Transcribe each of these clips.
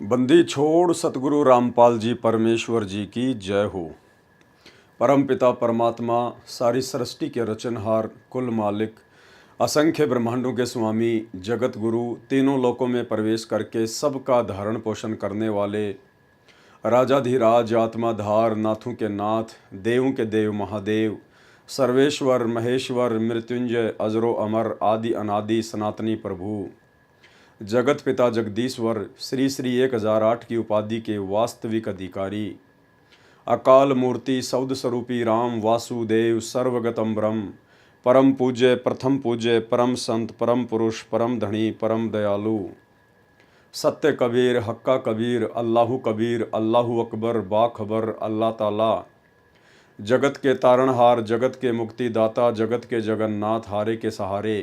बंदी छोड़ सतगुरु रामपाल जी परमेश्वर जी की जय हो। परम पिता परमात्मा सारी सृष्टि के रचनहार कुल मालिक असंख्य ब्रह्मांडों के स्वामी जगत गुरु तीनों लोकों में प्रवेश करके सबका धारण पोषण करने वाले राजाधिराज आत्माधार नाथों के नाथ देवों के देव महादेव सर्वेश्वर महेश्वर मृत्युंजय अजरो अमर आदि अनादि सनातनी प्रभु जगत पिता जगदीश्वर श्री श्री 1008 की उपाधि के वास्तविक अधिकारी अकाल मूर्ति सौद स्वरूपी राम वासुदेव सर्वगतम ब्रह्म परम पूज्य प्रथम पूज्य परम संत परम पुरुष परम धनी परम दयालु सत्य कबीर हक्का कबीर अल्लाहु अकबर बाखबर अल्लाह ताला जगत के तारणहार जगत के मुक्तिदाता जगत के जगन्नाथ हारे के सहारे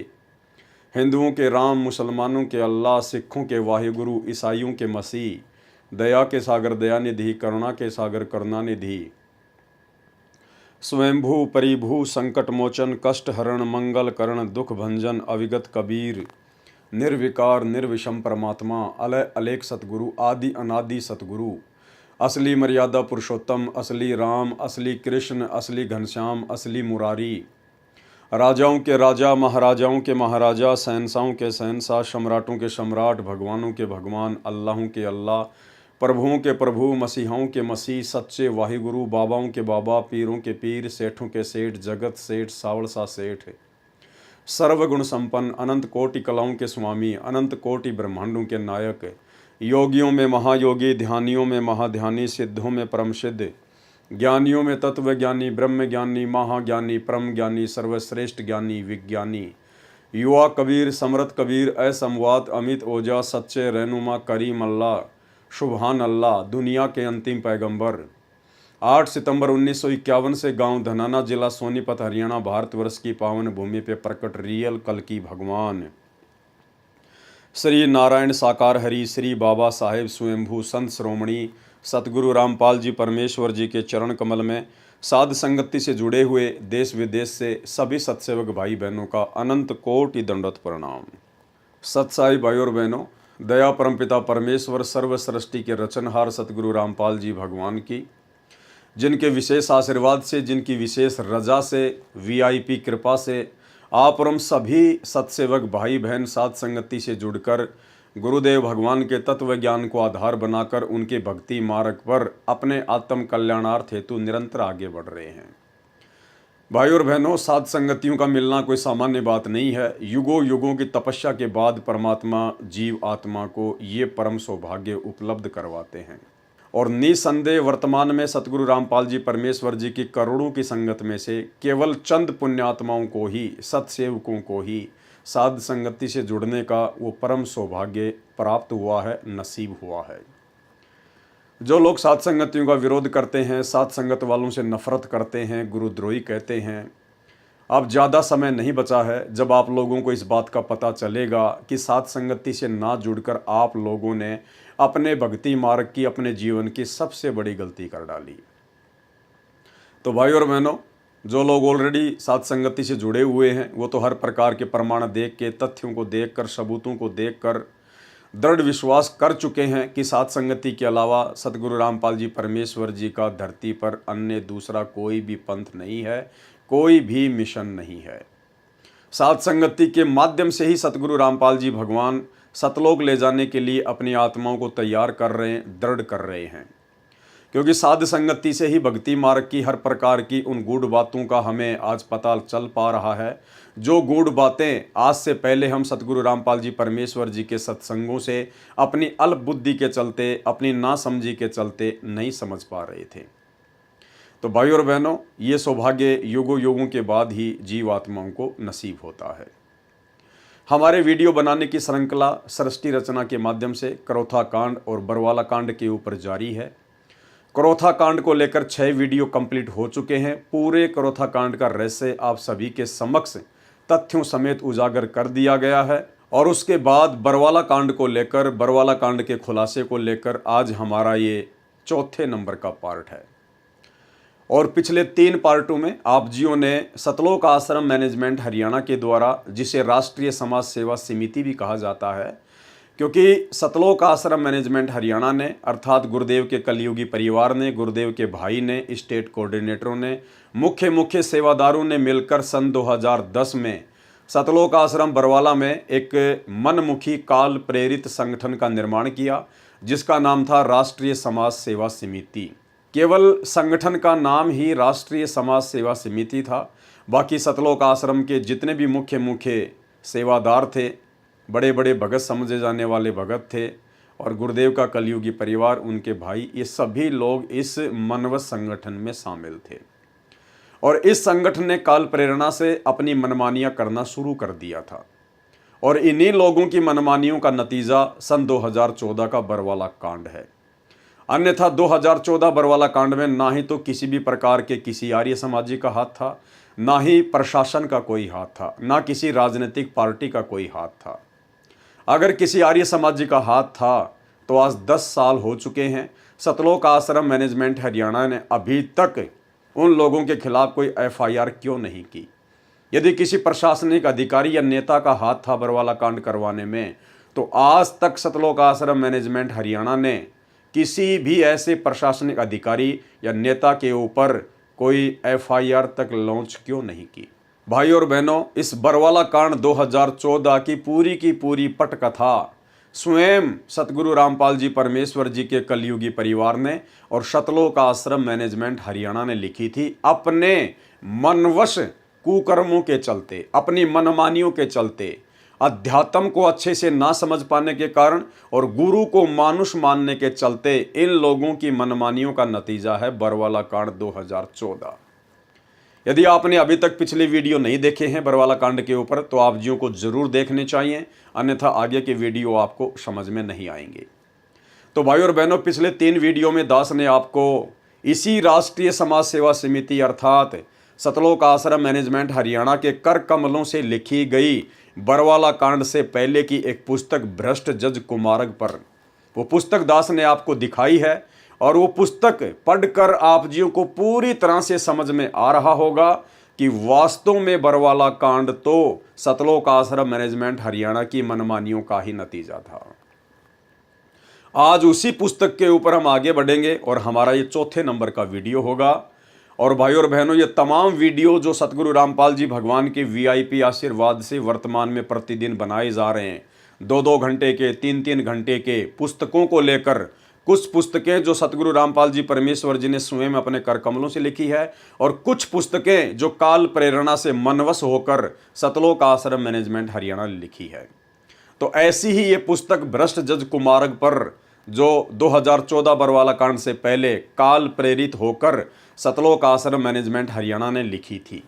हिंदुओं के राम मुसलमानों के अल्लाह सिखों के वाहिगुरु ईसाइयों के मसीह दया के सागर दयानिधि करुणा के सागर करुणानिधि स्वयंभू परिभू संकट मोचन कष्ट हरण मंगल करण दुख भंजन अविगत कबीर निर्विकार निर्विषम परमात्मा अलय अलेख सतगुरु आदि अनादि सतगुरु असली मर्यादा पुरुषोत्तम असली राम असली कृष्ण असली घनश्याम असली मुरारी राजाओं के राजा महाराजाओं के महाराजा शहंशाहों के शहंशाह सम्राटों के सम्राट भगवानों के भगवान अल्लाहों के अल्लाह प्रभुओं के प्रभु मसीहाओं के मसीह सच्चे वाहिगुरु बाबाओं के बाबा पीरों के पीर सेठों के सेठ जगत सेठ सावड़सा सेठ सर्वगुण संपन्न अनंत कोटि कलाओं के स्वामी अनंत कोटि ब्रह्मांडों के नायक योगियों में महायोगी ध्यानियों में महाध्यानी सिद्धों में परम सिद्ध ज्ञानियों में तत्व ज्ञानी ब्रह्म ज्ञानी महाज्ञानी परम ज्ञानी सर्वश्रेष्ठ ज्ञानी विज्ञानी युवा कबीर समरथ कबीर असमवात अमित ओजा सच्चे रहनुमा करीम अल्लाह शुभान अल्लाह दुनिया के अंतिम पैगंबर 8 सितंबर 1951 से गांव धनाना जिला सोनीपत हरियाणा भारतवर्ष की पावन भूमि पे प्रकट रियल कल्कि भगवान श्री नारायण साकार हरि श्री बाबा साहेब स्वयंभू संत श्रोमणी सतगुरु रामपाल जी परमेश्वर जी के चरण कमल में साध संगति से जुड़े हुए देश विदेश से सभी सत्सेवक भाई बहनों का अनंत कोटि दंडवत प्रणाम। सत्साई भाई और बहनों, दया परमपिता परमेश्वर सर्व सृष्टि के रचनहार सतगुरु रामपाल जी भगवान की जिनके विशेष आशीर्वाद से जिनकी विशेष रजा से वीआईपी कृपा से आप और हम सभी सत्सेवक भाई बहन साध संगति से जुड़कर गुरुदेव भगवान के तत्व ज्ञान को आधार बनाकर उनके भक्ति मार्ग पर अपने आत्म कल्याणार्थ हेतु निरंतर आगे बढ़ रहे हैं। भाई और बहनों, साध संगतियों का मिलना कोई सामान्य बात नहीं है। युगों युगों की तपस्या के बाद परमात्मा जीव आत्मा को ये परम सौभाग्य उपलब्ध करवाते हैं और निसंदेह वर्तमान में सतगुरु रामपाल जी परमेश्वर जी की करोड़ों की संगत में से केवल चंद पुण्यात्माओं को ही सत्सेवकों को ही साध संगति से जुड़ने का वो परम सौभाग्य प्राप्त हुआ है, नसीब हुआ है। जो लोग साध संगतियों का विरोध करते हैं, साध संगत वालों से नफरत करते हैं, गुरुद्रोही कहते हैं, अब ज़्यादा समय नहीं बचा है जब आप लोगों को इस बात का पता चलेगा कि साध संगति से ना जुड़कर आप लोगों ने अपने भक्ति मार्ग की अपने जीवन की सबसे बड़ी गलती कर डाली। तो भाई और बहनों, जो लोग ऑलरेडी साध संगति से जुड़े हुए हैं वो तो हर प्रकार के प्रमाण देख के, तथ्यों को देखकर, सबूतों को देखकर दृढ़ विश्वास कर चुके हैं कि साध संगति के अलावा सतगुरु रामपाल जी परमेश्वर जी का धरती पर अन्य दूसरा कोई भी पंथ नहीं है, कोई भी मिशन नहीं है। साध संगति के माध्यम से ही सतगुरु रामपाल जी भगवान सतलोक ले जाने के लिए अपनी आत्माओं को तैयार कर रहे हैं, दृढ़ कर रहे हैं। क्योंकि साध संगति से ही भक्ति मार्ग की हर प्रकार की उन गूढ़ बातों का हमें आज पता चल पा रहा है, जो गूढ़ बातें आज से पहले हम सतगुरु रामपाल जी परमेश्वर जी के सत्संगों से अपनी अल्प बुद्धि के चलते, अपनी नासमझी के चलते नहीं समझ पा रहे थे। तो भाई और बहनों, ये सौभाग्य युगों युगों के बाद ही जीव आत्माओं को नसीब होता है। हमारे वीडियो बनाने की श्रृंखला सृष्टि रचना के माध्यम से करोथा कांड और बरवाला कांड के ऊपर जारी है। करोथा कांड को लेकर 6 वीडियो कंप्लीट हो चुके हैं। पूरे करोथा कांड का रहस्य आप सभी के समक्ष तथ्यों समेत उजागर कर दिया गया है और उसके बाद बरवाला कांड को लेकर, बरवाला कांड के खुलासे को लेकर आज हमारा ये चौथे नंबर का पार्ट है। और पिछले 3 पार्टों में आप जियों ने सतलोक आश्रम मैनेजमेंट हरियाणा के द्वारा, जिसे राष्ट्रीय समाज सेवा समिति भी कहा जाता है, क्योंकि सतलोक आश्रम मैनेजमेंट हरियाणा ने अर्थात गुरुदेव के कलयुगी परिवार ने, गुरुदेव के भाई ने, स्टेट कोऑर्डिनेटरों ने, मुख्य सेवादारों ने मिलकर सन 2010 में सतलोक आश्रम बरवाला में एक मनमुखी काल प्रेरित संगठन का निर्माण किया, जिसका नाम था राष्ट्रीय समाज सेवा समिति। केवल संगठन का नाम ही राष्ट्रीय समाज सेवा समिति था। बाकी सतलोक आश्रम के जितने भी मुख्य सेवादार थे, बड़े बड़े भगत समझे जाने वाले भगत थे, और गुरुदेव का कलयुगी परिवार, उनके भाई, ये सभी लोग इस मनवत संगठन में शामिल थे। और इस संगठन ने काल प्रेरणा से अपनी मनमानियां करना शुरू कर दिया था, और इन्हीं लोगों की मनमानियों का नतीजा सन 2014 का बरवाला कांड है। अन्यथा 2014 बरवाला कांड में ना ही तो किसी भी प्रकार के किसी आर्य समाजी का हाथ था, ना ही प्रशासन का कोई हाथ था, ना किसी राजनीतिक पार्टी का कोई हाथ था। अगर किसी आर्य समाजी का हाथ था तो आज 10 साल हो चुके हैं, सतलोक आश्रम मैनेजमेंट हरियाणा ने अभी तक उन लोगों के खिलाफ कोई FIR क्यों नहीं की। यदि किसी प्रशासनिक अधिकारी या नेता का हाथ था बरवाला कांड करवाने में, तो आज तक सतलोक आश्रम मैनेजमेंट हरियाणा ने किसी भी ऐसे प्रशासनिक अधिकारी या नेता के ऊपर कोई FIR तक लॉन्च क्यों नहीं की। भाई और बहनों, इस बरवाला कांड 2014 की पूरी पटकथा स्वयं सतगुरु रामपाल जी परमेश्वर जी के कलयुगी परिवार ने और सतलोक आश्रम मैनेजमेंट हरियाणा ने लिखी थी, अपने मनवश कुकर्मों के चलते, अपनी मनमानियों के चलते, अध्यात्म को अच्छे से ना समझ पाने के कारण और गुरु को मानुष मानने के चलते इन लोगों की मनमानियों का नतीजा है बरवाला कांड 2014। यदि आपने अभी तक पिछले वीडियो नहीं देखे हैं बरवाला कांड के ऊपर, तो आप जियों को जरूर देखने चाहिए, अन्यथा आगे के वीडियो आपको समझ में नहीं आएंगे। तो भाई और बहनों, पिछले 3 वीडियो में दास ने आपको इसी राष्ट्रीय समाज सेवा समिति अर्थात सतलोक आश्रम मैनेजमेंट हरियाणा के कर कमलों से लिखी गई बरवाला कांड से पहले की एक पुस्तक भ्रष्ट जज कुमारक पर, वो पुस्तक दास ने आपको दिखाई है, और वो पुस्तक पढ़कर आप जियों को पूरी तरह से समझ में आ रहा होगा कि वास्तव में बरवाला कांड तो सतलोक आश्रम मैनेजमेंट हरियाणा की मनमानियों का ही नतीजा था। आज उसी पुस्तक के ऊपर हम आगे बढ़ेंगे और हमारा ये 4थे नंबर का वीडियो होगा। और भाई और बहनों, ये तमाम वीडियो जो सतगुरु रामपाल जी भगवान के VIP आशीर्वाद से वर्तमान में प्रतिदिन बनाए जा रहे हैं, 2-2 घंटे के, 3-3 घंटे के पुस्तकों को लेकर, कुछ पुस्तकें जो सतगुरु रामपाल जी परमेश्वर जी ने स्वयं अपने कर कमलों से लिखी है, और कुछ पुस्तकें जो काल प्रेरणा से मनवश होकर सतलोक आश्रम मैनेजमेंट हरियाणा ने लिखी है। तो ऐसी ही ये पुस्तक भ्रष्ट जज कुमारक पर जो 2014 बरवाला कांड से पहले काल प्रेरित होकर सतलोक आश्रम मैनेजमेंट हरियाणा ने लिखी थी,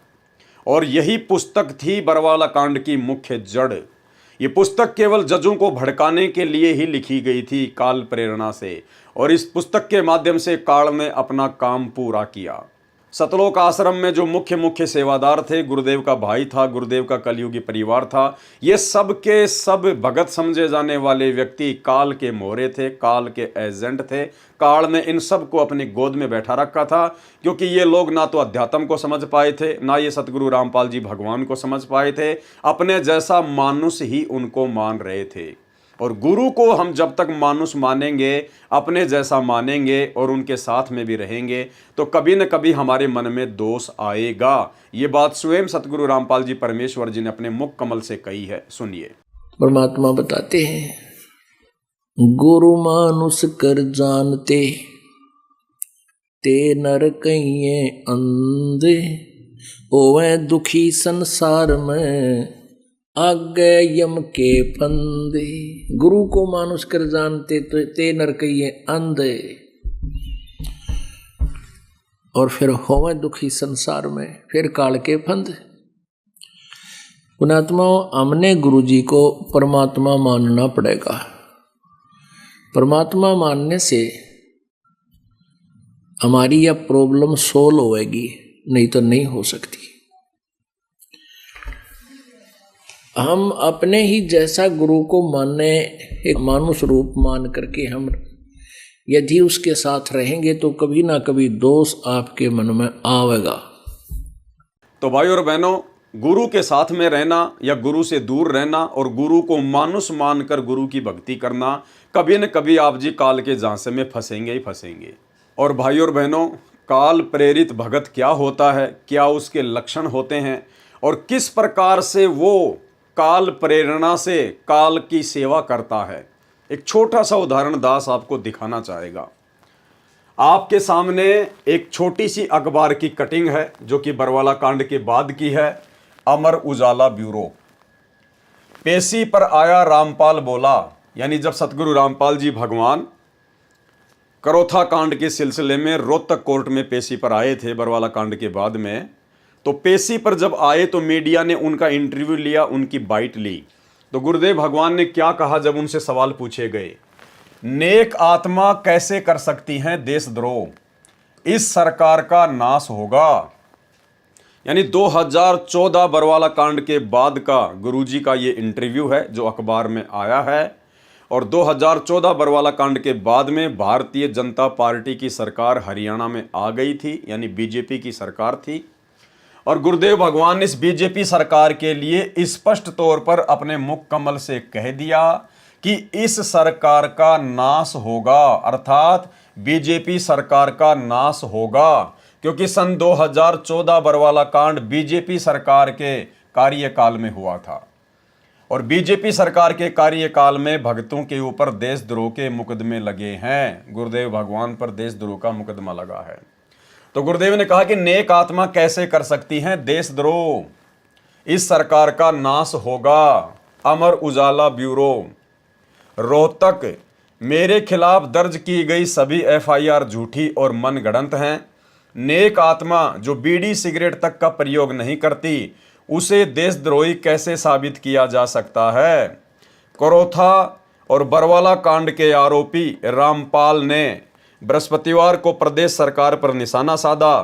और यही पुस्तक थी बरवाला कांड की मुख्य जड़। ये पुस्तक केवल जजों को भड़काने के लिए ही लिखी गई थी काल प्रेरणा से, और इस पुस्तक के माध्यम से काल ने अपना काम पूरा किया। सतलोक आश्रम में जो मुख्य सेवादार थे, गुरुदेव का भाई था, गुरुदेव का कलयुगी परिवार था, ये सब के सब भगत समझे जाने वाले व्यक्ति काल के मोहरे थे, काल के एजेंट थे। काल ने इन सब को अपनी गोद में बैठा रखा था, क्योंकि ये लोग ना तो अध्यात्म को समझ पाए थे, ना ये सतगुरु रामपाल जी भगवान को समझ पाए थे। अपने जैसा मानुष ही उनको मान रहे थे, और गुरु को हम जब तक मानुष मानेंगे, अपने जैसा मानेंगे और उनके साथ में भी रहेंगे, तो कभी न कभी हमारे मन में दोष आएगा। ये बात स्वयं सतगुरु रामपाल जी परमेश्वर जी ने अपने मुख कमल से कही है, सुनिए। परमात्मा बताते हैं, गुरु मानुष कर जानते, ते नर कहिए अंधे, ओवे दुखी संसार में, आगे यम के फंदे। गुरु को मानुष कर जानते तो ते नर कहिए अंधे, और फिर होवे दुखी संसार में, फिर काल के फंदे। पुणात्माओं, हमने गुरु जी को परमात्मा मानना पड़ेगा। परमात्मा मानने से हमारी यह प्रॉब्लम सोल्व होएगी, नहीं तो नहीं हो सकती। हम अपने ही जैसा गुरु को माने, एक मानुष रूप मान करके हम यदि उसके साथ रहेंगे तो कभी ना कभी दोष आपके मन में आवेगा। तो भाई और बहनों, गुरु के साथ में रहना या गुरु से दूर रहना और गुरु को मानुष मानकर गुरु की भक्ति करना, कभी न कभी आप जी काल के झांसे में फंसेंगे ही फंसेंगे। और भाई और बहनों, काल प्रेरित भगत क्या होता है, क्या उसके लक्षण होते हैं और किस प्रकार से वो काल प्रेरणा से काल की सेवा करता है, एक छोटा सा उदाहरण दास आपको दिखाना चाहेगा। आपके सामने एक छोटी सी अखबार की कटिंग है जो कि बरवाला कांड के बाद की है। अमर उजाला ब्यूरो। पेशी पर आया रामपाल बोला, यानी जब सतगुरु रामपाल जी भगवान करोथा कांड के सिलसिले में रोहतक कोर्ट में पेशी पर आए थे बरवाला कांड के बाद में, तो पेशी पर जब आए तो मीडिया ने उनका इंटरव्यू लिया, उनकी बाइट ली। तो गुरुदेव भगवान ने क्या कहा जब उनसे सवाल पूछे गए? नेक आत्मा कैसे कर सकती हैं देशद्रोह, इस सरकार का नाश होगा। यानी 2014 बरवाला कांड के बाद का गुरुजी का ये इंटरव्यू है जो अखबार में आया है। और 2014 बरवाला कांड के बाद में भारतीय जनता पार्टी की सरकार हरियाणा में आ गई थी, यानी बीजेपी की सरकार थी। और गुरुदेव भगवान ने इस बीजेपी सरकार के लिए स्पष्ट तौर पर अपने मुख कमल से कह दिया कि इस सरकार का नाश होगा, अर्थात बीजेपी सरकार का नाश होगा, क्योंकि सन 2014 बरवाला कांड बीजेपी सरकार के कार्यकाल में हुआ था। और बीजेपी सरकार के कार्यकाल में भक्तों के ऊपर देशद्रोह के मुकदमे लगे हैं। गुरुदेव भगवान पर देशद्रोह का मुकदमा लगा है। तो गुरुदेव ने कहा कि नेक आत्मा कैसे कर सकती हैं देशद्रोह, इस सरकार का नाश होगा। अमर उजाला ब्यूरो। रोहतक, मेरे खिलाफ दर्ज की गई सभी एफआईआर झूठी और मनगढ़ंत हैं। नेक आत्मा जो बीड़ी सिगरेट तक का प्रयोग नहीं करती, उसे देशद्रोही कैसे साबित किया जा सकता है? करोथा और बरवाला कांड के आरोपी रामपाल ने बृहस्पतिवार को प्रदेश सरकार पर निशाना साधा।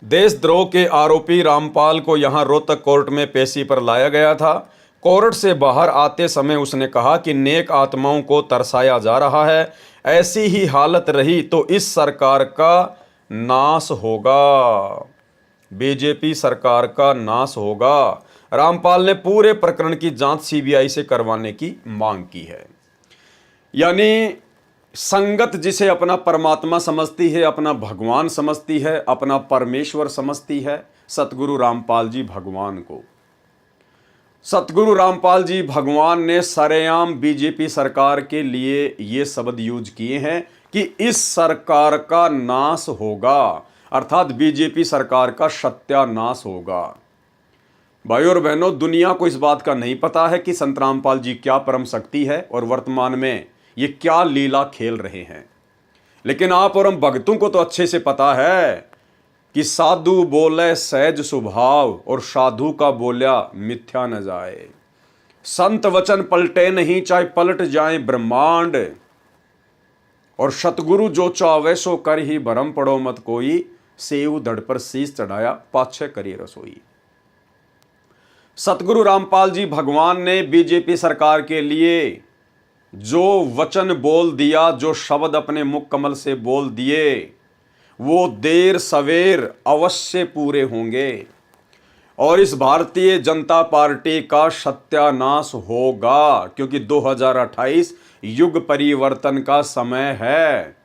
देशद्रोह के आरोपी रामपाल को यहां रोहतक कोर्ट में पेशी पर लाया गया था। कोर्ट से बाहर आते समय उसने कहा कि नेक आत्माओं को तरसाया जा रहा है, ऐसी ही हालत रही तो इस सरकार का नाश होगा, बीजेपी सरकार का नाश होगा। रामपाल ने पूरे प्रकरण की जांच सीबीआई से करवाने की मांग की है। यानी संगत जिसे अपना परमात्मा समझती है, अपना भगवान समझती है, अपना परमेश्वर समझती है, सतगुरु रामपाल जी भगवान को, सतगुरु रामपाल जी भगवान ने सरेआम बीजेपी सरकार के लिए ये शब्द यूज किए हैं कि इस सरकार का नाश होगा, अर्थात बीजेपी सरकार का सत्यानाश होगा। भाई और बहनों, दुनिया को इस बात का नहीं पता है कि संत रामपाल जी क्या परम शक्ति है और वर्तमान में ये क्या लीला खेल रहे हैं। लेकिन आप और हम भक्तों को तो अच्छे से पता है कि साधु बोले सहज स्वभाव और साधु का बोल्या मिथ्या न जाए। संत वचन पलटे नहीं, चाहे पलट जाए ब्रह्मांड। और सतगुरु जो चावे सो कर ही भरम पड़ो मत कोई, सेव धड़ पर शीश चढ़ाया पाछे करी रसोई। सतगुरु रामपाल जी भगवान ने बीजेपी सरकार के लिए जो वचन बोल दिया, जो शब्द अपने मुख कमल से बोल दिए, वो देर सवेर अवश्य पूरे होंगे और इस भारतीय जनता पार्टी का सत्यानाश होगा, क्योंकि 2028 युग परिवर्तन का समय है।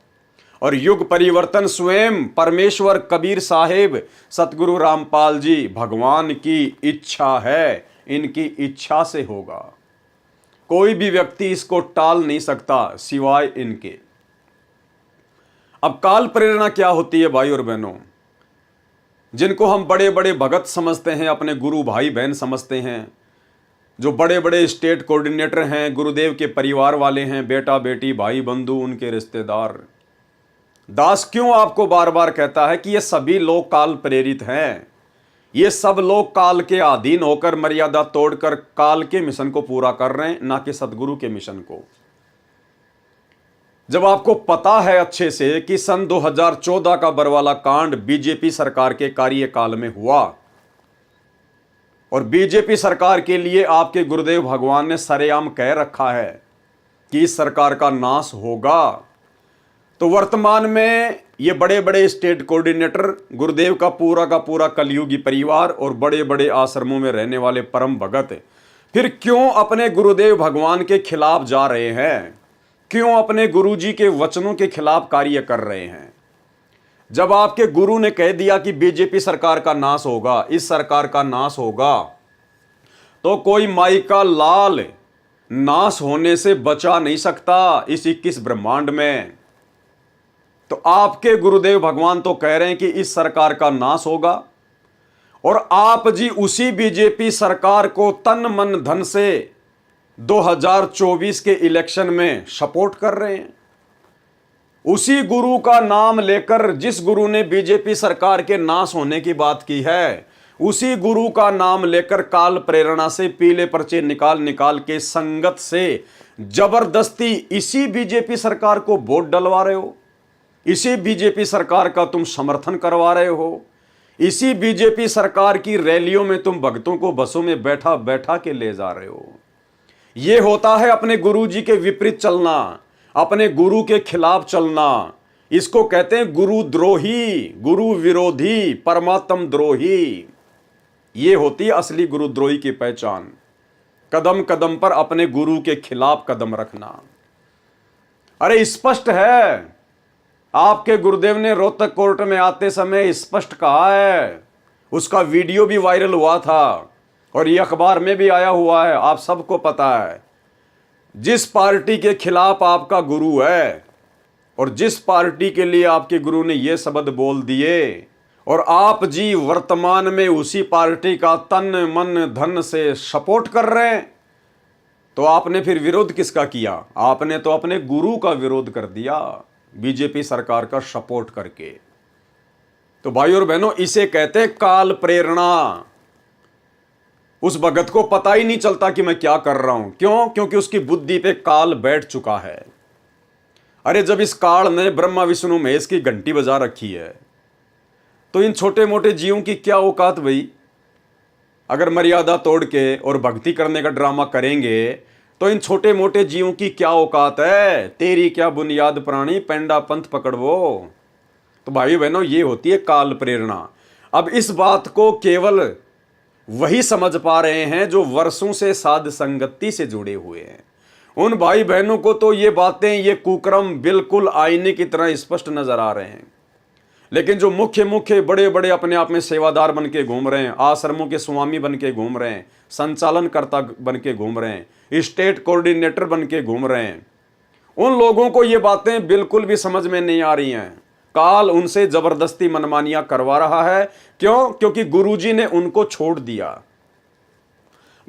और युग परिवर्तन स्वयं परमेश्वर कबीर साहिब सतगुरु रामपाल जी भगवान की इच्छा है, इनकी इच्छा से होगा। कोई भी व्यक्ति इसको टाल नहीं सकता सिवाय इनके। अब काल प्रेरणा क्या होती है भाई और बहनों? जिनको हम बड़े बड़े भगत समझते हैं, अपने गुरु भाई बहन समझते हैं, जो बड़े बड़े स्टेट कोऑर्डिनेटर हैं, गुरुदेव के परिवार वाले हैं, बेटा बेटी भाई बंधु उनके रिश्तेदार, दास क्यों आपको बार बार कहता है कि ये सभी लोग काल प्रेरित हैं। ये सब लोग काल के अधीन होकर मर्यादा तोड़कर काल के मिशन को पूरा कर रहे हैं, ना कि सतगुरु के मिशन को। जब आपको पता है अच्छे से कि सन 2014 का बरवाला कांड बीजेपी सरकार के कार्यकाल में हुआ और बीजेपी सरकार के लिए आपके गुरुदेव भगवान ने सरेआम कह रखा है कि इस सरकार का नाश होगा, तो वर्तमान में ये बड़े बड़े स्टेट कोऑर्डिनेटर, गुरुदेव का पूरा कलयुगी परिवार और बड़े बड़े आश्रमों में रहने वाले परम भगत फिर क्यों अपने गुरुदेव भगवान के खिलाफ जा रहे हैं? क्यों अपने गुरुजी के वचनों के खिलाफ कार्य कर रहे हैं? जब आपके गुरु ने कह दिया कि बीजेपी सरकार का नाश होगा, इस सरकार का नाश होगा, तो कोई माई का लाल नाश होने से बचा नहीं सकता इस 21 ब्रह्मांड में। तो आपके गुरुदेव भगवान तो कह रहे हैं कि इस सरकार का नाश होगा, और आप जी उसी बीजेपी सरकार को तन मन धन से 2024 के इलेक्शन में सपोर्ट कर रहे हैं। उसी गुरु का नाम लेकर, जिस गुरु ने बीजेपी सरकार के नाश होने की बात की है, उसी गुरु का नाम लेकर काल प्रेरणा से पीले पर्चे निकाल के संगत से जबरदस्ती इसी बीजेपी सरकार को वोट डलवा रहे हो। इसी बीजेपी सरकार का तुम समर्थन करवा रहे हो। इसी बीजेपी सरकार की रैलियों में तुम भक्तों को बसों में बैठा बैठा के ले जा रहे हो। यह होता है अपने गुरु जी के विपरीत चलना, अपने गुरु के खिलाफ चलना। इसको कहते हैं गुरुद्रोही, गुरु विरोधी, परमात्म द्रोही। यह होती है असली गुरुद्रोही की पहचान। कदम कदम पर अपने गुरु के खिलाफ कदम रखना। अरे स्पष्ट है, आपके गुरुदेव ने रोहतक कोर्ट में आते समय स्पष्ट कहा है। उसका वीडियो भी वायरल हुआ था और ये अखबार में भी आया हुआ है, आप सबको पता है। जिस पार्टी के खिलाफ आपका गुरु है और जिस पार्टी के लिए आपके गुरु ने ये शब्द बोल दिए, और आप जी वर्तमान में उसी पार्टी का तन मन धन से सपोर्ट कर रहे हैं, तो आपने फिर विरोध किसका किया? आपने तो अपने गुरु का विरोध कर दिया, बीजेपी सरकार का सपोर्ट करके। तो भाई और बहनों, इसे कहते हैं काल प्रेरणा। उस भगत को पता ही नहीं चलता कि मैं क्या कर रहा हूं। क्यों? क्योंकि उसकी बुद्धि पे काल बैठ चुका है। अरे जब इस काल ने ब्रह्मा विष्णु महेश की घंटी बजा रखी है, तो इन छोटे मोटे जीवों की क्या औकात भाई? अगर मर्यादा तोड़ के और भक्ति करने का ड्रामा करेंगे तो इन छोटे मोटे जीवों की क्या औकात है? तेरी क्या बुनियाद प्राणी, पेंडा पंथ पकड़वो। तो भाई बहनों, ये होती है काल प्रेरणा। अब इस बात को केवल वही समझ पा रहे हैं जो वर्षों से साध संगति से जुड़े हुए हैं। उन भाई बहनों को तो ये बातें, ये कुक्रम बिल्कुल आईने की तरह स्पष्ट नजर आ रहे हैं। लेकिन जो मुख्य बड़े बड़े अपने आप में सेवादार बन के घूम रहे हैं, आश्रमों के स्वामी बन के घूम रहे हैं, संचालनकर्ता बन के घूम रहे हैं, स्टेट कोऑर्डिनेटर बन के घूम रहे हैं, उन लोगों को ये बातें बिल्कुल भी समझ में नहीं आ रही हैं। काल उनसे जबरदस्ती मनमानियां करवा रहा है। क्यों? क्योंकि गुरुजी ने उनको छोड़ दिया।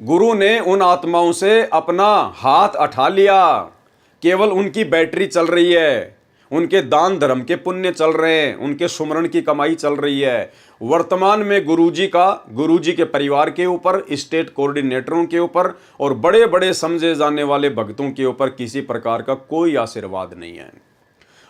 गुरु ने उन आत्माओं से अपना हाथ उठा लिया। केवल उनकी बैटरी चल रही है, उनके दान धर्म के पुण्य चल रहे हैं, उनके सुमरण की कमाई चल रही है। वर्तमान में गुरुजी के परिवार के ऊपर, स्टेट कोऑर्डिनेटरों के ऊपर और बड़े बड़े समझे जाने वाले भक्तों के ऊपर किसी प्रकार का कोई आशीर्वाद नहीं है।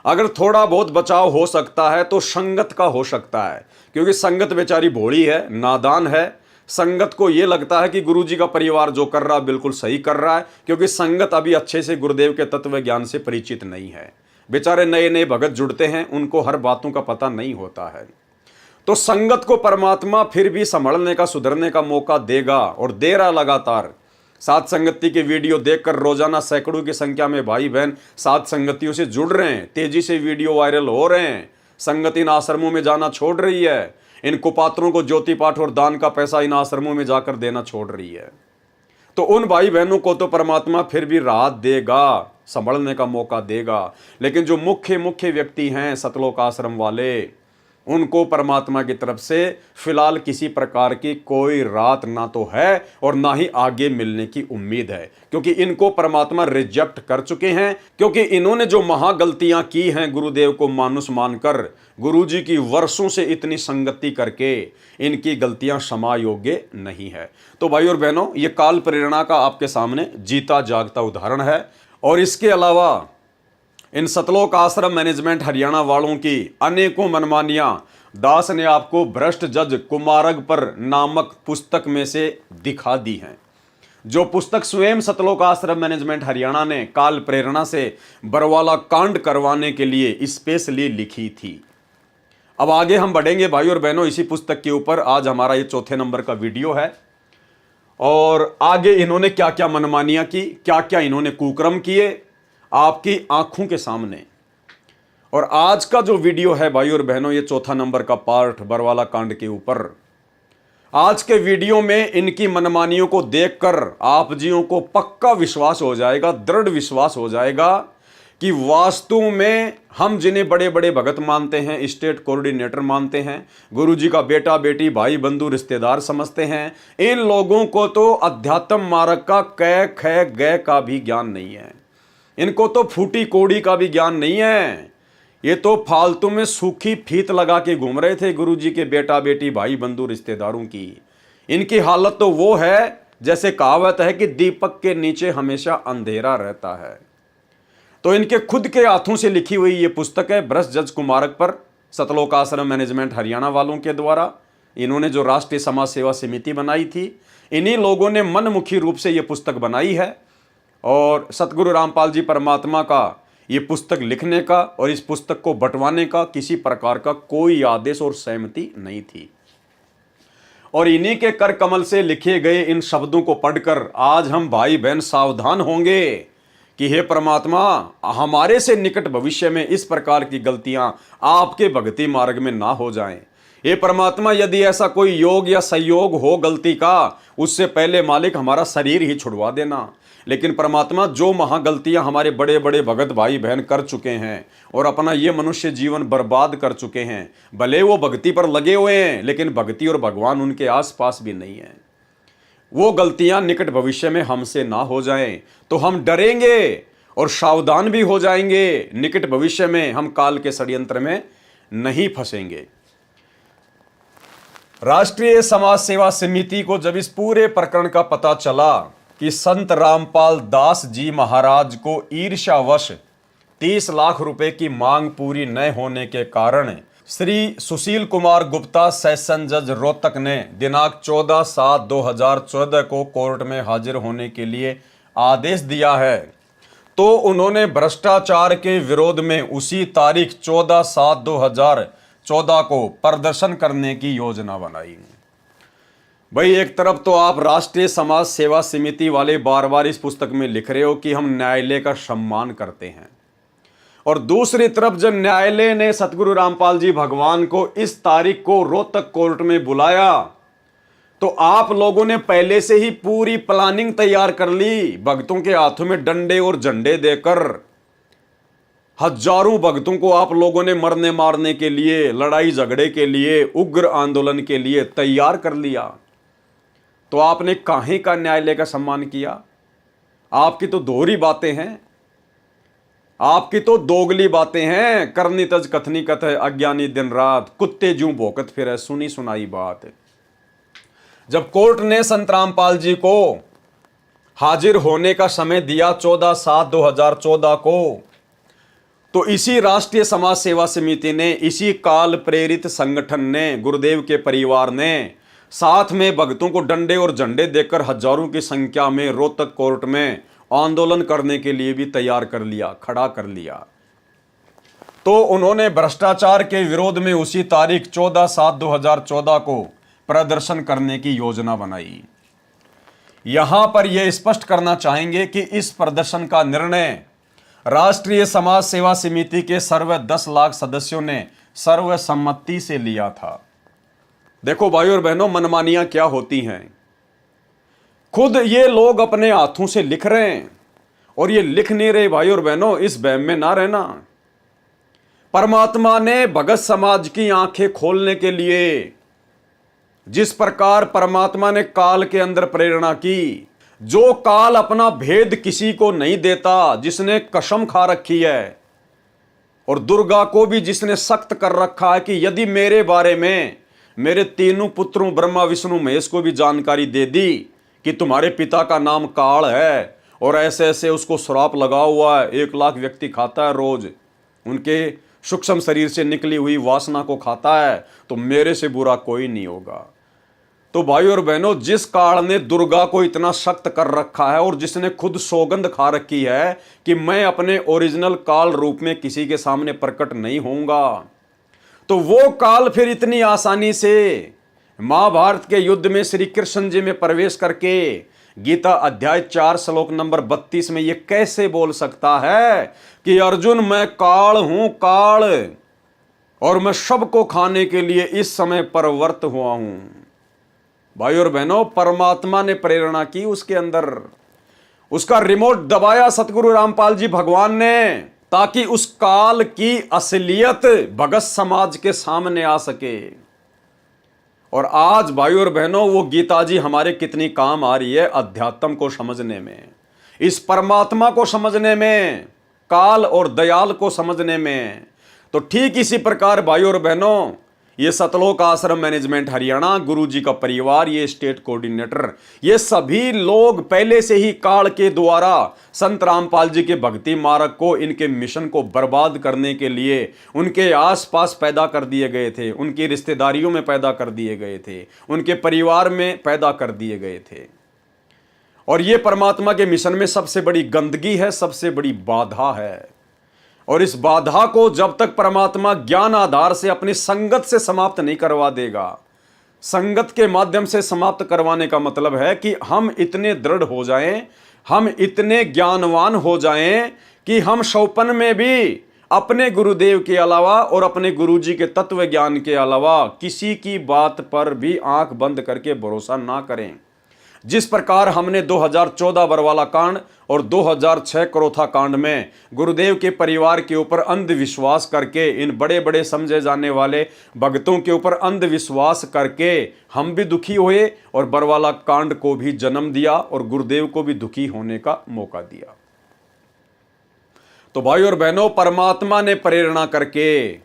अगर थोड़ा बहुत बचाव हो सकता है तो संगत का हो सकता है, क्योंकि संगत बेचारी भोली है, नादान है। संगत को यह लगता है कि गुरुजी का परिवार जो कर रहा है बिल्कुल सही कर रहा है, क्योंकि संगत अभी अच्छे से गुरुदेव के तत्व ज्ञान से परिचित नहीं है। बेचारे नए नए भगत जुड़ते हैं, उनको हर बातों का पता नहीं होता है। तो संगत को परमात्मा फिर भी संभलने का, सुधरने का मौका देगा और दे रहा लगातार। साथ संगति के वीडियो देखकर रोजाना सैकड़ों की संख्या में भाई बहन साथ संगतियों से जुड़ रहे हैं, तेजी से वीडियो वायरल हो रहे हैं। संगत इन आश्रमों में जाना छोड़ रही है, इन कुपात्रों को ज्योति पाठ और दान का पैसा इन आश्रमों में जाकर देना छोड़ रही है। तो उन भाई बहनों को तो परमात्मा फिर भी राहत देगा, संभलने का मौका देगा। लेकिन जो मुख्य व्यक्ति हैं सतलोक आश्रम वाले, उनको परमात्मा की तरफ से फिलहाल किसी प्रकार की कोई राहत ना तो है और ना ही आगे मिलने की उम्मीद है, क्योंकि इनको परमात्मा रिजेक्ट कर चुके हैं। क्योंकि इन्होंने जो महागलतियां की हैं गुरुदेव को मानुष मानकर, गुरुजी की वर्षों से इतनी संगति करके, इनकी गलतियां क्षमा योग्य नहीं है। तो भाई और बहनों, ये काल प्रेरणा का आपके सामने जीता जागता उदाहरण है। और इसके अलावा इन सतलोक आश्रम मैनेजमेंट हरियाणा वालों की अनेकों मनमानियां दास ने आपको भ्रष्ट जज कुमारग पर नामक पुस्तक में से दिखा दी हैं, जो पुस्तक स्वयं सतलोक आश्रम मैनेजमेंट हरियाणा ने काल प्रेरणा से बरवाला कांड करवाने के लिए स्पेशली लिखी थी। अब आगे हम बढ़ेंगे भाई और बहनों इसी पुस्तक के ऊपर। आज हमारा ये चौथे नंबर का वीडियो है और आगे इन्होंने क्या क्या मनमानियां की, क्या क्या इन्होंने कुकर्म किए आपकी आंखों के सामने। और आज का जो वीडियो है भाई और बहनों, ये चौथा नंबर का पार्ट बरवाला कांड के ऊपर। आज के वीडियो में इनकी मनमानियों को देखकर आप जियों को पक्का विश्वास हो जाएगा, दृढ़ विश्वास हो जाएगा कि वास्तु में हम जिन्हें बड़े बड़े भगत मानते हैं, स्टेट कोऑर्डिनेटर मानते हैं, गुरुजी का बेटा बेटी भाई बंधु रिश्तेदार समझते हैं, इन लोगों को तो अध्यात्म मार्ग का कै ख गै का भी ज्ञान नहीं है। इनको तो फूटी कोड़ी का भी ज्ञान नहीं है। ये तो फालतू में सूखी फीत लगा के घूम रहे थे गुरुजी के बेटा बेटी भाई बंधु रिश्तेदारों की। इनकी हालत तो वो है जैसे कहावत है कि दीपक के नीचे हमेशा अंधेरा रहता है। तो इनके खुद के हाथों से लिखी हुई ये पुस्तक है ब्रज जज कुमारक पर, सतलोक आश्रम मैनेजमेंट हरियाणा वालों के द्वारा। इन्होंने जो राष्ट्रीय समाज सेवा समिति बनाई थी, इन्हीं लोगों ने मनमुखी रूप से ये पुस्तक बनाई है। और सतगुरु रामपाल जी परमात्मा का ये पुस्तक लिखने का और इस पुस्तक को बंटवाने का किसी प्रकार का कोई आदेश और सहमति नहीं थी। और इन्हीं के कर कमल से लिखे गए इन शब्दों को पढ़कर आज हम भाई बहन सावधान होंगे कि हे परमात्मा, हमारे से निकट भविष्य में इस प्रकार की गलतियां आपके भक्ति मार्ग में ना हो जाएं। हे परमात्मा, यदि ऐसा कोई योग या संयोग हो गलती का, उससे पहले मालिक हमारा शरीर ही छुड़वा देना। लेकिन परमात्मा, जो महागलतियां हमारे बड़े बड़े भगत भाई बहन कर चुके हैं और अपना ये मनुष्य जीवन बर्बाद कर चुके हैं, भले वो भक्ति पर लगे हुए हैं लेकिन भक्ति और भगवान उनके आसपास भी नहीं है, वो गलतियां निकट भविष्य में हमसे ना हो जाएं तो हम डरेंगे और सावधान भी हो जाएंगे। निकट भविष्य में हम काल के षड्यंत्र में नहीं फंसेंगे। राष्ट्रीय समाज सेवा समिति को जब इस पूरे प्रकरण का पता चला कि संत रामपाल दास जी महाराज को ईर्ष्यावश 30 लाख रुपए की मांग पूरी न होने के कारण श्री सुशील कुमार गुप्ता सेशन जज रोहतक ने दिनांक 14/7/2014 को कोर्ट में हाजिर होने के लिए आदेश दिया है, तो उन्होंने भ्रष्टाचार के विरोध में उसी तारीख 14/7/2014 को प्रदर्शन करने की योजना बनाई। भाई, एक तरफ तो आप राष्ट्रीय समाज सेवा समिति वाले बार बार इस पुस्तक में लिख रहे हो कि हम न्यायालय का सम्मान करते हैं, और दूसरी तरफ जब न्यायालय ने सतगुरु रामपाल जी भगवान को इस तारीख को रोहतक कोर्ट में बुलाया तो आप लोगों ने पहले से ही पूरी प्लानिंग तैयार कर ली। भक्तों के हाथों में डंडे और झंडे देकर हजारों भक्तों को आप लोगों ने मरने मारने के लिए, लड़ाई झगड़े के लिए, उग्र आंदोलन के लिए तैयार कर लिया। तो आपने काहे का न्यायालय का सम्मान किया? आपकी तो दोहरी बातें हैं, आपकी तो दोगली बातें हैं। करनी तज कथनी कथ है, अज्ञानी दिन रात, कुत्ते जूं भौंकत फिरे, सुनी सुनाई बात। जब कोर्ट ने संत रामपाल जी को हाजिर होने का समय दिया 14/7/2014 को, तो इसी राष्ट्रीय समाज सेवा समिति ने, इसी काल प्रेरित संगठन ने, गुरुदेव के परिवार ने साथ में भक्तों को डंडे और झंडे देकर हजारों की संख्या में रोहतक कोर्ट में आंदोलन करने के लिए भी तैयार कर लिया, खड़ा कर लिया। तो उन्होंने भ्रष्टाचार के विरोध में उसी तारीख 14/7/2014 को प्रदर्शन करने की योजना बनाई। यहां पर यह स्पष्ट करना चाहेंगे कि इस प्रदर्शन का निर्णय राष्ट्रीय समाज सेवा समिति के सर्व 10 लाख सदस्यों ने सर्वसम्मति से लिया था। देखो भाई और बहनों, मनमानियां क्या होती हैं। खुद ये लोग अपने हाथों से लिख रहे हैं और ये लिख नहीं रहे। भाई और बहनों, इस वहम में ना रहना। परमात्मा ने भगत समाज की आंखें खोलने के लिए, जिस प्रकार परमात्मा ने काल के अंदर प्रेरणा की, जो काल अपना भेद किसी को नहीं देता, जिसने कसम खा रखी है, और दुर्गा को भी जिसने सख्त कर रखा है कि यदि मेरे बारे में मेरे तीनों पुत्रों ब्रह्मा विष्णु महेश को भी जानकारी दे दी कि तुम्हारे पिता का नाम काल है और ऐसे ऐसे उसको श्राप लगा हुआ है, 1 लाख व्यक्ति खाता है रोज, उनके सूक्ष्म शरीर से निकली हुई वासना को खाता है, तो मेरे से बुरा कोई नहीं होगा। तो भाई और बहनों, जिस काल ने दुर्गा को इतना सख्त कर रखा है और जिसने खुद सौगंध खा रखी है कि मैं अपने ओरिजिनल काल रूप में किसी के सामने प्रकट नहीं होऊंगा, तो वो काल फिर इतनी आसानी से महाभारत के युद्ध में श्री कृष्ण जी में प्रवेश करके गीता अध्याय 4 श्लोक नंबर 32 में ये कैसे बोल सकता है कि अर्जुन मैं काल हूं, काल, और मैं सबको खाने के लिए इस समय परवर्त हुआ हूं। भाई और बहनों, परमात्मा ने प्रेरणा की उसके अंदर, उसका रिमोट दबाया सतगुरु रामपाल जी भगवान ने, ताकि उस काल की असलियत भगत समाज के सामने आ सके। और आज भाई और बहनों, वो गीता जी हमारे कितनी काम आ रही है अध्यात्म को समझने में, इस परमात्मा को समझने में, काल और दयाल को समझने में। तो ठीक इसी प्रकार भाई और बहनों, ये सतलोक आश्रम मैनेजमेंट हरियाणा, गुरुजी का परिवार, ये स्टेट कोऑर्डिनेटर, ये सभी लोग पहले से ही काल के द्वारा संत रामपाल जी के भक्ति मार्ग को, इनके मिशन को बर्बाद करने के लिए उनके आसपास पैदा कर दिए गए थे, उनकी रिश्तेदारियों में पैदा कर दिए गए थे, उनके परिवार में पैदा कर दिए गए थे। और ये परमात्मा के मिशन में सबसे बड़ी गंदगी है, सबसे बड़ी बाधा है। और इस बाधा को जब तक परमात्मा ज्ञान आधार से अपनी संगत से समाप्त नहीं करवा देगा, संगत के माध्यम से समाप्त करवाने का मतलब है कि हम इतने दृढ़ हो जाएं, हम इतने ज्ञानवान हो जाएं कि हम शौपन में भी अपने गुरुदेव के अलावा और अपने गुरुजी के तत्व ज्ञान के अलावा किसी की बात पर भी आंख बंद करके भरोसा ना करें। जिस प्रकार हमने 2014 बरवाला कांड और 2006 करोथा कांड में गुरुदेव के परिवार के ऊपर अंधविश्वास करके, इन बड़े बड़े समझे जाने वाले भक्तों के ऊपर अंधविश्वास करके हम भी दुखी हुए और बरवाला कांड को भी जन्म दिया और गुरुदेव को भी दुखी होने का मौका दिया। तो भाई और बहनों, परमात्मा ने प्रेरणा करके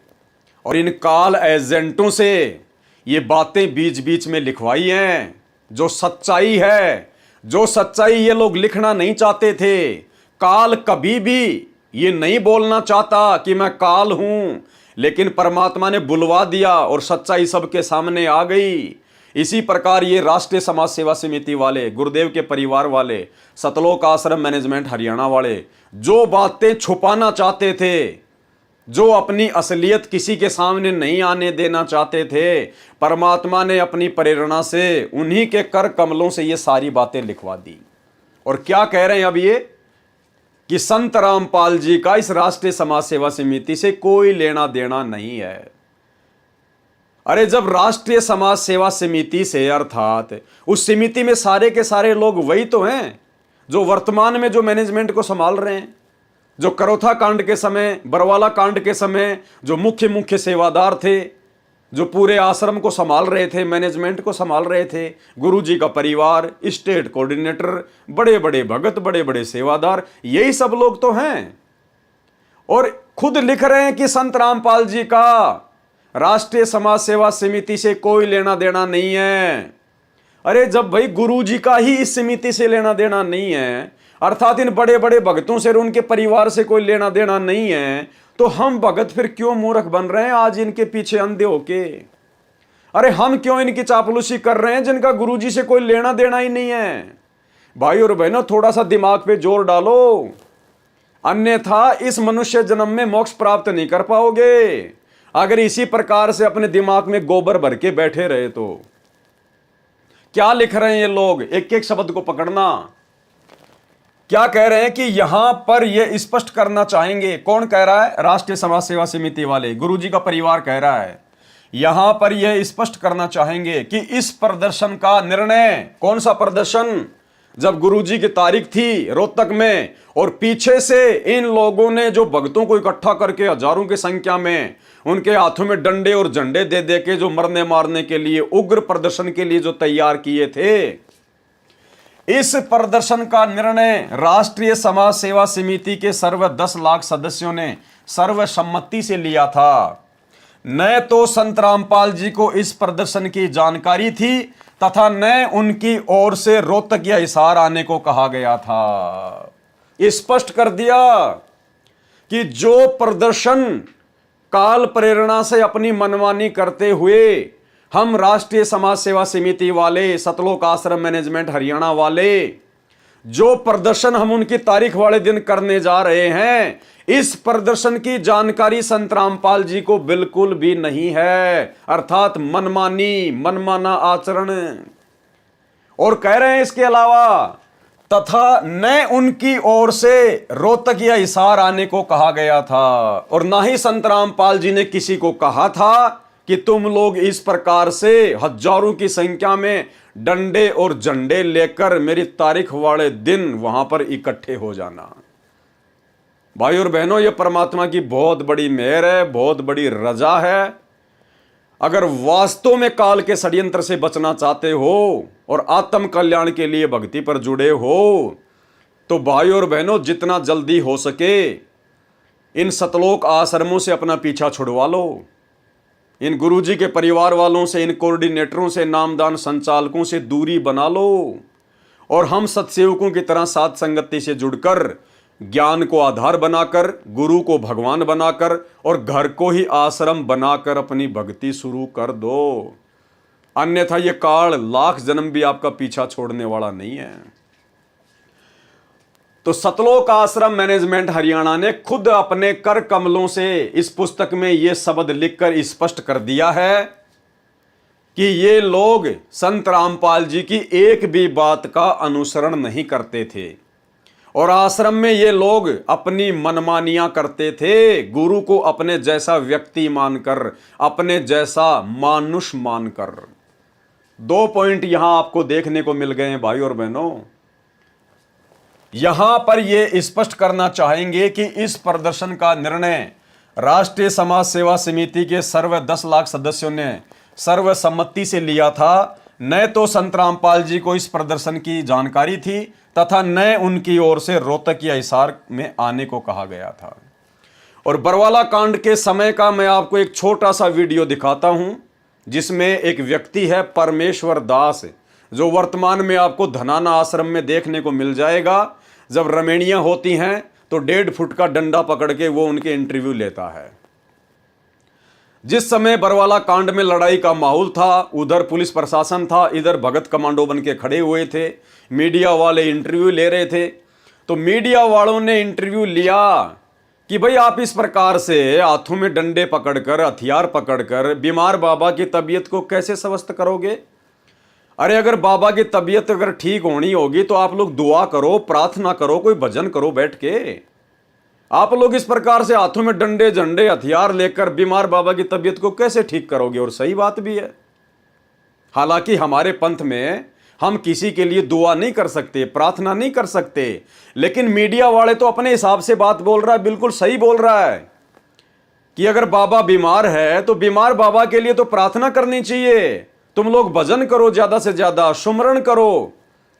और इन काल एजेंटों से ये बातें बीच बीच में लिखवाई हैं। जो सच्चाई है, जो सच्चाई ये लोग लिखना नहीं चाहते थे। काल कभी भी ये नहीं बोलना चाहता कि मैं काल हूं, लेकिन परमात्मा ने बुलवा दिया और सच्चाई सबके सामने आ गई। इसी प्रकार ये राष्ट्रीय समाज सेवा समिति वाले, गुरुदेव के परिवार वाले, सतलोक आश्रम मैनेजमेंट हरियाणा वाले जो बातें छुपाना चाहते थे, जो अपनी असलियत किसी के सामने नहीं आने देना चाहते थे, परमात्मा ने अपनी प्रेरणा से उन्हीं के कर कमलों से ये सारी बातें लिखवा दी। और क्या कह रहे हैं अब ये कि संत रामपाल जी का इस राष्ट्रीय समाज सेवा समिति से कोई लेना देना नहीं है। अरे जब राष्ट्रीय समाज सेवा समिति से, अर्थात उस समिति में सारे के सारे लोग वही तो हैं जो वर्तमान में जो मैनेजमेंट को संभाल रहे हैं, जो करोथा कांड के समय, बरवाला कांड के समय जो मुख्य सेवादार थे, जो पूरे आश्रम को संभाल रहे थे, मैनेजमेंट को संभाल रहे थे, गुरुजी का परिवार, स्टेट कोऑर्डिनेटर, बड़े बड़े भगत, बड़े बड़े सेवादार, यही सब लोग तो हैं। और खुद लिख रहे हैं कि संत रामपाल जी का राष्ट्रीय समाज सेवा समिति से कोई लेना देना नहीं है। अरे जब भाई गुरुजी का ही इस समिति से लेना देना नहीं है, अर्थात इन बड़े बड़े भक्तों से, उनके परिवार से कोई लेना देना नहीं है, तो हम भगत फिर क्यों मूर्ख बन रहे हैं आज इनके पीछे अंधे होके? अरे हम क्यों इनकी चापलूसी कर रहे हैं जिनका गुरुजी से कोई लेना देना ही नहीं है? भाई और बहनों, थोड़ा सा दिमाग पे जोर डालो, अन्यथा इस मनुष्य जन्म में मोक्ष प्राप्त नहीं कर पाओगे। अगर इसी प्रकार से अपने दिमाग में गोबर भर के बैठे रहे तो क्या लिख रहे हैं ये लोग, एक एक शब्द को पकड़ना। क्या कह रहे हैं कि यहां पर ये स्पष्ट करना चाहेंगे, कौन कह रहा है? राष्ट्रीय समाज सेवा समिति वाले, गुरुजी का परिवार कह रहा है। यहां पर यह स्पष्ट करना चाहेंगे कि इस प्रदर्शन का निर्णय, कौन सा प्रदर्शन? जब गुरुजी की तारीख थी रोहतक में और पीछे से इन लोगों ने जो भक्तों को इकट्ठा करके हजारों की संख्या में उनके हाथों में डंडे और झंडे दे दे के जो मरने मारने के लिए उग्र प्रदर्शन के लिए जो तैयार किए थे, इस प्रदर्शन का निर्णय राष्ट्रीय समाज सेवा समिति के सर्व 10 लाख सदस्यों ने सर्वसम्मति से लिया था। न तो संत रामपाल जी को इस प्रदर्शन की जानकारी थी तथा न उनकी ओर से रोहतक या हिसार आने को कहा गया था। स्पष्ट कर दिया कि जो प्रदर्शन काल प्रेरणा से अपनी मनमानी करते हुए हम राष्ट्रीय समाज सेवा समिति वाले, सतलोक आश्रम मैनेजमेंट हरियाणा वाले, जो प्रदर्शन हम उनकी तारीख वाले दिन करने जा रहे हैं, इस प्रदर्शन की जानकारी संत रामपाल जी को बिल्कुल भी नहीं है, अर्थात मनमानी, मनमाना आचरण। और कह रहे हैं इसके अलावा, तथा न उनकी ओर से रोहतक या हिसार आने को कहा गया था, और ना ही संत रामपाल जी ने किसी को कहा था कि तुम लोग इस प्रकार से हजारों की संख्या में डंडे और झंडे लेकर मेरी तारीख वाले दिन वहां पर इकट्ठे हो जाना। भाई और बहनों, यह परमात्मा की बहुत बड़ी मेहर है, बहुत बड़ी रजा है। अगर वास्तव में काल के षड्यंत्र से बचना चाहते हो और आत्म कल्याण के लिए भक्ति पर जुड़े हो, तो भाई और बहनों, जितना जल्दी हो सके इन सतलोक आश्रमों से अपना पीछा छुड़वा लो। इन गुरुजी के परिवार वालों से, इन कोऑर्डिनेटरों से, नामदान संचालकों से दूरी बना लो, और हम सत्सेवकों की तरह साथ संगति से जुड़कर ज्ञान को आधार बनाकर, गुरु को भगवान बनाकर और घर को ही आश्रम बनाकर अपनी भक्ति शुरू कर दो। अन्यथा ये काल लाख जन्म भी आपका पीछा छोड़ने वाला नहीं है। तो सतलोक आश्रम मैनेजमेंट हरियाणा ने खुद अपने कर कमलों से इस पुस्तक में यह शब्द लिखकर स्पष्ट कर दिया है कि ये लोग संत रामपाल जी की एक भी बात का अनुसरण नहीं करते थे, और आश्रम में ये लोग अपनी मनमानियां करते थे, गुरु को अपने जैसा व्यक्ति मानकर, अपने जैसा मानुष मानकर। 2 पॉइंट यहां आपको देखने को मिल गए हैं भाई और बहनों। यहां पर ये स्पष्ट करना चाहेंगे कि इस प्रदर्शन का निर्णय राष्ट्रीय समाज सेवा समिति के सर्व 10 लाख सदस्यों ने सर्वसम्मति से लिया था। न तो संत रामपाल जी को इस प्रदर्शन की जानकारी थी, तथा न उनकी ओर से रोहतक या हिसार में आने को कहा गया था। और बरवाला कांड के समय का मैं आपको एक छोटा सा वीडियो दिखाता हूं, जिसमें एक व्यक्ति है परमेश्वर दास, जो वर्तमान में आपको धनाना आश्रम में देखने को मिल जाएगा। जब रमेणियां होती हैं तो 1.5 फुट का डंडा पकड़ के वो उनके इंटरव्यू लेता है। जिस समय बरवाला कांड में लड़ाई का माहौल था, उधर पुलिस प्रशासन था, इधर भगत कमांडो बन के खड़े हुए थे, मीडिया वाले इंटरव्यू ले रहे थे। तो मीडिया वालों ने इंटरव्यू लिया कि भाई आप इस प्रकार से हाथों में डंडे पकड़कर, हथियार पकड़कर बीमार बाबा की तबीयत को कैसे स्वस्थ करोगे? अरे अगर बाबा की तबीयत अगर ठीक होनी होगी तो आप लोग दुआ करो, प्रार्थना करो, कोई भजन करो बैठ के। आप लोग इस प्रकार से हाथों में डंडे झंडे हथियार लेकर बीमार बाबा की तबीयत को कैसे ठीक करोगे? और सही बात भी है। हालांकि हमारे पंथ में हम किसी के लिए दुआ नहीं कर सकते, प्रार्थना नहीं कर सकते, लेकिन मीडिया वाले तो अपने हिसाब से बात बोल रहा है, बिल्कुल सही बोल रहा है कि अगर बाबा बीमार है तो बीमार बाबा के लिए तो प्रार्थना करनी चाहिए। तुम लोग भजन करो, ज्यादा से ज्यादा सुमरण करो,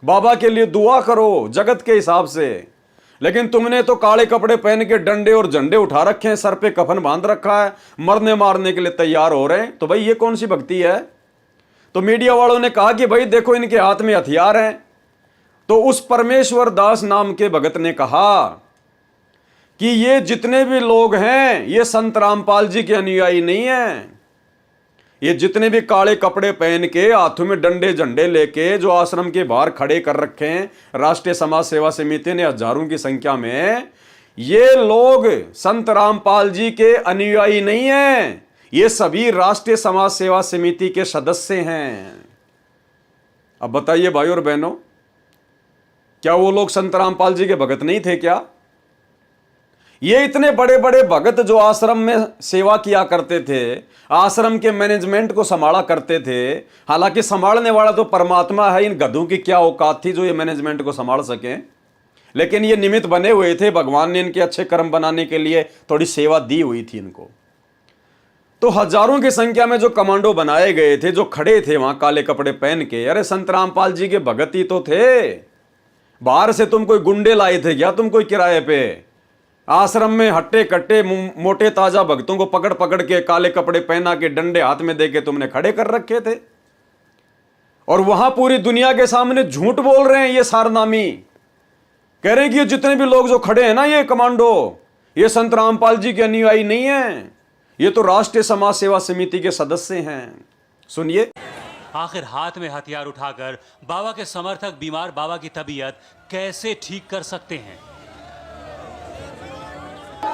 बाबा के लिए दुआ करो जगत के हिसाब से। लेकिन तुमने तो काले कपड़े पहन के डंडे और झंडे उठा रखे हैं, सर पे कफन बांध रखा है, मरने मारने के लिए तैयार हो रहे हैं। तो भाई ये कौन सी भक्ति है? तो मीडिया वालों ने कहा कि भाई देखो इनके हाथ में हथियार हैं। तो उस परमेश्वर दास नाम के भगत ने कहा कि ये जितने भी लोग हैं ये संत रामपाल जी के अनुयायी नहीं हैं। ये जितने भी काले कपड़े पहन के हाथों में डंडे झंडे लेके जो आश्रम के बाहर खड़े कर रखे हैं राष्ट्रीय समाज सेवा समिति ने हजारों की संख्या में, ये लोग संत रामपाल जी के अनुयायी नहीं हैं। ये सभी राष्ट्रीय समाज सेवा समिति के सदस्य हैं। अब बताइए भाई और बहनों, क्या वो लोग संत रामपाल जी के भगत नहीं थे क्या? ये इतने बड़े बड़े भगत जो आश्रम में सेवा किया करते थे, आश्रम के मैनेजमेंट को संभाला करते थे, हालांकि संभालने वाला तो परमात्मा है, इन गधों की क्या औकात थी जो ये मैनेजमेंट को संभाल सके। लेकिन ये निमित्त बने हुए थे, भगवान ने इनके अच्छे कर्म बनाने के लिए थोड़ी सेवा दी हुई थी इनको। तो हजारों की संख्या में जो कमांडो बनाए गए थे, जो खड़े थे वहां काले कपड़े पहन के, अरे संत रामपाल जी के भगत ही तो थे। बाहर से तुम कोई गुंडे लाए थे क्या? तुम कोई किराए पे? आश्रम में हट्टे कट्टे मोटे ताजा भक्तों को पकड़ पकड़ के काले कपड़े पहना के डंडे हाथ में देके तुमने खड़े कर रखे थे, और वहां पूरी दुनिया के सामने झूठ बोल रहे हैं ये सारनामी। कह रहे हैं कि जितने भी लोग जो खड़े हैं ना ये कमांडो, ये संत रामपाल जी के अनुयायी नहीं है, ये तो राष्ट्रीय समाज सेवा समिति के सदस्य हैं। सुनिए। आखिर हाथ में हथियार उठाकर बाबा के समर्थक बीमार बाबा की तबीयत कैसे ठीक कर सकते हैं?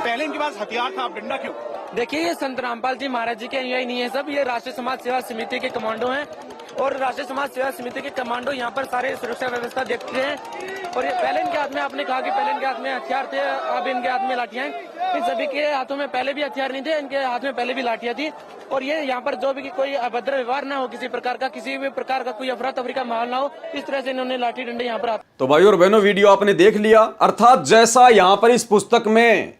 पहले इनके पास हथियार था, अब डंडा क्यों? देखिए, ये संत रामपाल जी महाराज जी के अनुयायी नहीं है सब, ये राष्ट्रीय समाज सेवा समिति के कमांडो हैं और राष्ट्रीय समाज सेवा समिति के कमांडो यहाँ पर सारे सुरक्षा व्यवस्था देखते हैं। और ये पहले इनके हाथ में, आपने कहा कि पहले इनके हाथ में हथियार थे, अब इनके हाथ में लाठियां हैं। इन सभी के हाथों में पहले भी हथियार नहीं थे, इनके हाथ में पहले भी लाठियां थी। और ये यहाँ पर जो भी कोई अभद्र व्यवहार ना हो, किसी प्रकार का, किसी भी प्रकार का कोई अफरा तफरी का माहौल ना हो, इस तरह से इन्होंने लाठी डंडे यहाँ पर। तो भाई और बहनों, वीडियो आपने देख लिया। अर्थात जैसा यहां पर इस पुस्तक में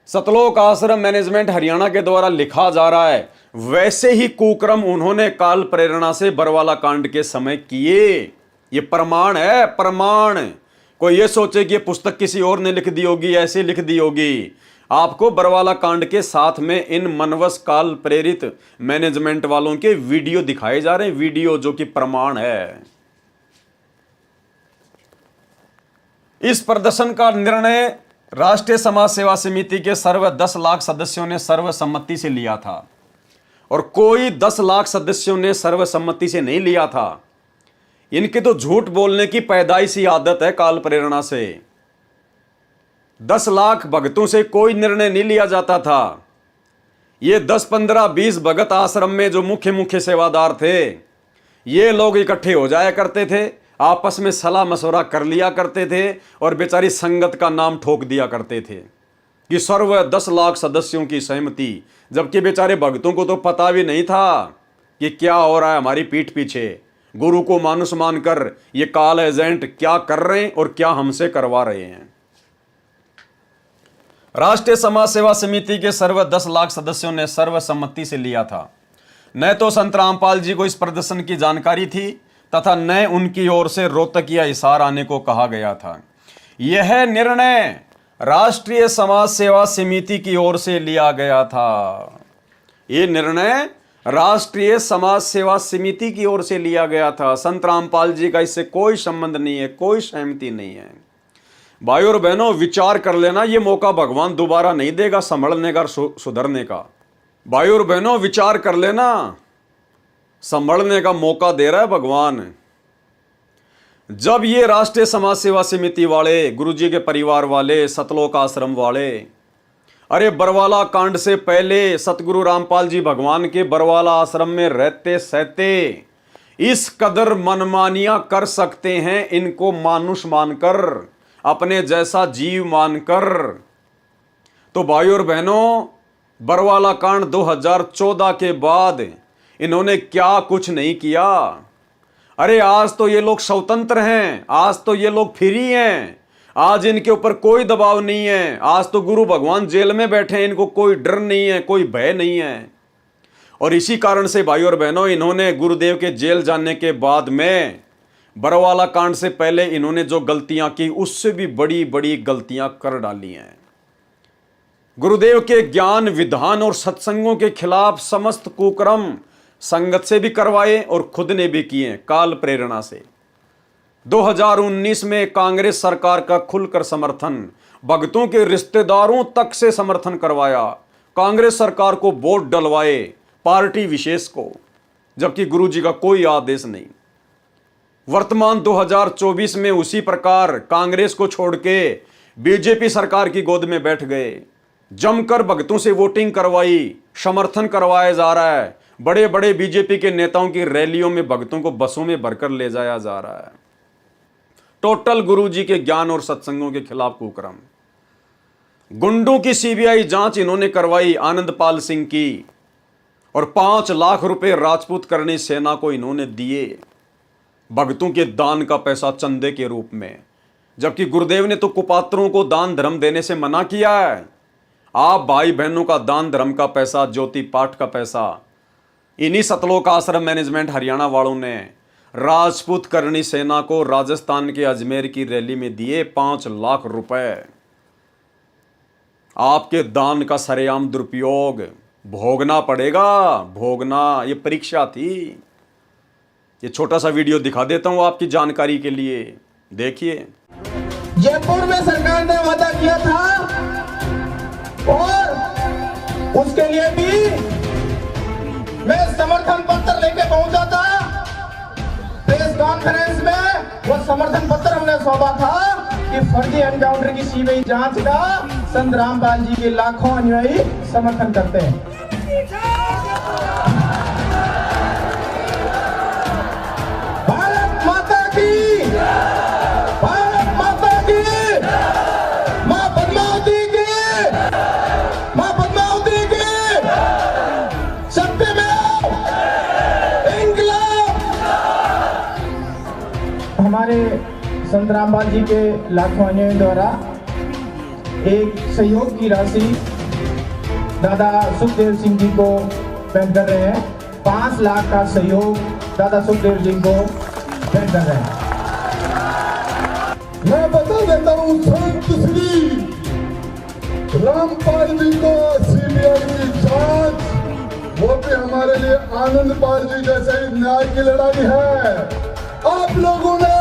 सतलोक आश्रम मैनेजमेंट हरियाणा के द्वारा लिखा जा रहा है, वैसे ही कुक्रम उन्होंने काल प्रेरणा से बरवाला कांड के समय किए। ये प्रमाण है, प्रमाण। कोई ये सोचे कि ये पुस्तक किसी और ने लिख दी होगी, ऐसे लिख दी होगी। आपको बरवाला कांड के साथ में इन मनवस काल प्रेरित मैनेजमेंट वालों के वीडियो दिखाए जा रहे हैं, वीडियो जो कि प्रमाण है। इस प्रदर्शन का निर्णय राष्ट्रीय समाज सेवा समिति के सर्व 10 लाख सदस्यों ने सर्वसम्मति से लिया था और कोई 10 लाख सदस्यों ने सर्वसम्मति से नहीं लिया था। इनके तो झूठ बोलने की पैदाइशी आदत है काल प्रेरणा से। 10 लाख भक्तों से कोई निर्णय नहीं लिया जाता था। ये 10, 15, 20 भगत आश्रम में जो मुख्य सेवादार थे, ये लोग इकट्ठे हो जाया करते थे, आपस में सलाह मशवरा कर लिया करते थे और बेचारी संगत का नाम ठोक दिया करते थे कि सर्व 10 लाख सदस्यों की सहमति, जबकि बेचारे भक्तों को तो पता भी नहीं था कि क्या हो रहा है हमारी पीठ पीछे। गुरु को मानुष मानकर ये काल एजेंट क्या कर रहे हैं और क्या हमसे करवा रहे हैं। राष्ट्रीय समाज सेवा समिति के सर्व 10 लाख सदस्यों ने सर्वसम्मति से लिया था। न तो संत रामपाल जी को इस प्रदर्शन की जानकारी थी तथा न उनकी ओर से रोहतकिया हिसार आने को कहा गया था। यह निर्णय राष्ट्रीय समाज सेवा समिति की ओर से लिया गया था। यह निर्णय राष्ट्रीय समाज सेवा समिति की ओर से लिया गया था। संत रामपाल जी का इससे कोई संबंध नहीं है, कोई सहमति नहीं है। भाई और बहनों, विचार कर लेना, यह मौका भगवान दोबारा नहीं देगा संभलने का, सुधरने का। भाई और बहनों, विचार कर लेना, संभलने का मौका दे रहा है भगवान। जब ये राष्ट्रीय समाज सेवा समिति वाले, गुरुजी के परिवार वाले, सतलोक आश्रम वाले, अरे बरवाला कांड से पहले सतगुरु रामपाल जी भगवान के बरवाला आश्रम में रहते सहते इस कदर मनमानियां कर सकते हैं, इनको मानुष मानकर, अपने जैसा जीव मानकर, तो भाई और बहनों, बरवाला कांड 2014 के बाद इन्होंने क्या कुछ नहीं किया। अरे आज तो ये लोग स्वतंत्र हैं, आज तो ये लोग फ्री हैं, आज इनके ऊपर कोई दबाव नहीं है। आज तो गुरु भगवान जेल में बैठे हैं, इनको कोई डर नहीं है, कोई भय नहीं है। और इसी कारण से भाई और बहनों, इन्होंने गुरुदेव के जेल जाने के बाद में बरवाला कांड से पहले इन्होंने जो गलतियां की, उससे भी बड़ी बड़ी गलतियां कर डाली हैं। गुरुदेव के ज्ञान, विधान और सत्संगों के खिलाफ समस्त कुकर्म संगत से भी करवाए और खुद ने भी किए काल प्रेरणा से। 2019 में कांग्रेस सरकार का खुलकर समर्थन, भक्तों के रिश्तेदारों तक से समर्थन करवाया, कांग्रेस सरकार को वोट डलवाए, पार्टी विशेष को, जबकि गुरुजी का कोई आदेश नहीं। वर्तमान 2024 में उसी प्रकार कांग्रेस को छोड़ के बीजेपी सरकार की गोद में बैठ गए, जमकर भक्तों से वोटिंग करवाई, समर्थन करवाया जा रहा है। बड़े बड़े बीजेपी के नेताओं की रैलियों में भक्तों को बसों में भरकर ले जाया जा रहा है। टोटल गुरुजी के ज्ञान और सत्संगों के खिलाफ कुकर्म। गुंडों की सीबीआई जांच इन्होंने करवाई आनंदपाल सिंह की, और 5 लाख रुपए राजपूत करनी सेना को इन्होंने दिए, भक्तों के दान का पैसा चंदे के रूप में। जबकि गुरुदेव ने तो कुपात्रों को दान धर्म देने से मना किया है। आप भाई बहनों का दान धर्म का पैसा, ज्योति पाठ का पैसा, इन्हीं सतलोक आश्रम मैनेजमेंट हरियाणा वालों ने राजपूत करनी सेना को राजस्थान के अजमेर की रैली में दिए 5 लाख रुपए। आपके दान का सरेआम दुरुपयोग भोगना पड़ेगा, भोगना। ये परीक्षा थी। ये छोटा सा वीडियो दिखा देता हूं आपकी जानकारी के लिए, देखिए। जयपुर में सरकार ने वादा किया था और उसके लिए भी मैं समर्थन पत्र लेके पहुंचा था। प्रेस कॉन्फ्रेंस में वो समर्थन पत्र हमने सौंपा था कि फर्जी एनकाउंटर की सीबीआई जांच का संत रामपाल जी के लाखों अनुयायी समर्थन करते हैं। भारत माता की, भारत माता की, मां पद्मावती की, मां पद्मावती की, सत्यमेव इंकलाब। हमारे संत रामपाल जी के लाखों अनुयायियों द्वारा एक सहयोग की राशि दादा सुखदेव सिंह जी को भेंट कर रहे हैं। 5 लाख का सहयोग दादा सुखदेव जी को भेंट कर रहे हैं। मैं बता देता हूँ, संत श्री रामपाल जी को सीबीआई की जांच, वो भी हमारे लिए आनंद पाल जी जैसे ही न्याय की लड़ाई है। आप लोगों ने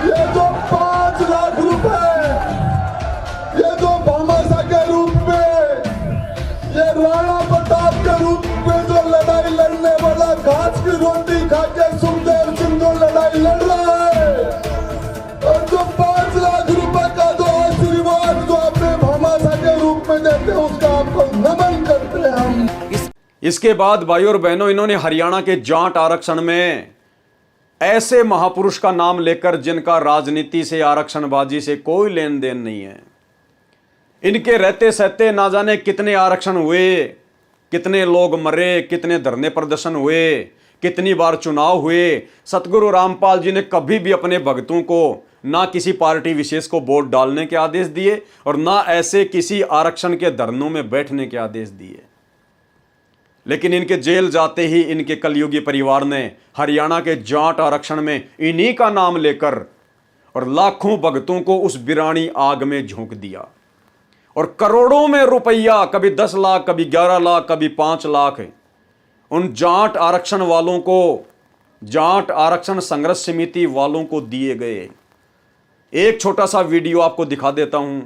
ये जो 5 लाख रुपए, ये जो भामाशाह के रूप में, ये राणा प्रताप के रूप में जो लड़ाई लड़ने वाला घास की रोटी खा के सुखदेव सिंह जो लड़ाई लड़ रहा है, और जो 5 लाख रुपए का जो आशीर्वाद जो अपने भामाशाह के रूप में देते हैं, उसका आपको नमन करते हैं हम। इसके बाद भाई और बहनों, इन्होंने हरियाणा के जाट आरक्षण में ऐसे महापुरुष का नाम लेकर जिनका राजनीति से, आरक्षणबाजी से कोई लेन देन नहीं है, इनके रहते सहते ना जाने कितने आरक्षण हुए, कितने लोग मरे, कितने धरने प्रदर्शन हुए, कितनी बार चुनाव हुए। सतगुरु रामपाल जी ने कभी भी अपने भक्तों को ना किसी पार्टी विशेष को वोट डालने के आदेश दिए और ना ऐसे किसी आरक्षण के धरनों में बैठने के आदेश दिए। लेकिन इनके जेल जाते ही इनके कलयुगी परिवार ने हरियाणा के जाट आरक्षण में इन्हीं का नाम लेकर और लाखों भक्तों को उस बिरानी आग में झोंक दिया और करोड़ों में रुपया, कभी 10 लाख, कभी 11 लाख, कभी 5 लाख उन जाट आरक्षण वालों को, जाट आरक्षण संघर्ष समिति वालों को दिए गए। एक छोटा सा वीडियो आपको दिखा देता हूं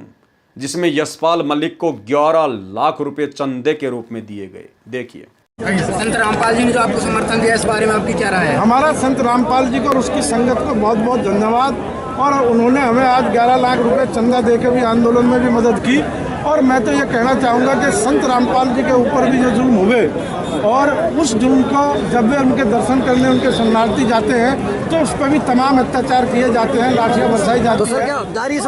जिसमें यशपाल मलिक को 11 लाख रुपए चंदे के रूप में दिए गए। देखिए। संत रामपाल जी ने जो आपको समर्थन दिया, इस बारे में आपकी क्या राय है? हमारा संत रामपाल जी को और उसकी संगत को बहुत बहुत धन्यवाद। और उन्होंने हमें आज 11 लाख रुपए चंदा देकर भी आंदोलन में भी मदद की। और मैं तो ये कहना चाहूँगा कि संत रामपाल जी के ऊपर भी जो जुल्म हुए, और उस जुल्म को जब वे उनके दर्शन करने उनके शरणार्थी जाते हैं तो उस पर भी तमाम अत्याचार किए जाते हैं, लाठियाँ बरसाई जाती हैं।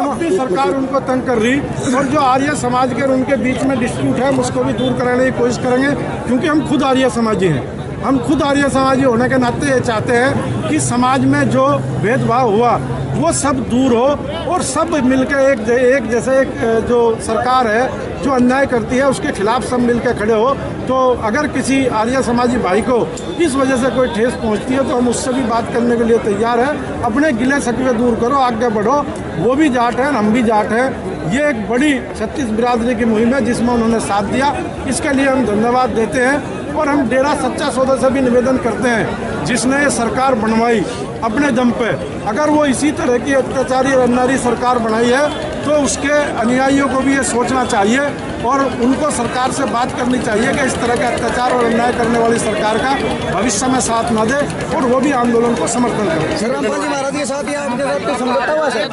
अपनी सरकार उनको तंग कर रही, और जो आर्य समाज के और उनके बीच में डिस्प्यूट है उसको भी दूर कराने की कोशिश करेंगे, क्योंकि हम खुद आर्य समाजी हैं। हम खुद आर्य समाजी होने के नाते ये चाहते हैं कि समाज में जो भेदभाव हुआ वो सब दूर हो और सब मिलकर एक जैसे एक जो सरकार है जो अन्याय करती है उसके खिलाफ सब मिलकर खड़े हो। तो अगर किसी आर्य समाजी भाई को इस वजह से कोई ठेस पहुंचती है तो हम उससे भी बात करने के लिए तैयार हैं। अपने गिले शकवे दूर करो, आगे बढ़ो। वो भी जाट हैं, हम भी जाट हैं। ये एक बड़ी 36 बिरादरी की मुहिम है जिसमें उन्होंने साथ दिया, इसके लिए हम धन्यवाद देते हैं। और हम डेरा सच्चा सौदा से भी निवेदन करते हैं, जिसने ये सरकार बनवाई अपने दम पे, अगर वो इसी तरह की अत्याचारी और अन्यायी सरकार बनाई है तो उसके अनुयायियों को भी ये सोचना चाहिए और उनको सरकार से बात करनी चाहिए कि इस तरह के अत्याचार और अन्याय करने वाली सरकार का भविष्य में साथ न दे और वो भी आंदोलन को समर्थन करें। रामपाल जी महाराज के साथ या आपके साथ समझौता हुआ है?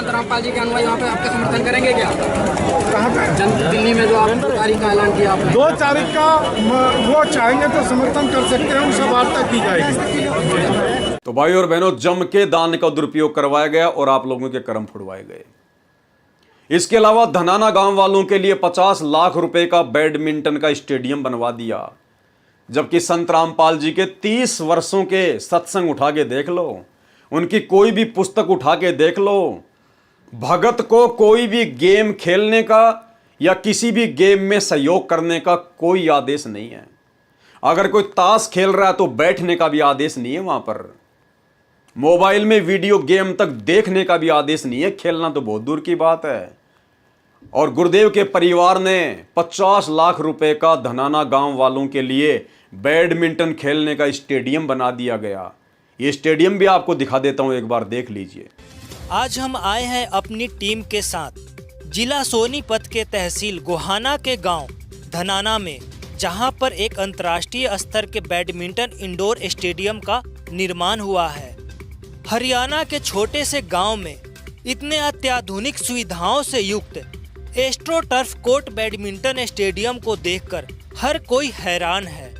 रामपाल जी के अनुयायी वहाँ पे आपका समर्थन करेंगे क्या? कहाँ पे? दिल्ली में जो आप तारीख का ऐलान किया आपने, 2 तारीख का वो चाहेंगे तो समर्थन कर सकते हैं, उनसे वार्ता की जाएगी। तो भाई और बहनों, जम के दान का दुरुपयोग करवाया गया और आप लोगों के कर्म फुड़वाए गए। इसके अलावा धनाना गांव वालों के लिए 50 लाख रुपए का बैडमिंटन का स्टेडियम बनवा दिया, जबकि संत रामपाल जी के 30 वर्षों के सत्संग उठा के देख लो, उनकी कोई भी पुस्तक उठा के देख लो, भगत को कोई भी गेम खेलने का या किसी भी गेम में सहयोग करने का कोई आदेश नहीं है। अगर कोई ताश खेल रहा है तो बैठने का भी आदेश नहीं है वहां पर। मोबाइल में वीडियो गेम तक देखने का भी आदेश नहीं है, खेलना तो बहुत दूर की बात है। और गुरुदेव के परिवार ने 50 लाख रुपए का धनाना गांव वालों के लिए बैडमिंटन खेलने का स्टेडियम बना दिया गया। ये स्टेडियम भी आपको दिखा देता हूं, एक बार देख लीजिए। आज हम आए हैं अपनी टीम के साथ जिला सोनीपत के तहसील गोहाना के गांव धनाना में, जहां पर एक अंतर्राष्ट्रीय स्तर के बैडमिंटन इंडोर स्टेडियम का निर्माण हुआ है। हरियाणा के छोटे से गांव में इतने अत्याधुनिक सुविधाओं से युक्त एस्ट्रोटर्फ कोर्ट बैडमिंटन स्टेडियम को देखकर हर कोई हैरान है।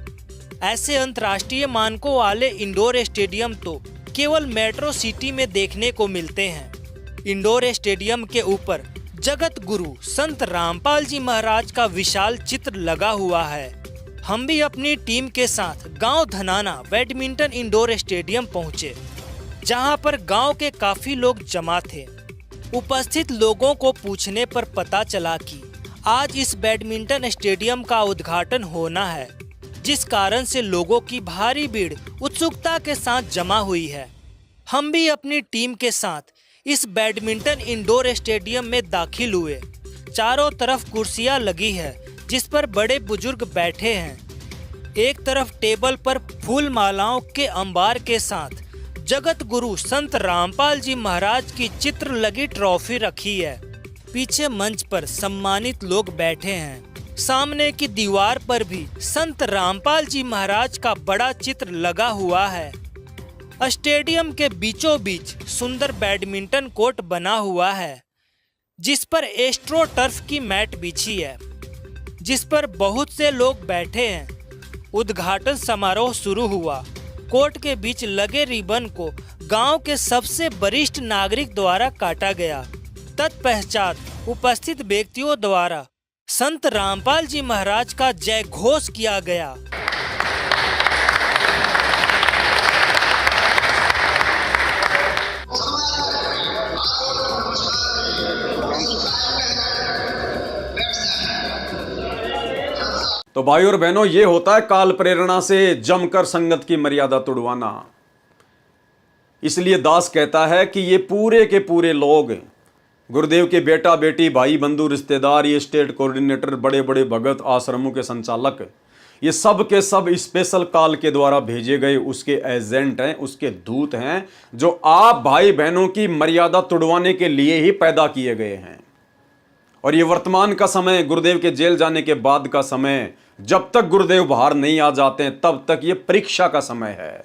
ऐसे अंतर्राष्ट्रीय मानकों वाले इंडोर स्टेडियम तो केवल मेट्रो सिटी में देखने को मिलते हैं। इंडोर स्टेडियम के ऊपर जगत गुरु संत रामपाल जी महाराज का विशाल चित्र लगा हुआ है। हम भी अपनी टीम के साथ गांव धनाना बैडमिंटन इंडोर स्टेडियम पहुंचे, जहां पर गांव के काफी लोग जमा थे। उपस्थित लोगों को पूछने पर पता चला कि आज इस बैडमिंटन स्टेडियम का उद्घाटन होना है, जिस कारण से लोगों की भारी भीड़ उत्सुकता के साथ जमा हुई है। हम भी अपनी टीम के साथ इस बैडमिंटन इंडोर स्टेडियम में दाखिल हुए। चारों तरफ कुर्सियां लगी है, जिस पर बड़े बुजुर्ग बैठे हैं। एक तरफ टेबल पर फूल मालाओं के अंबार के साथ जगत गुरु संत रामपाल जी महाराज की चित्र लगी ट्रॉफी रखी है। पीछे मंच पर सम्मानित लोग बैठे हैं। सामने की दीवार पर भी संत रामपाल जी महाराज का बड़ा चित्र लगा हुआ है। स्टेडियम के बीचों बीच सुंदर बैडमिंटन कोर्ट बना हुआ है, जिस पर एस्ट्रो टर्फ की मैट बिछी है, जिस पर बहुत से लोग बैठे हैं। उद्घाटन समारोह शुरू हुआ। कोर्ट के बीच लगे रिबन को गांव के सबसे वरिष्ठ नागरिक द्वारा काटा गया। तत्पश्चात उपस्थित व्यक्तियों द्वारा संत रामपाल जी महाराज का जय घोष किया गया। तो भाई और बहनों, ये होता है काल प्रेरणा से जमकर संगत की मर्यादा तोड़वाना। इसलिए दास कहता है कि ये पूरे के पूरे लोग, गुरुदेव के बेटा बेटी, भाई बंधु रिश्तेदार, ये स्टेट कोऑर्डिनेटर, बड़े बड़े भगत, आश्रमों के संचालक, ये सब के सब स्पेशल काल के द्वारा भेजे गए उसके एजेंट हैं, उसके दूत हैं, जो आप भाई बहनों की मर्यादा तोड़वाने के लिए ही पैदा किए गए हैं। और ये वर्तमान का समय, गुरुदेव के जेल जाने के बाद का समय, जब तक गुरुदेव बाहर नहीं आ जाते हैं तब तक ये परीक्षा का समय है।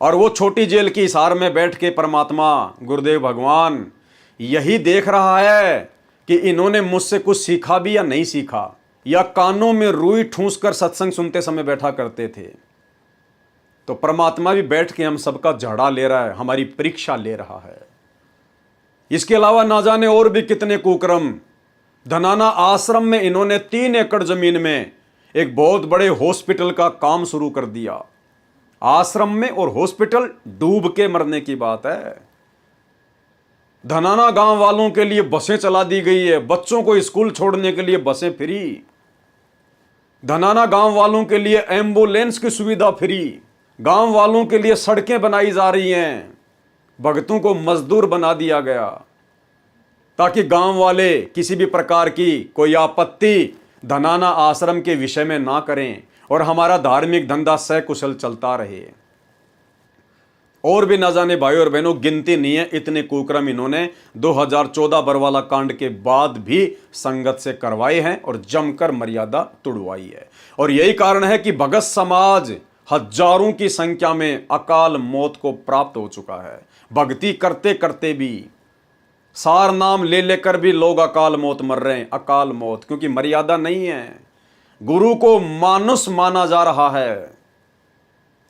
और वो छोटी जेल की हिसार में बैठ के परमात्मा गुरुदेव भगवान यही देख रहा है कि इन्होंने मुझसे कुछ सीखा भी या नहीं सीखा, या कानों में रुई ठूंस कर सत्संग सुनते समय बैठा करते थे। तो परमात्मा भी बैठ के हम सबका झाड़ा ले रहा है, हमारी परीक्षा ले रहा है। इसके अलावा ना जाने और भी कितने कुकर्म। धनाना आश्रम में इन्होंने 3 एकड़ जमीन में एक बहुत बड़े हॉस्पिटल का काम शुरू कर दिया। आश्रम में और हॉस्पिटल डूब के मरने की बात है। धनाना गांव वालों के लिए बसें चला दी गई है, बच्चों को स्कूल छोड़ने के लिए बसें फ्री। धनाना गांव वालों के लिए एम्बुलेंस की सुविधा फ्री। गांव वालों के लिए सड़कें बनाई जा रही हैं। भगतों को मजदूर बना दिया गया ताकि गांव वाले किसी भी प्रकार की कोई आपत्ति धनाना आश्रम के विषय में ना करें और हमारा धार्मिक धंधा सकुशल चलता रहे। और भी ना जाने भाई और बहनों, गिनती नहीं है इतने कुकर्म इन्होंने 2014 बरवाला कांड के बाद भी संगत से करवाए हैं और जमकर मर्यादा तुड़वाई है। और यही कारण है कि भगत समाज हजारों की संख्या में अकाल मौत को प्राप्त हो चुका है। भक्ति करते करते भी, सार नाम ले लेकर भी लोग अकाल मौत मर रहे हैं। अकाल मौत क्योंकि मर्यादा नहीं है, गुरु को मानुष माना जा रहा है।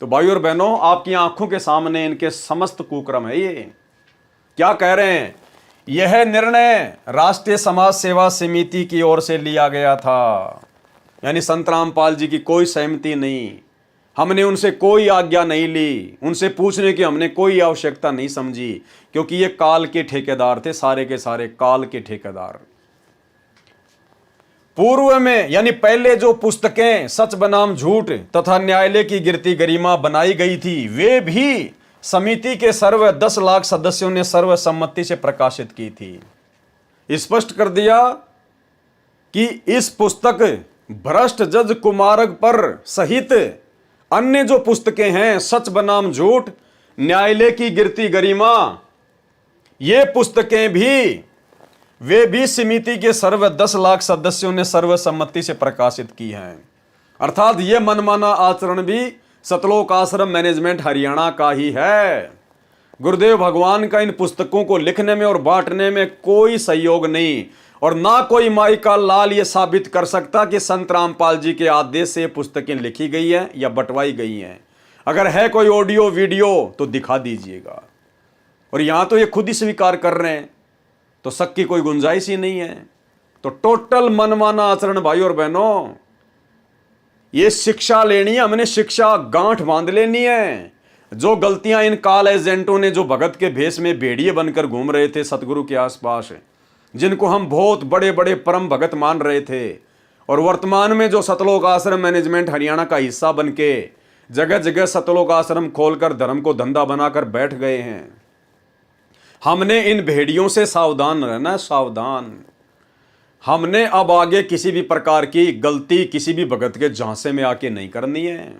तो भाई और बहनों, आपकी आंखों के सामने इनके समस्त कुकर्म है। ये क्या कह रहे हैं? यह निर्णय राष्ट्रीय समाज सेवा समिति की ओर से लिया गया था, यानी संत रामपाल जी की कोई सहमति नहीं, हमने उनसे कोई आज्ञा नहीं ली, उनसे पूछने की हमने कोई आवश्यकता नहीं समझी, क्योंकि ये काल के ठेकेदार थे, सारे के सारे काल के ठेकेदार। पूर्व में यानी पहले जो पुस्तकें सच बनाम झूठ तथा न्यायालय की गिरती गरिमा बनाई गई थी, वे भी समिति के सर्व 10 लाख सदस्यों ने सर्वसम्मति से प्रकाशित की थी। स्पष्ट कर दिया कि इस पुस्तक भ्रष्ट जज कुमारक पर सहित अन्य जो पुस्तकें हैं, सच बनाम झूठ, न्यायालय की गिरती गरिमा, ये पुस्तकें भी वे भी समिति के सर्व 10 लाख सदस्यों ने सर्वसम्मति से प्रकाशित की हैं। अर्थात ये मनमाना आचरण भी सतलोक आश्रम मैनेजमेंट हरियाणा का ही है। गुरुदेव भगवान का इन पुस्तकों को लिखने में और बांटने में कोई सहयोग नहीं, और ना कोई माई का लाल ये साबित कर सकता कि संत रामपाल जी के आदेश से ये पुस्तकें लिखी गई हैं या बंटवाई गई हैं। अगर है कोई ऑडियो वीडियो तो दिखा दीजिएगा। और यहां तो ये खुद ही स्वीकार कर रहे हैं, तो शक की कोई गुंजाइश ही नहीं है। तो टोटल मनमाना आचरण भाई और बहनों, ये शिक्षा लेनी है, हमने शिक्षा गांठ बांध लेनी है। जो गलतियां इन काल एजेंटों ने, जो भगत के भेष में भेड़िए बनकर घूम रहे थे सतगुरु के आसपास, जिनको हम बहुत बड़े बड़े परम भगत मान रहे थे, और वर्तमान में जो सतलोक आश्रम मैनेजमेंट हरियाणा का हिस्सा बनके जगह जगह सतलोक आश्रम खोलकर धर्म को धंधा बनाकर बैठ गए हैं, हमने इन भेड़ियों से सावधान रहना, सावधान। हमने अब आगे किसी भी प्रकार की गलती किसी भी भगत के झांसे में आके नहीं करनी है,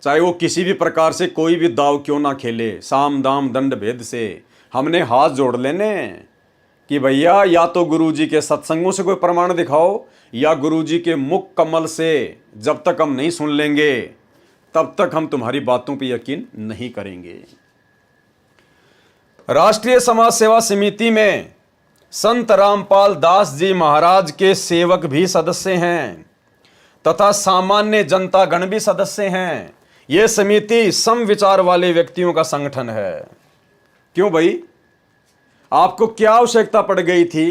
चाहे वो किसी भी प्रकार से कोई भी दाव क्यों ना खेले। साम दाम दंड भेद से हमने हाथ जोड़ लेने कि भैया या तो गुरुजी के सत्संगों से कोई प्रमाण दिखाओ, या गुरुजी के मुख कमल से जब तक हम नहीं सुन लेंगे तब तक हम तुम्हारी बातों पर यकीन नहीं करेंगे। राष्ट्रीय समाज सेवा समिति में संत रामपाल दास जी महाराज के सेवक भी सदस्य हैं तथा सामान्य जनता गण भी सदस्य हैं। यह समिति समविचार वाले व्यक्तियों का संगठन है। क्यों भाई, आपको क्या आवश्यकता पड़ गई थी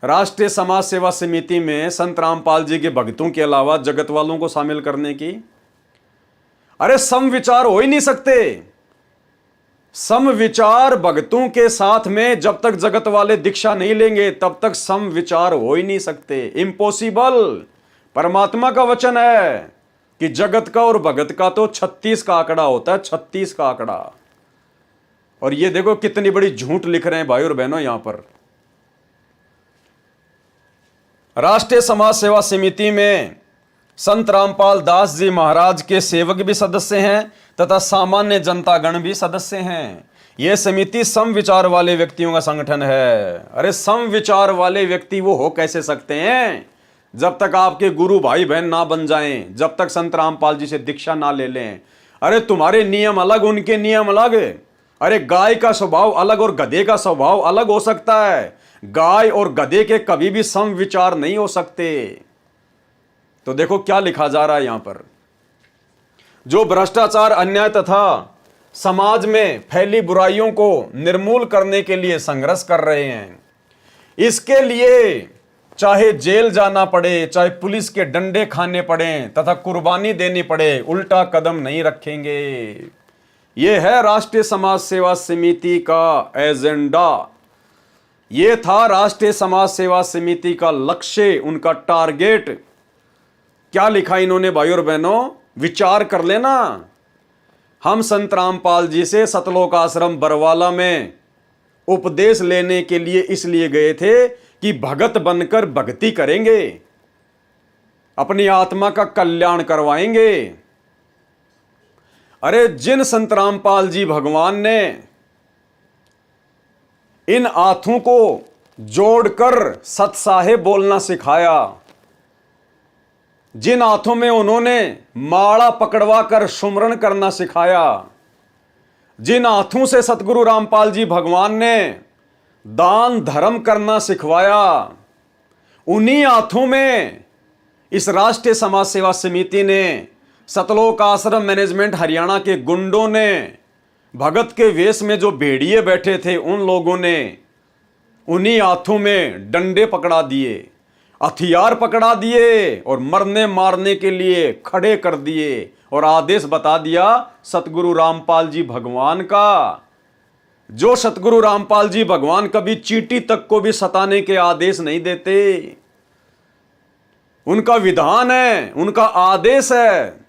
राष्ट्रीय समाज सेवा समिति में संत रामपाल जी के भक्तों के अलावा जगत वालों को शामिल करने की? अरे समविचार हो ही नहीं सकते। समविचार भक्तों के साथ में जब तक जगत वाले दीक्षा नहीं लेंगे तब तक समविचार हो ही नहीं सकते। इम्पॉसिबल। परमात्मा का वचन है कि जगत का और भगत का तो 36 का आंकड़ा होता है, 36 का आंकड़ा। और ये देखो कितनी बड़ी झूठ लिख रहे हैं भाई और बहनों यहां पर। राष्ट्रीय समाज सेवा समिति में संत रामपाल दास जी महाराज के सेवक भी सदस्य हैं तथा सामान्य जनता गण भी सदस्य हैं। यह समिति समविचार वाले व्यक्तियों का संगठन है। अरे समविचार वाले व्यक्ति वो हो कैसे सकते हैं जब तक आपके गुरु भाई बहन ना बन जाएं, जब तक संत रामपाल जी से दीक्षा ना ले लें। अरे तुम्हारे नियम अलग, उनके नियम अलग। अरे गाय का स्वभाव अलग और गधे का स्वभाव अलग हो सकता है। गाय और गधे के कभी भी समविचार नहीं हो सकते। तो देखो क्या लिखा जा रहा है यहां पर। जो भ्रष्टाचार, अन्याय तथा समाज में फैली बुराइयों को निर्मूल करने के लिए संघर्ष कर रहे हैं, इसके लिए चाहे जेल जाना पड़े, चाहे पुलिस के डंडे खाने पड़े तथा कुर्बानी देनी पड़े, उल्टा कदम नहीं रखेंगे। यह है राष्ट्रीय समाज सेवा समिति का एजेंडा। यह था राष्ट्रीय समाज सेवा समिति का लक्ष्य, उनका टारगेट। क्या लिखा इन्होंने भाई और बहनों, विचार कर लेना। हम संत रामपाल जी से सतलोक आश्रम बरवाला में उपदेश लेने के लिए इसलिए गए थे कि भगत बनकर भक्ति करेंगे, अपनी आत्मा का कल्याण करवाएंगे। अरे जिन संत रामपाल जी भगवान ने इन हाथों को जोड़कर सतसाहे बोलना सिखाया, जिन हाथों में उन्होंने माला पकड़वा कर सुमरण करना सिखाया, जिन हाथों से सतगुरु रामपाल जी भगवान ने दान धर्म करना सिखवाया, उन्हीं हाथों में इस राष्ट्रीय समाज सेवा समिति ने, सतलोक आश्रम मैनेजमेंट हरियाणा के गुंडों ने, भगत के वेश में जो भेड़िए बैठे थे उन लोगों ने उन्हीं हाथों में डंडे पकड़ा दिए, हथियार पकड़ा दिए और मरने मारने के लिए खड़े कर दिए और आदेश बता दिया सतगुरु रामपाल जी भगवान का। जो सतगुरु रामपाल जी भगवान कभी चींटी तक को भी सताने के आदेश नहीं देते। उनका विधान है, उनका आदेश है।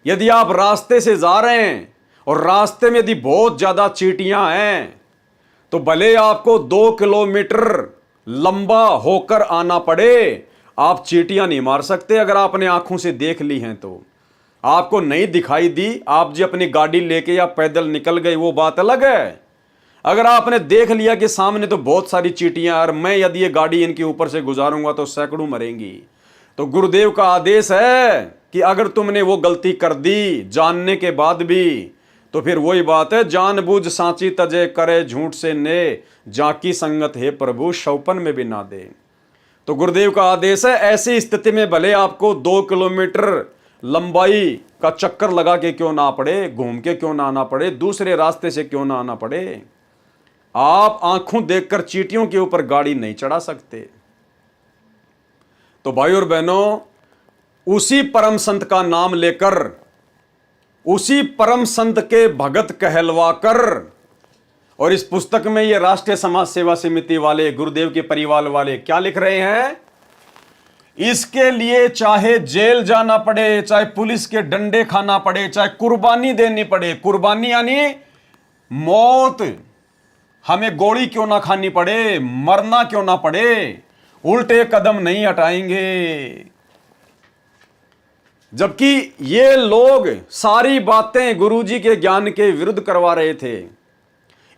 यदि आप रास्ते से जा रहे हैं और रास्ते में यदि बहुत ज्यादा चींटियां हैं तो भले आपको 2 किलोमीटर लंबा होकर आना पड़े, आप चींटियां नहीं मार सकते। अगर आपने आंखों से देख ली हैं तो आपको नहीं दिखाई दी, आप जी अपनी गाड़ी लेके या पैदल निकल गए, वो बात अलग है। अगर आपने देख लिया कि सामने तो बहुत सारी चींटियां और मैं यदि ये गाड़ी इनके ऊपर से गुजारूंगा तो सैकड़ों मरेंगी, तो गुरुदेव का आदेश है कि अगर तुमने वो गलती कर दी जानने के बाद भी, तो फिर वही बात है, जानबूझ सांची तजे करे झूठ से ने, जाकी संगत है प्रभु शौपन में भी ना दे। तो गुरुदेव का आदेश है, ऐसी स्थिति में भले आपको 2 किलोमीटर लंबाई का चक्कर लगा के क्यों ना पड़े, घूम के क्यों ना आना पड़े, दूसरे रास्ते से क्यों ना आना पड़े, आप आंखों देखकर चींटियों के ऊपर गाड़ी नहीं चढ़ा सकते। तो भाई और बहनों, उसी परम संत का नाम लेकर, उसी परम संत के भगत कहलवाकर, और इस पुस्तक में ये राष्ट्रीय समाज सेवा समिति वाले, गुरुदेव के परिवार वाले क्या लिख रहे हैं, इसके लिए चाहे जेल जाना पड़े, चाहे पुलिस के डंडे खाना पड़े, चाहे कुर्बानी देनी पड़े, कुर्बानी यानी मौत, हमें गोली क्यों ना खानी पड़े, मरना क्यों ना पड़े, उल्टे कदम नहीं हटाएंगे। जबकि ये लोग सारी बातें गुरुजी के ज्ञान के विरुद्ध करवा रहे थे।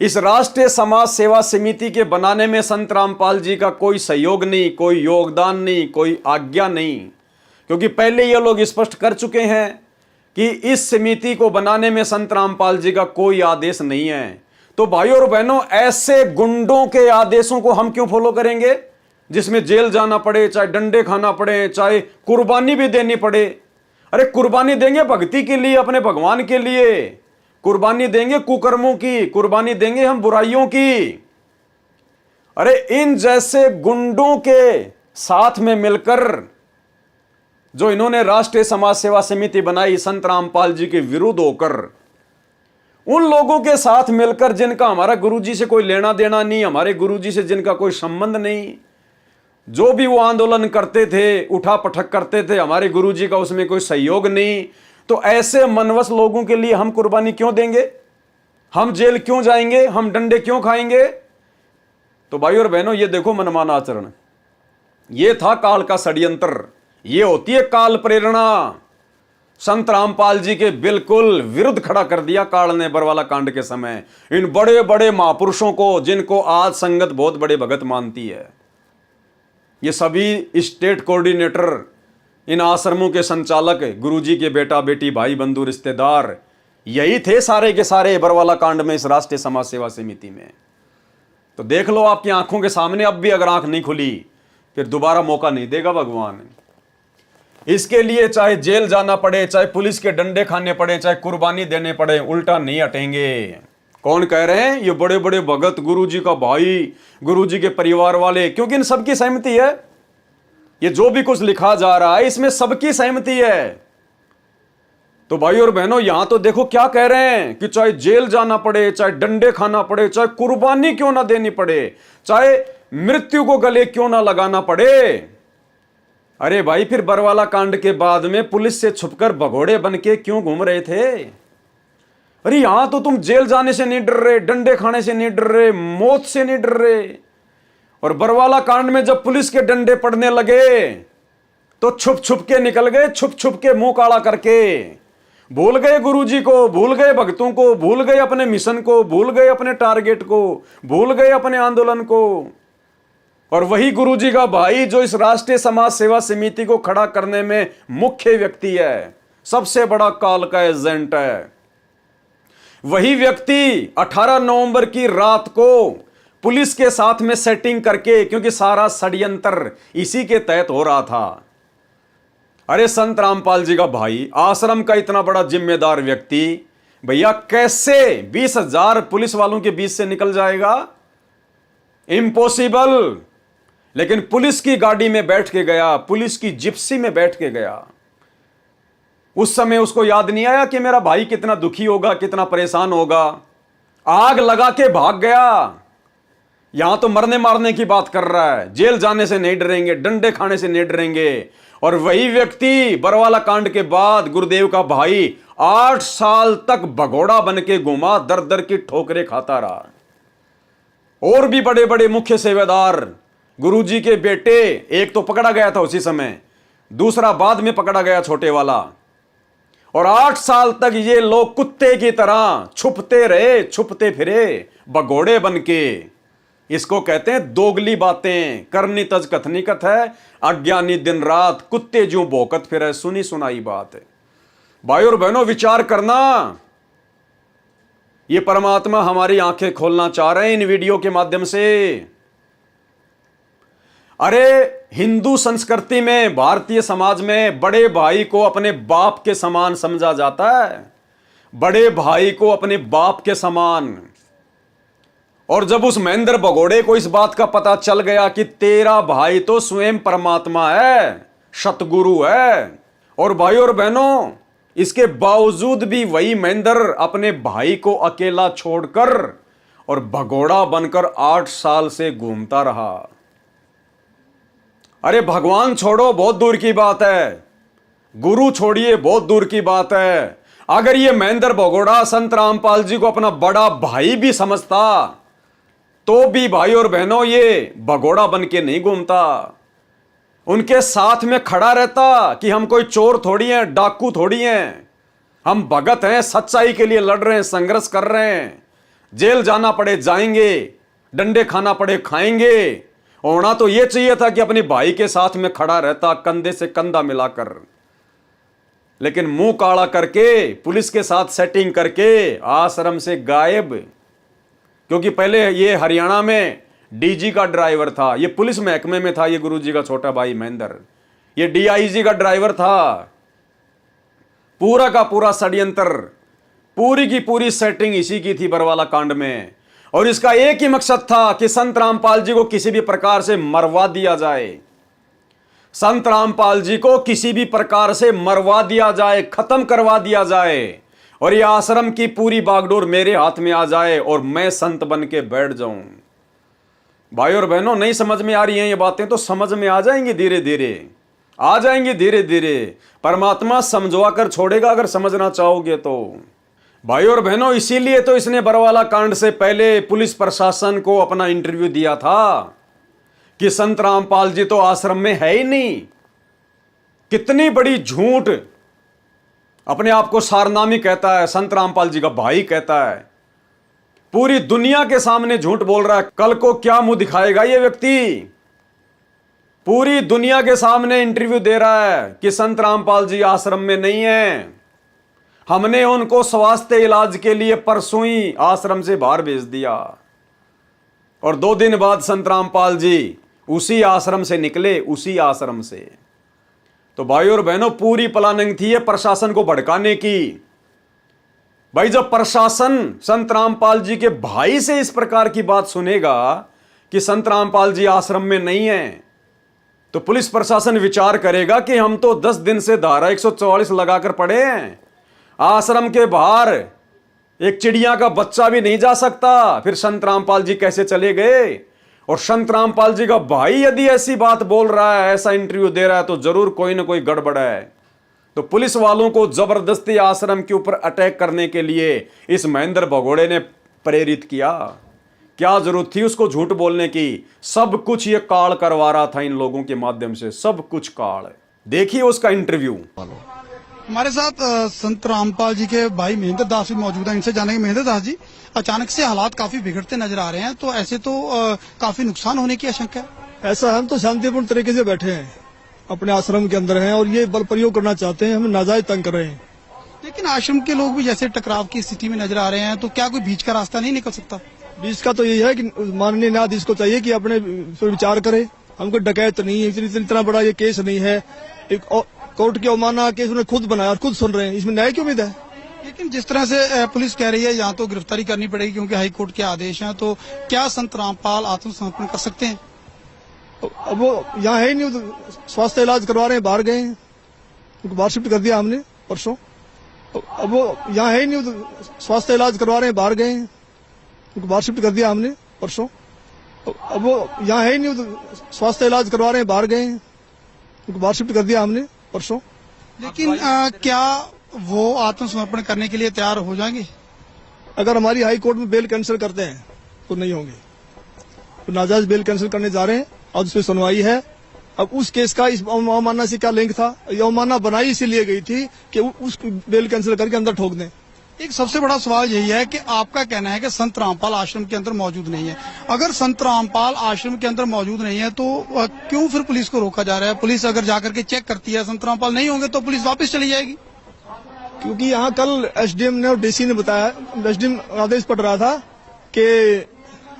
इस राष्ट्रीय समाज सेवा समिति के बनाने में संत रामपाल जी का कोई सहयोग नहीं, कोई योगदान नहीं, कोई आज्ञा नहीं, क्योंकि पहले ये लोग स्पष्ट कर चुके हैं कि इस समिति को बनाने में संत रामपाल जी का कोई आदेश नहीं है। तो भाइयों और बहनों, ऐसे गुंडों के आदेशों को हम क्यों फॉलो करेंगे, जिसमें जेल जाना पड़े, चाहे डंडे खाना पड़े, चाहे कुर्बानी भी देनी पड़े। अरे कुर्बानी देंगे भक्ति के लिए, अपने भगवान के लिए, कुर्बानी देंगे कुकर्मों की, कुर्बानी देंगे हम बुराइयों की। अरे इन जैसे गुंडों के साथ में मिलकर जो इन्होंने राष्ट्रीय समाज सेवा समिति बनाई संत रामपाल जी के विरुद्ध होकर, उन लोगों के साथ मिलकर जिनका हमारा गुरुजी से कोई लेना देना नहीं, हमारे गुरुजी से जिनका कोई संबंध नहीं, जो भी वो आंदोलन करते थे, उठा पटक करते थे, हमारे गुरुजी का उसमें कोई सहयोग नहीं, तो ऐसे मनवस लोगों के लिए हम कुर्बानी क्यों देंगे, हम जेल क्यों जाएंगे, हम डंडे क्यों खाएंगे। तो भाई और बहनों, ये देखो मनमाना आचरण, ये था काल का षड्यंत्र, ये होती है काल प्रेरणा। संत रामपाल जी के बिल्कुल विरुद्ध खड़ा कर दिया काल ने बरवाला कांड के समय इन बड़े बड़े महापुरुषों को, जिनको आज संगत बहुत बड़े भगत मानती है। ये सभी स्टेट कोऑर्डिनेटर, इन आश्रमों के संचालक, गुरुजी के बेटा बेटी, भाई बंधु रिश्तेदार, यही थे सारे के सारे बरवाला कांड में, इस राष्ट्रीय समाज सेवा समिति में। तो देख लो आपकी आंखों के सामने, अब भी अगर आंख नहीं खुली फिर दोबारा मौका नहीं देगा भगवान। इसके लिए चाहे जेल जाना पड़े, चाहे पुलिस के डंडे खाने पड़े, चाहे कुर्बानी देने पड़े, उल्टा नहीं हटेंगे। कौन कह रहे हैं? ये बड़े बड़े भगत, गुरुजी का भाई, गुरुजी के परिवार वाले, क्योंकि इन सबकी सहमति है। ये जो भी कुछ लिखा जा रहा है इसमें सबकी सहमति है। तो भाई और बहनों, यहां तो देखो क्या कह रहे हैं कि चाहे जेल जाना पड़े, चाहे डंडे खाना पड़े, चाहे कुर्बानी क्यों ना देनी पड़े, चाहे मृत्यु को गले क्यों ना लगाना पड़े। अरे भाई, फिर बरवाला कांड के बाद में पुलिस से छुपकर भगोड़े बन के क्यों घूम रहे थे? अरे यहां तो तुम जेल जाने से नहीं डर रहे, डंडे खाने से नहीं डर रहे, मौत से नहीं डर रहे, और बरवाला कांड में जब पुलिस के डंडे पड़ने लगे तो छुप छुप के निकल गए, छुप छुप के मुंह काला करके। भूल गए गुरुजी को, भूल गए भक्तों को, भूल गए अपने मिशन को, भूल गए अपने टारगेट को, भूल गए अपने आंदोलन को। और वही गुरुजी का भाई जो इस राष्ट्रीय समाज सेवा समिति को खड़ा करने में मुख्य व्यक्ति है, सबसे बड़ा काल का एजेंट है, वही व्यक्ति 18 नवंबर की रात को पुलिस के साथ में सेटिंग करके, क्योंकि सारा षड्यंत्र इसी के तहत हो रहा था। अरे संत रामपाल जी का भाई, आश्रम का इतना बड़ा जिम्मेदार व्यक्ति, भैया कैसे 20,000 पुलिस वालों के बीच से निकल जाएगा? इम्पॉसिबल। लेकिन पुलिस की गाड़ी में बैठ के गया, पुलिस की जिप्सी में बैठ के गया। उस समय उसको याद नहीं आया कि मेरा भाई कितना दुखी होगा, कितना परेशान होगा। आग लगा के भाग गया। यहां तो मरने मारने की बात कर रहा है, जेल जाने से नहीं डरेंगे, डंडे खाने से नहीं डरेंगे। और वही व्यक्ति बरवाला कांड के बाद गुरुदेव का भाई 8 साल तक भगोड़ा बन के घूमा, दर दर की ठोकरें खाता रहा। और भी बड़े बड़े मुख्य सेवादार, गुरुजी के बेटे, एक तो पकड़ा गया था उसी समय, दूसरा बाद में पकड़ा गया छोटे वाला। और 8 साल तक ये लोग कुत्ते की तरह छुपते रहे, छुपते फिरे भगोड़े बन के। इसको कहते हैं दोगली बातें, करनी तज कथनी कथ है, अज्ञानी दिन रात कुत्ते ज्यों भौंकत फिरे, सुनी सुनाई बात है। भाई और बहनों, विचार करना, ये परमात्मा हमारी आंखें खोलना चाह रहे हैं इन वीडियो के माध्यम से। अरे हिंदू संस्कृति में, भारतीय समाज में बड़े भाई को अपने बाप के समान समझा जाता है, बड़े भाई को अपने बाप के समान। और जब उस महेंद्र भगोड़े को इस बात का पता चल गया कि तेरा भाई तो स्वयं परमात्मा है, सतगुरु है, और भाई और बहनों, इसके बावजूद भी वही महेंद्र अपने भाई को अकेला छोड़कर और भगोड़ा बनकर 8 साल से घूमता रहा। अरे भगवान छोड़ो, बहुत दूर की बात है, गुरु छोड़िए, बहुत दूर की बात है। अगर ये महेंद्र भगोड़ा संत रामपाल जी को अपना बड़ा भाई भी समझता तो भी भाई और बहनों ये भगोड़ा बन के नहीं घूमता, उनके साथ में खड़ा रहता कि हम कोई चोर थोड़ी हैं, डाकू थोड़ी हैं, हम भगत हैं, सच्चाई के लिए लड़ रहे हैं, संघर्ष कर रहे हैं, जेल जाना पड़े जाएंगे, डंडे खाना पड़े खाएंगे। होना तो ये चाहिए था कि अपने भाई के साथ में खड़ा रहता, कंधे से कंधा मिलाकर। लेकिन मुंह काला करके, पुलिस के साथ सेटिंग करके आश्रम से गायब। क्योंकि पहले ये हरियाणा में डीजी का ड्राइवर था, ये पुलिस महकमे में था, ये गुरुजी का छोटा भाई महेंद्र, ये डीआईजी का ड्राइवर था। पूरा का पूरा षड्यंत्र, पूरी की पूरी सेटिंग इसी की थी बरवाला कांड में। और इसका एक ही मकसद था कि संत रामपाल जी को किसी भी प्रकार से मरवा दिया जाए, संत रामपाल जी को किसी भी प्रकार से मरवा दिया जाए, खत्म करवा दिया जाए, और ये आश्रम की पूरी बागडोर मेरे हाथ में आ जाए और मैं संत बन के बैठ जाऊं। भाई और बहनों, नहीं समझ में आ रही हैं ये बातें तो समझ में आ जाएंगी, धीरे धीरे आ जाएंगी, धीरे धीरे। परमात्मा समझवा कर छोड़ेगा अगर समझना चाहोगे तो। भाई और बहनों, इसीलिए तो इसने बरवाला कांड से पहले पुलिस प्रशासन को अपना इंटरव्यू दिया था कि संत रामपाल जी तो आश्रम में है ही नहीं। कितनी बड़ी झूठ, अपने आप को सारनामी कहता है, संत रामपाल जी का भाई कहता है, पूरी दुनिया के सामने झूठ बोल रहा है। कल को क्या मुंह दिखाएगा ये व्यक्ति? पूरी दुनिया के सामने इंटरव्यू दे रहा है कि संत रामपाल जी आश्रम में नहीं है, हमने उनको स्वास्थ्य इलाज के लिए परसों ही आश्रम से बाहर भेज दिया। और 2 दिन बाद संत रामपाल जी उसी आश्रम से निकले, उसी आश्रम से। तो भाई और बहनों, पूरी प्लानिंग थी ये प्रशासन को भड़काने की। भाई, जब प्रशासन संत रामपाल जी के भाई से इस प्रकार की बात सुनेगा कि संत रामपाल जी आश्रम में नहीं है, तो पुलिस प्रशासन विचार करेगा कि हम तो 10 दिन से धारा 144 लगाकर पड़े हैं, आश्रम के बाहर एक चिड़िया का बच्चा भी नहीं जा सकता, फिर संत रामपाल जी कैसे चले गए? और संत रामपाल जी का भाई यदि ऐसी बात बोल रहा है, ऐसा इंटरव्यू दे रहा है, तो जरूर कोई ना कोई गड़बड़ है। तो पुलिस वालों को जबरदस्ती आश्रम के ऊपर अटैक करने के लिए इस महेंद्र भगोड़े ने प्रेरित किया। क्या जरूरत थी उसको झूठ बोलने की? सब कुछ ये काल करवा रहा था इन लोगों के माध्यम से, सब कुछ काल। देखिए उसका इंटरव्यू। हमारे साथ संत रामपाल जी के भाई महेंद्र दास भी मौजूद हैं। इनसे जानेंगे, महेंद्र दास जी, अचानक से हालात काफी बिगड़ते नजर आ रहे हैं, तो ऐसे तो काफी नुकसान होने की आशंका है। ऐसा हम तो शांतिपूर्ण तरीके से बैठे हैं, अपने आश्रम के अंदर हैं, और ये बल प्रयोग करना चाहते हैं, हमें नाजायज तंग कर रहे हैं। लेकिन आश्रम के लोग भी जैसे टकराव की स्थिति में नजर आ रहे हैं, तो क्या कोई बीच का रास्ता नहीं निकल सकता? बीच का तो यही है कि माननीय न्यायाधीश को चाहिए कि अपने पर विचार करे। हमको डकैत नहीं है, इतना बड़ा ये केस नहीं है, एक कोर्ट की अवमानना केस उन्होंने खुद बनाया और खुद सुन रहे हैं, इसमें न्याय की उम्मीद है। लेकिन जिस तरह से पुलिस कह रही है यहाँ तो गिरफ्तारी करनी पड़ेगी क्योंकि हाईकोर्ट के आदेश हैं, तो क्या संत रामपाल आत्मसमर्पण कर सकते हैं? अब वो यहाँ है ही नहीं, स्वास्थ्य इलाज करवा रहे हैं, बाहर गए हैं, उनको बाहर शिफ्ट कर दिया हमने परसों। अब वो यहाँ है ही नहीं, स्वास्थ्य इलाज करवा रहे हैं, बाहर गए हैं, उनको बाहर शिफ्ट कर दिया हमने परसों। अब वो यहाँ है ही नहीं, स्वास्थ्य इलाज करवा रहे हैं, बाहर गए हैं, उनको बाहर शिफ्ट कर दिया हमने परसों। लेकिन क्या वो आत्मसमर्पण करने के लिए तैयार हो जाएंगे? अगर हमारी हाई कोर्ट में बेल कैंसिल करते हैं तो नहीं होंगे, तो नाजायज बेल कैंसिल करने जा रहे हैं, आज उस पर सुनवाई है। अब उस केस का इस अवमानना से क्या लिंक था? ये अवमानना बनाई इसीलिए गई थी कि उस बेल कैंसिल करके अंदर ठोक दें। एक सबसे बड़ा सवाल यही है कि आपका कहना है कि संत रामपाल आश्रम के अंदर मौजूद नहीं है। अगर संत रामपाल आश्रम के अंदर मौजूद नहीं है तो क्यों फिर पुलिस को रोका जा रहा है? पुलिस अगर जाकर के चेक करती है संत रामपाल नहीं होंगे तो पुलिस वापस चली जाएगी। क्योंकि यहाँ कल एसडीएम ने और डीसी ने बताया, एसडीएम आदेश पड़ रहा था कि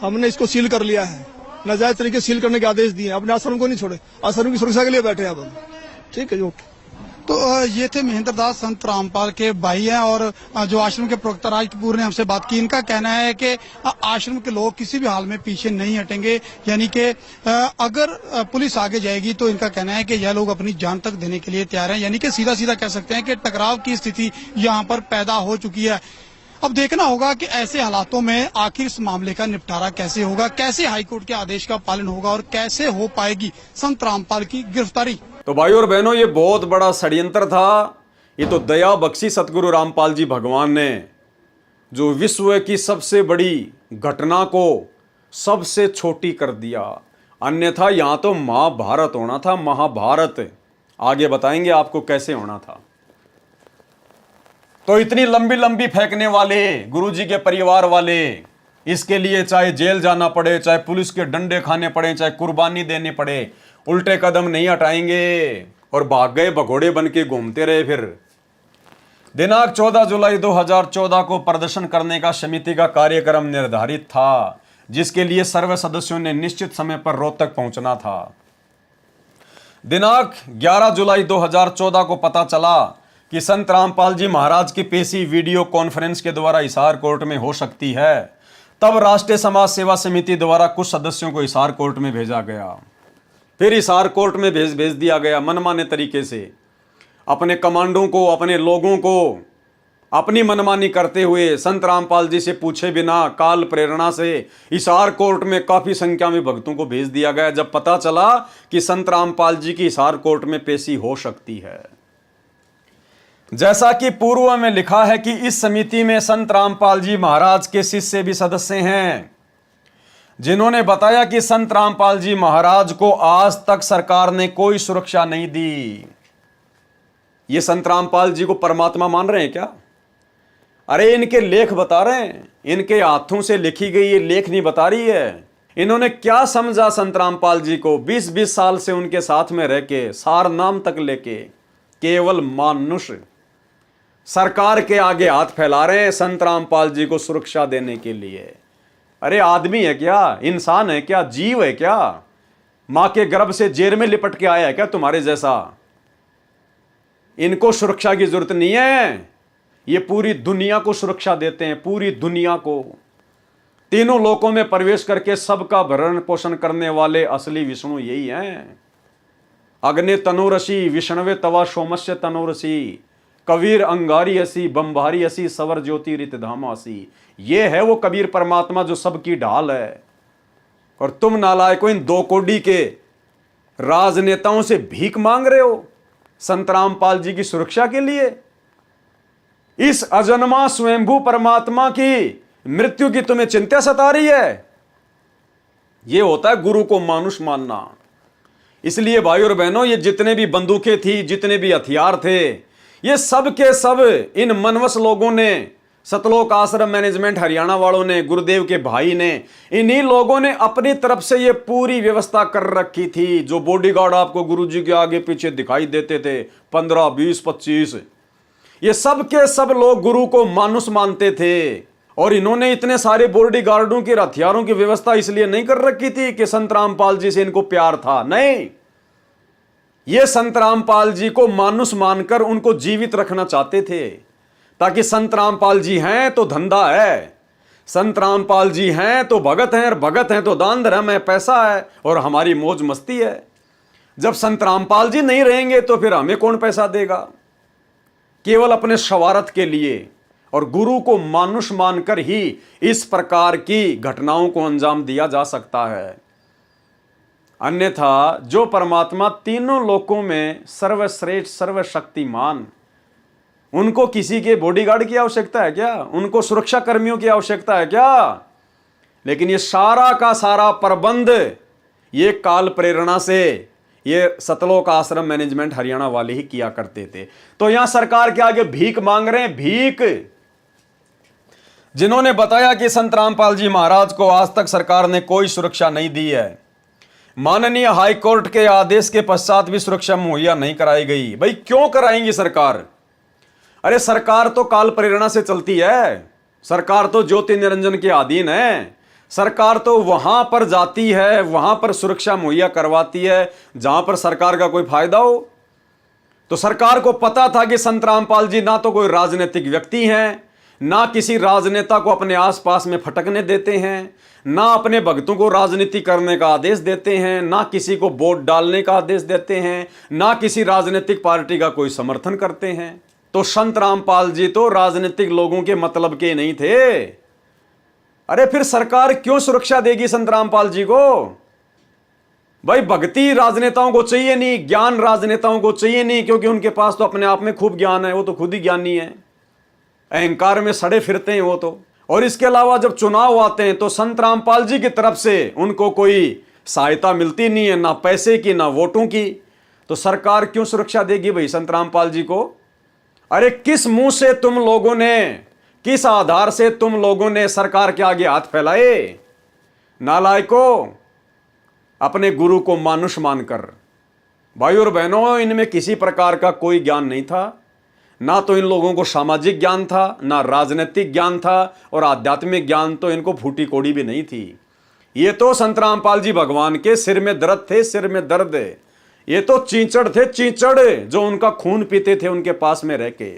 हमने इसको सील कर लिया है, नाजायज तरीके सील करने के आदेश दिए, अपने आश्रम को नहीं छोड़े, आश्रम की सुरक्षा के लिए बैठे अब हम। ठीक है जी, ओके। तो ये थे महेंद्र दास संत रामपाल के भाई हैं और जो आश्रम के प्रवक्ता राज कपूर ने हमसे बात की। इनका कहना है कि आश्रम के लोग किसी भी हाल में पीछे नहीं हटेंगे, यानी कि अगर पुलिस आगे जाएगी तो इनका कहना है कि यह लोग अपनी जान तक देने के लिए तैयार हैं, यानी कि सीधा सीधा कह सकते हैं कि टकराव की स्थिति यहाँ पर पैदा हो चुकी है। अब देखना होगा कि ऐसे हालातों में आखिर इस मामले का निपटारा कैसे होगा, कैसे हाईकोर्ट के आदेश का पालन होगा और कैसे हो पाएगी संत रामपाल की गिरफ्तारी। तो भाइयों और बहनों, ये बहुत बड़ा षड्यंत्र था। ये तो दया बख्शी सतगुरु रामपाल जी भगवान ने, जो विश्व की सबसे बड़ी घटना को सबसे छोटी कर दिया। अन्यथा यहां तो महाभारत होना था, महाभारत। आगे बताएंगे आपको कैसे होना था। तो इतनी लंबी लंबी फेंकने वाले गुरुजी के परिवार वाले, इसके लिए चाहे जेल जाना पड़े, चाहे पुलिस के डंडे खाने पड़े, चाहे कुर्बानी देनी पड़े, उल्टे कदम नहीं हटाएंगे और भाग गए, भगोड़े बन के घूमते रहे। फिर दिनांक 14 जुलाई 2014 को प्रदर्शन करने का समिति का कार्यक्रम निर्धारित था, जिसके लिए सर्व सदस्यों ने निश्चित समय पर रोहतक पहुंचना था। दिनांक 11 जुलाई 2014 को पता चला कि संत रामपाल जी महाराज की पेशी वीडियो कॉन्फ्रेंस के द्वारा हिसार कोर्ट में हो सकती है। तब राष्ट्रीय समाज सेवा समिति द्वारा कुछ सदस्यों को हिसार कोर्ट में भेजा गया। फिर हिसार कोर्ट में भेज दिया गया मनमाने तरीके से। अपने कमांडों को, अपने लोगों को अपनी मनमानी करते हुए संत रामपाल जी से पूछे बिना काल प्रेरणा से हिसार कोर्ट में काफी संख्या में भक्तों को भेज दिया गया, जब पता चला कि संत रामपाल जी की हिसार कोर्ट में पेशी हो सकती है। जैसा कि पूर्व में लिखा है कि इस समिति में संत रामपाल जी महाराज के शिष्य भी सदस्य हैं, जिन्होंने बताया कि संत रामपाल जी महाराज को आज तक सरकार ने कोई सुरक्षा नहीं दी। ये संत रामपाल जी को परमात्मा मान रहे हैं क्या? अरे इनके लेख बता रहे हैं, इनके हाथों से लिखी गई ये लेख नहीं बता रही है। इन्होंने क्या समझा संत रामपाल जी को? 20-20 साल से उनके साथ में रह के, सार नाम तक लेके, केवल मानुष सरकार के आगे हाथ फैला रहे हैं संत रामपाल जी को सुरक्षा देने के लिए। अरे आदमी है क्या? इंसान है क्या? जीव है क्या? मां के गर्भ से जेल में लिपट के आया है क्या तुम्हारे जैसा? इनको सुरक्षा की जरूरत नहीं है। ये पूरी दुनिया को सुरक्षा देते हैं, पूरी दुनिया को। तीनों लोकों में प्रवेश करके सबका भरण पोषण करने वाले असली विष्णु यही हैं। अग्नि तनोरसी विष्णवे तवा सोमस्य तनोरसी, कबीर अंगारी हसी बंबारी हसी सवर ज्योति रित धाम हसी। ये है वो कबीर परमात्मा जो सबकी ढाल है। और तुम नालायकों इन 2 कोड़ी के राजनेताओं से भीख मांग रहे हो संत रामपाल जी की सुरक्षा के लिए। इस अजन्मा स्वयंभू परमात्मा की मृत्यु की तुम्हें चिंता सता रही है। यह होता है गुरु को मानुष मानना। इसलिए भाई और बहनों, ये जितने भी बंदूकें थी, जितने भी हथियार थे, ये सब के सब इन मनवस लोगों ने, सतलोक आश्रम मैनेजमेंट हरियाणा वालों ने, गुरुदेव के भाई ने, इन्हीं लोगों ने अपनी तरफ से ये पूरी व्यवस्था कर रखी थी। जो बॉडीगार्ड आपको गुरुजी के आगे पीछे दिखाई देते थे, 15, 20, 25, ये सब के सब लोग गुरु को मानुष मानते थे। और इन्होंने इतने सारे बॉडीगार्डों के हथियारों की व्यवस्था इसलिए नहीं कर रखी थी कि संत रामपाल जी से इनको प्यार था, नहीं। ये संत रामपाल जी को मानुष मानकर उनको जीवित रखना चाहते थे, ताकि संत रामपाल जी हैं तो धंधा है, संत रामपाल जी हैं तो भगत हैं, और भगत हैं तो दान धर्म है, पैसा है और हमारी मौज मस्ती है। जब संत रामपाल जी नहीं रहेंगे तो फिर हमें कौन पैसा देगा? केवल अपने स्वार्थ के लिए और गुरु को मानुष मानकर ही इस प्रकार की घटनाओं को अंजाम दिया जा सकता है। अन्यथा जो परमात्मा तीनों लोकों में सर्वश्रेष्ठ सर्वशक्तिमान, उनको किसी के बॉडीगार्ड की आवश्यकता है क्या? उनको सुरक्षा कर्मियों की आवश्यकता है क्या? लेकिन ये सारा का सारा प्रबंध ये काल प्रेरणा से ये सतलोक आश्रम मैनेजमेंट हरियाणा वाले ही किया करते थे। तो यहां सरकार के आगे भीख मांग रहे हैं, भीख। जिन्होंने बताया कि संत रामपाल जी महाराज को आज तक सरकार ने कोई सुरक्षा नहीं दी है, माननीय हाईकोर्ट के आदेश के पश्चात भी सुरक्षा मुहैया नहीं कराई गई। भाई क्यों कराएंगी सरकार? अरे सरकार तो काल प्रेरणा से चलती है, सरकार तो ज्योति निरंजन के अधीन है, सरकार तो वहां पर जाती है, वहां पर सुरक्षा मुहैया करवाती है जहां पर सरकार का कोई फायदा हो। तो सरकार को पता था कि संत रामपाल जी ना तो कोई राजनीतिक व्यक्ति हैं, ना किसी राजनेता को अपने आसपास में फटकने देते हैं, ना अपने भक्तों को राजनीति करने का आदेश देते हैं, ना किसी को वोट डालने का आदेश देते हैं, ना किसी राजनीतिक पार्टी का कोई समर्थन करते हैं। तो संत रामपाल जी तो राजनीतिक लोगों के मतलब के नहीं थे। अरे फिर सरकार क्यों सुरक्षा देगी संत रामपाल जी को? भाई भक्ति राजनेताओं को चाहिए नहीं, ज्ञान राजनेताओं को चाहिए नहीं, क्योंकि उनके पास तो अपने आप में खूब ज्ञान है, वो तो खुद ही ज्ञानी है, अहंकार में सड़े फिरते हैं वो तो। और इसके अलावा जब चुनाव आते हैं तो संत रामपाल जी की तरफ से उनको कोई सहायता मिलती नहीं है, ना पैसे की ना वोटों की। तो सरकार क्यों सुरक्षा देगी भाई संत रामपाल जी को? अरे किस मुंह से तुम लोगों ने, किस आधार से तुम लोगों ने सरकार के आगे हाथ फैलाए? नालायकों, अपने गुरु को मानुष मानकर। भाई और बहनों, इनमें किसी प्रकार का कोई ज्ञान नहीं था, ना तो इन लोगों को सामाजिक ज्ञान था, ना राजनीतिक ज्ञान था, और आध्यात्मिक ज्ञान तो इनको फूटी कोड़ी भी नहीं थी। ये तो संत रामपाल जी भगवान के सिर में दर्द थे, सिर में दर्द। ये तो चींचड़ थे, चींचड़, जो उनका खून पीते थे उनके पास में रह के।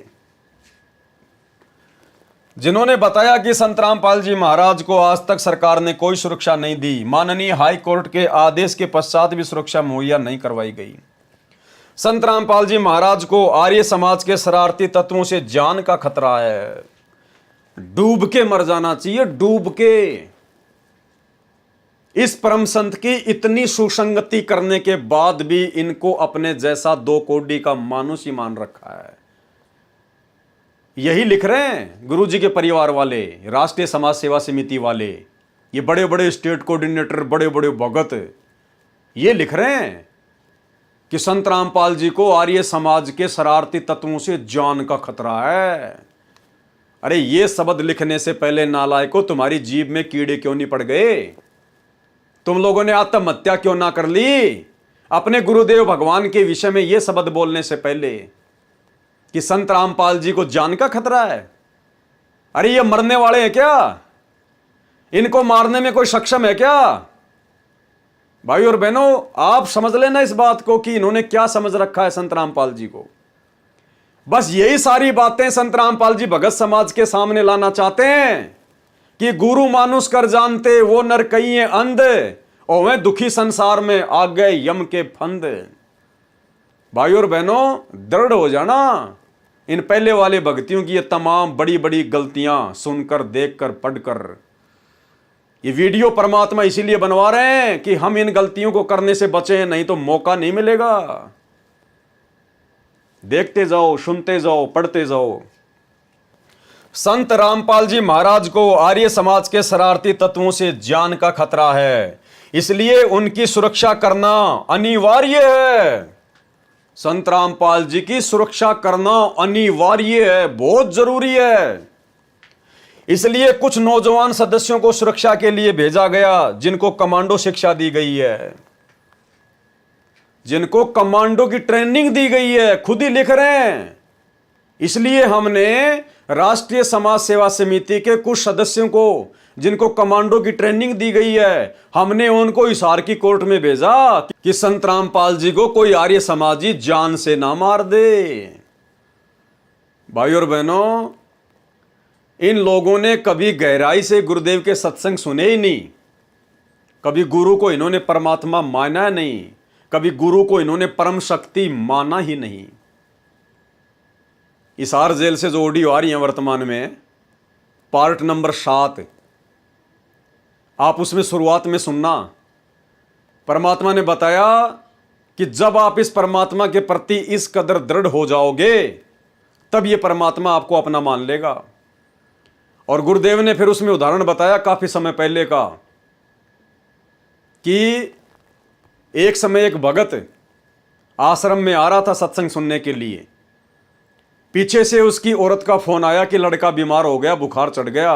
जिन्होंने बताया कि संत रामपाल जी महाराज को आज तक सरकार ने कोई सुरक्षा नहीं दी, माननीय हाई कोर्ट के आदेश के पश्चात भी सुरक्षा मुहैया नहीं करवाई गई। संत रामपाल जी महाराज को आर्य समाज के शरारती तत्वों से जान का खतरा है। डूब के मर जाना चाहिए, डूब के। इस परम संत की इतनी सुसंगति करने के बाद भी इनको अपने जैसा 2 कोड़ी का मानुष ही मान रखा है। यही लिख रहे हैं गुरु जी के परिवार वाले, राष्ट्रीय समाज सेवा समिति वाले, ये बड़े बड़े स्टेट कोऑर्डिनेटर, बड़े बड़े भगत, ये लिख रहे हैं कि संत रामपाल जी को आर्य समाज के शरारती तत्वों से जान का खतरा है। अरे ये शब्द लिखने से पहले नालायकों, तुम्हारी जीभ में कीड़े क्यों नहीं पड़ गए? तुम लोगों ने आत्महत्या क्यों ना कर ली अपने गुरुदेव भगवान के विषय में ये शब्द बोलने से पहले कि संत रामपाल जी को जान का खतरा है? अरे ये मरने वाले हैं क्या? इनको मारने में कोई सक्षम है क्या? भाई और बहनों, आप समझ लेना इस बात को कि इन्होंने क्या समझ रखा है संत रामपाल जी को। बस यही सारी बातें संत रामपाल जी भगत समाज के सामने लाना चाहते हैं कि गुरु मानुष कर जानते वो नर कई हैं अंध, और वह दुखी संसार में आ गए यम के फंद। भाई और बहनों, दृढ़ हो जाना। इन पहले वाले भक्तियों की ये तमाम बड़ी बड़ी गलतियां सुनकर, देखकर, पढ़कर, ये वीडियो परमात्मा इसीलिए बनवा रहे हैं कि हम इन गलतियों को करने से बचें, नहीं तो मौका नहीं मिलेगा। देखते जाओ, सुनते जाओ, पढ़ते जाओ। संत रामपाल जी महाराज को आर्य समाज के शरारती तत्वों से जान का खतरा है, इसलिए उनकी सुरक्षा करना अनिवार्य है। संत रामपाल जी की सुरक्षा करना अनिवार्य है, बहुत जरूरी है। इसलिए कुछ नौजवान सदस्यों को सुरक्षा के लिए भेजा गया, जिनको कमांडो शिक्षा दी गई है, जिनको कमांडो की ट्रेनिंग दी गई है, खुद ही लिख रहे हैं। इसलिए हमने राष्ट्रीय समाज सेवा समिति के कुछ सदस्यों को, जिनको कमांडो की ट्रेनिंग दी गई है, हमने उनको हिसार की कोर्ट में भेजा कि संत रामपाल जी को कोई आर्य समाजी जान से ना मार दे। भाई और बहनों, इन लोगों ने कभी गहराई से गुरुदेव के सत्संग सुने ही नहीं, कभी गुरु को इन्होंने परमात्मा माना नहीं, कभी गुरु को इन्होंने परम शक्ति माना ही नहीं। हिसार जेल से जो ऑडियो आ रही है वर्तमान में, पार्ट नंबर 7, आप उसमें शुरुआत में सुनना। परमात्मा ने बताया कि जब आप इस परमात्मा के प्रति इस कदर दृढ़ हो जाओगे, तब ये परमात्मा आपको अपना मान लेगा। और गुरुदेव ने फिर उसमें उदाहरण बताया काफी समय पहले का, कि एक समय एक भगत आश्रम में आ रहा था सत्संग सुनने के लिए। पीछे से उसकी औरत का फोन आया कि लड़का बीमार हो गया, बुखार चढ़ गया,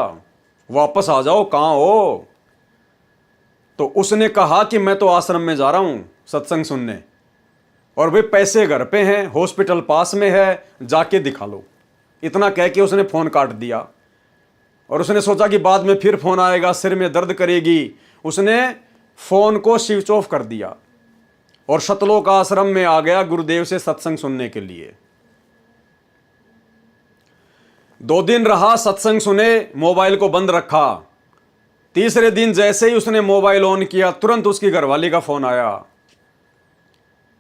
वापस आ जाओ, कहां हो? तो उसने कहा कि मैं तो आश्रम में जा रहा हूं सत्संग सुनने, और वे पैसे घर पे हैं, हॉस्पिटल पास में है, जाके दिखा लो। इतना कह के उसने फ़ोन काट दिया और उसने सोचा कि बाद में फिर फ़ोन आएगा, सिर में दर्द करेगी। उसने फ़ोन को स्विच ऑफ कर दिया और सतलोक आश्रम में आ गया गुरुदेव से सत्संग सुनने के लिए। 2 दिन रहा, सत्संग सुने, मोबाइल को बंद रखा। तीसरे दिन जैसे ही उसने मोबाइल ऑन किया, तुरंत उसकी घरवाली का फ़ोन आया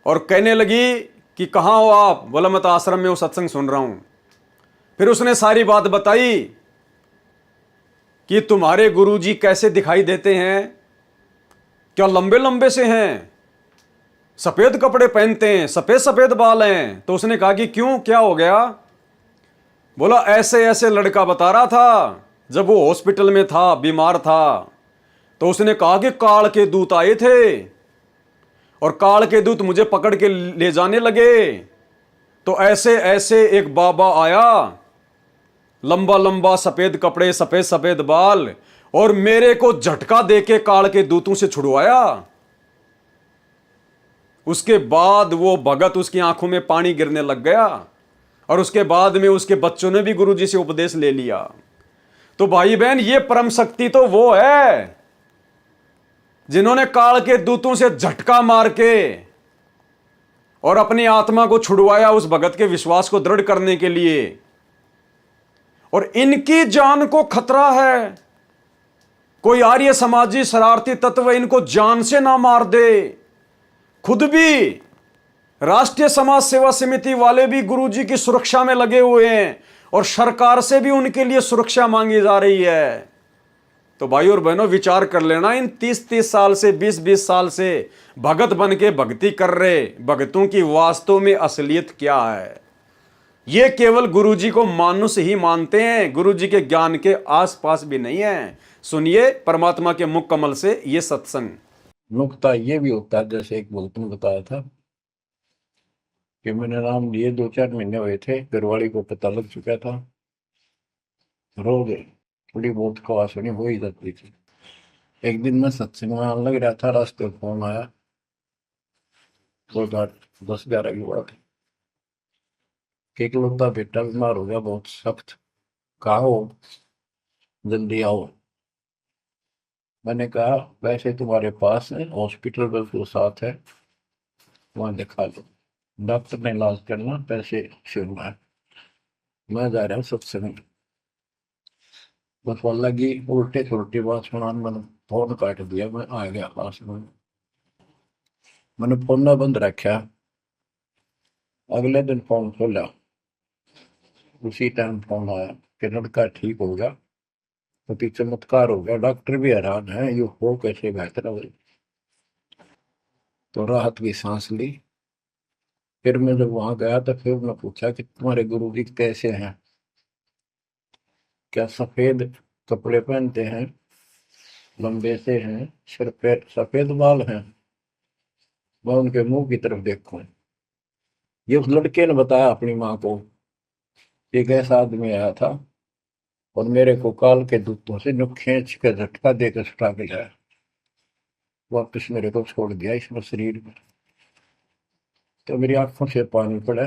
और कहने लगी कि कहाँ हो आप? बोला मैं तो आश्रम में हूँ, सत्संग सुन रहा हूँ। फिर उसने सारी बात बताई कि तुम्हारे गुरुजी कैसे दिखाई देते हैं, क्या लंबे लंबे से हैं, सफ़ेद कपड़े पहनते हैं, सफ़ेद सफ़ेद बाल हैं। तो उसने कहा कि क्यों, क्या हो गया? बोला ऐसे ऐसे लड़का बता रहा था जब वो हॉस्पिटल में था, बीमार था। तो उसने कहा कि काल के दूत आए थे और काल के दूत मुझे पकड़ के ले जाने लगे। तो ऐसे ऐसे एक बाबा आया, लंबा लंबा सफ़ेद कपड़े, सफ़ेद सफ़ेद बाल, और मेरे को झटका देके काल के दूतों से छुड़वाया। उसके बाद वो भगत, उसकी आंखों में पानी गिरने लग गया और उसके बाद में उसके बच्चों ने भी गुरुजी से उपदेश ले लिया। तो भाई बहन, ये परम शक्ति तो वो है जिन्होंने काल के दूतों से झटका मार के और अपनी आत्मा को छुड़वाया उस भगत के विश्वास को दृढ़ करने के लिए। और इनकी जान को खतरा है, कोई आर्य समाजी शरारती तत्व इनको जान से ना मार दे। खुद भी राष्ट्रीय समाज सेवा समिति वाले भी गुरुजी की सुरक्षा में लगे हुए हैं और सरकार से भी उनके लिए सुरक्षा मांगी जा रही है। तो भाई और बहनों, विचार कर लेना, इन 30-30 साल से, 20-20 साल से भगत बन के भक्ति कर रहे भगतों की वास्तव में असलियत क्या है? ये केवल गुरुजी को मानुष ही मानते हैं, गुरुजी के ज्ञान के आसपास भी नहीं है। सुनिए परमात्मा के मुख कमल से ये सत्संग। नुकता ये भी होता है, जैसे एक भक्त ने बताया था कि मैंने नाम लिए 2-4 महीने हुए थे, घरवाली को पता लग चुका था, रो गए, थोड़ी बहुत खवा सुनी हो ही जाती थी। एक दिन मैं सत्संग में आने लग रहा था, रास्ते में फोन आया, 10-11 की बात, कि इकलौता बेटा बीमार हो गया बहुत सख्त, कहा हो, जल्दी आओ। मैंने कहा वैसे तुम्हारे पास है, हॉस्पिटल बिल्कुल साथ है, वहाँ दिखा लो, डॉक्टर ने इलाज करना, पैसे शुरू है, मैं जा रहा हूँ सत्संग। बस लगी उल्टे सुलटी बात सुना, मैंने फोन काट दिया, मैं आ गया पास में, मैंने फोन ना बंद रखा। अगले दिन फोन खोला, उसी टाइम फोन आया कि लड़का ठीक हो गया, तो चमत्कार हो गया, डॉक्टर भी हैरान है, ये हो कैसे बेहतर हो। तो राहत की सांस ली। फिर मैं जब वहां गया तो फिर मैं पूछा कि तुम्हारे गुरुजी कैसे हैं, क्या सफेद कपड़े पहनते हैं, लंबे से हैं, सिर पे सफेद बाल हैं? मैं उनके मुंह की तरफ देखूं, ये उस लड़के ने बताया अपनी माँ को, एक ऐसा आदमी आया था और मेरे को काल के दूतों से नुक खींच के झटका देकर छुटा के लाया, वापस मेरे को छोड़ दिया इस शरीर में। तो मेरी आंखों से पानी पड़ा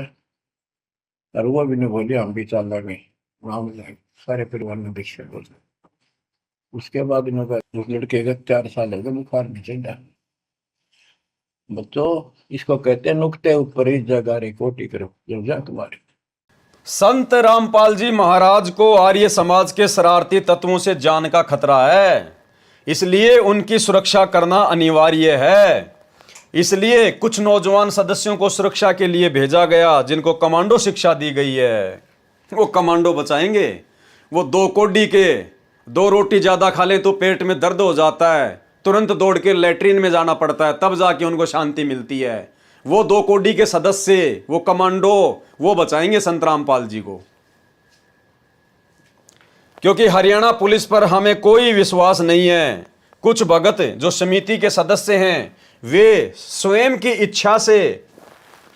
और वो भी नहीं बोली हम भी चल रहे, वहां जाए, सारे परिवार में दीक्षा बोल। उसके बाद उस लड़के का 4 साल हो गए, बुखार नहीं चढ़ा। बच्चों, इसको कहते हैं नुकते ऊपर ही जगारी कोटी करो, जब जा तुम्हारी। संत रामपाल जी महाराज को आर्य समाज के शरारती तत्वों से जान का खतरा है, इसलिए उनकी सुरक्षा करना अनिवार्य है। इसलिए कुछ नौजवान सदस्यों को सुरक्षा के लिए भेजा गया, जिनको कमांडो शिक्षा दी गई है। वो कमांडो बचाएंगे। वो 2 कोडी के 2 रोटी ज़्यादा खा लें तो पेट में दर्द हो जाता है, तुरंत दौड़ के लेटरिन में जाना पड़ता है, तब जाके उनको शांति मिलती है। वो 2 कोडी के सदस्य, वो कमांडो, वो बचाएंगे संत रामपाल जी को। क्योंकि हरियाणा पुलिस पर हमें कोई विश्वास नहीं है। कुछ भगत जो समिति के सदस्य हैं, वे स्वयं की इच्छा से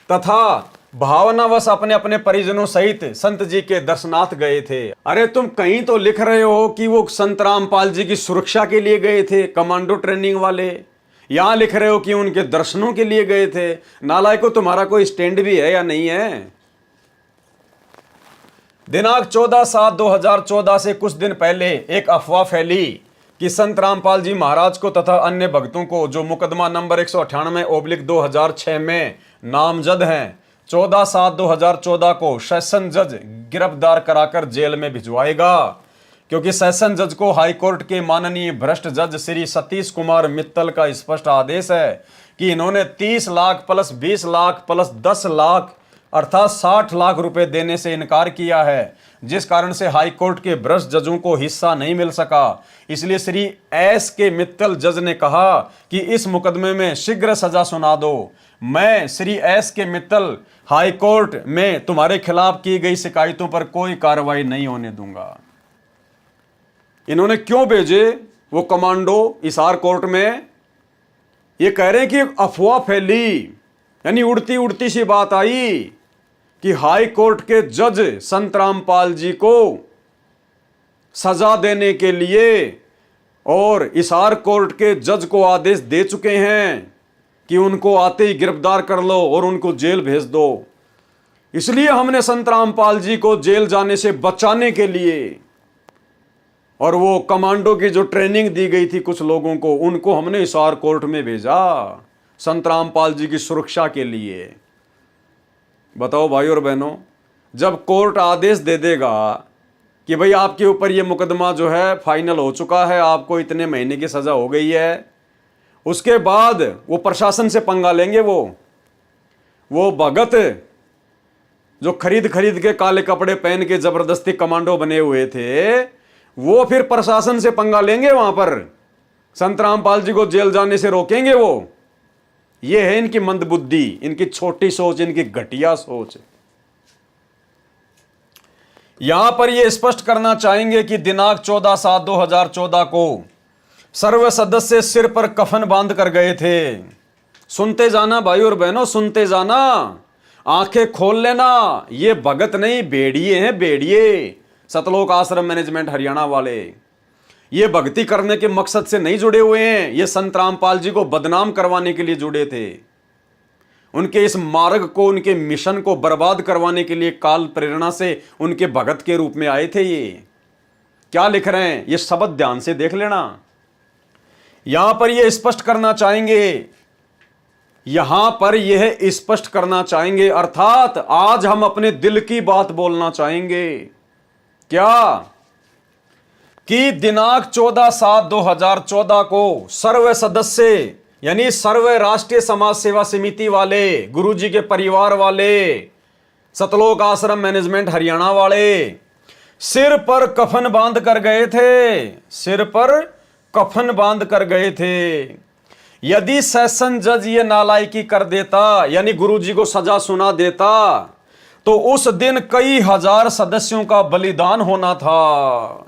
तथा भावनावश अपने अपने परिजनों सहित संत जी के दर्शनार्थ गए थे। अरे तुम कहीं तो लिख रहे हो कि वो संत रामपाल जी की सुरक्षा के लिए गए थे, कमांडो ट्रेनिंग वाले। यहां लिख रहे हो कि उनके दर्शनों के लिए गए थे। नालायको, तुम्हारा कोई स्टैंड भी है या नहीं है? दिनांक 14/7/2014 से कुछ दिन पहले एक अफवाह फैली कि संत रामपाल जी महाराज को तथा अन्य भक्तों को जो मुकदमा नंबर 198/2006 में नामजद हैं 14/7/2014 को सेशन जज गिरफ्तार कराकर जेल में भिजवाएगा, क्योंकि सेशन जज को हाई कोर्ट के माननीय भ्रष्ट जज श्री सतीश कुमार मित्तल का स्पष्ट आदेश है कि इन्होंने 30 लाख प्लस 20 लाख प्लस 10 लाख अर्थात 60 लाख रुपए देने से इनकार किया है, जिस कारण से हाई कोर्ट के भ्रष्ट जजों को हिस्सा नहीं मिल सका। इसलिए श्री एस के मित्तल जज ने कहा कि इस मुकदमे में शीघ्र सजा सुना दो। मैं श्री एस के मित्तल हाई कोर्ट में तुम्हारे खिलाफ की गई शिकायतों पर कोई कार्रवाई नहीं होने दूंगा। इन्होंने क्यों भेजे वो कमांडो हिसार कोर्ट में? ये कह रहे हैं कि अफवाह फैली, यानी उड़ती उड़ती सी बात आई कि हाई कोर्ट के जज संत रामपाल जी को सजा देने के लिए और हिसार कोर्ट के जज को आदेश दे चुके हैं कि उनको आते ही गिरफ्तार कर लो और उनको जेल भेज दो। इसलिए हमने संत रामपाल जी को जेल जाने से बचाने के लिए और वो कमांडो की जो ट्रेनिंग दी गई थी कुछ लोगों को, उनको हमने हिसार कोर्ट में भेजा संत रामपाल जी की सुरक्षा के लिए। बताओ भाई और बहनों, जब कोर्ट आदेश दे देगा कि भाई आपके ऊपर ये मुकदमा जो है फाइनल हो चुका है, आपको इतने महीने की सजा हो गई है, उसके बाद वो प्रशासन से पंगा लेंगे। वो भगत जो खरीद के काले कपड़े पहन के जबरदस्ती कमांडो बने हुए थे, वो फिर प्रशासन से पंगा लेंगे, वहां पर संत रामपाल जी को जेल जाने से रोकेंगे वो। ये है इनकी मंदबुद्धि, इनकी छोटी सोच, इनकी घटिया सोच। यहां पर ये स्पष्ट करना चाहेंगे कि दिनांक 14/7/2014 को सर्व सदस्य सिर पर कफन बांध कर गए थे। सुनते जाना भाई और बहनों, सुनते जाना, आंखें खोल लेना। ये भगत नहीं, भेड़िए हैं, भेड़िए। सतलोक आश्रम मैनेजमेंट हरियाणा वाले ये भक्ति करने के मकसद से नहीं जुड़े हुए हैं, ये संत रामपाल जी को बदनाम करवाने के लिए जुड़े थे। उनके इस मार्ग को, उनके मिशन को बर्बाद करवाने के लिए काल प्रेरणा से उनके भगत के रूप में आए थे। ये क्या लिख रहे हैं, ये शब्द ध्यान से देख लेना। यहां पर ये स्पष्ट करना चाहेंगे, यहां पर यह स्पष्ट करना चाहेंगे, अर्थात आज हम अपने दिल की बात बोलना चाहेंगे। क्या कि दिनांक 14/7/2014 को सर्व सदस्य यानी सर्व राष्ट्रीय समाज सेवा समिति वाले, गुरुजी के परिवार वाले, सतलोक आश्रम मैनेजमेंट हरियाणा वाले सिर पर कफन बांध कर गए थे, सिर पर कफन बांध कर गए थे। यदि सेशन जज ये नालायकी कर देता, यानी गुरुजी को सजा सुना देता, तो उस दिन कई हजार सदस्यों का बलिदान होना था।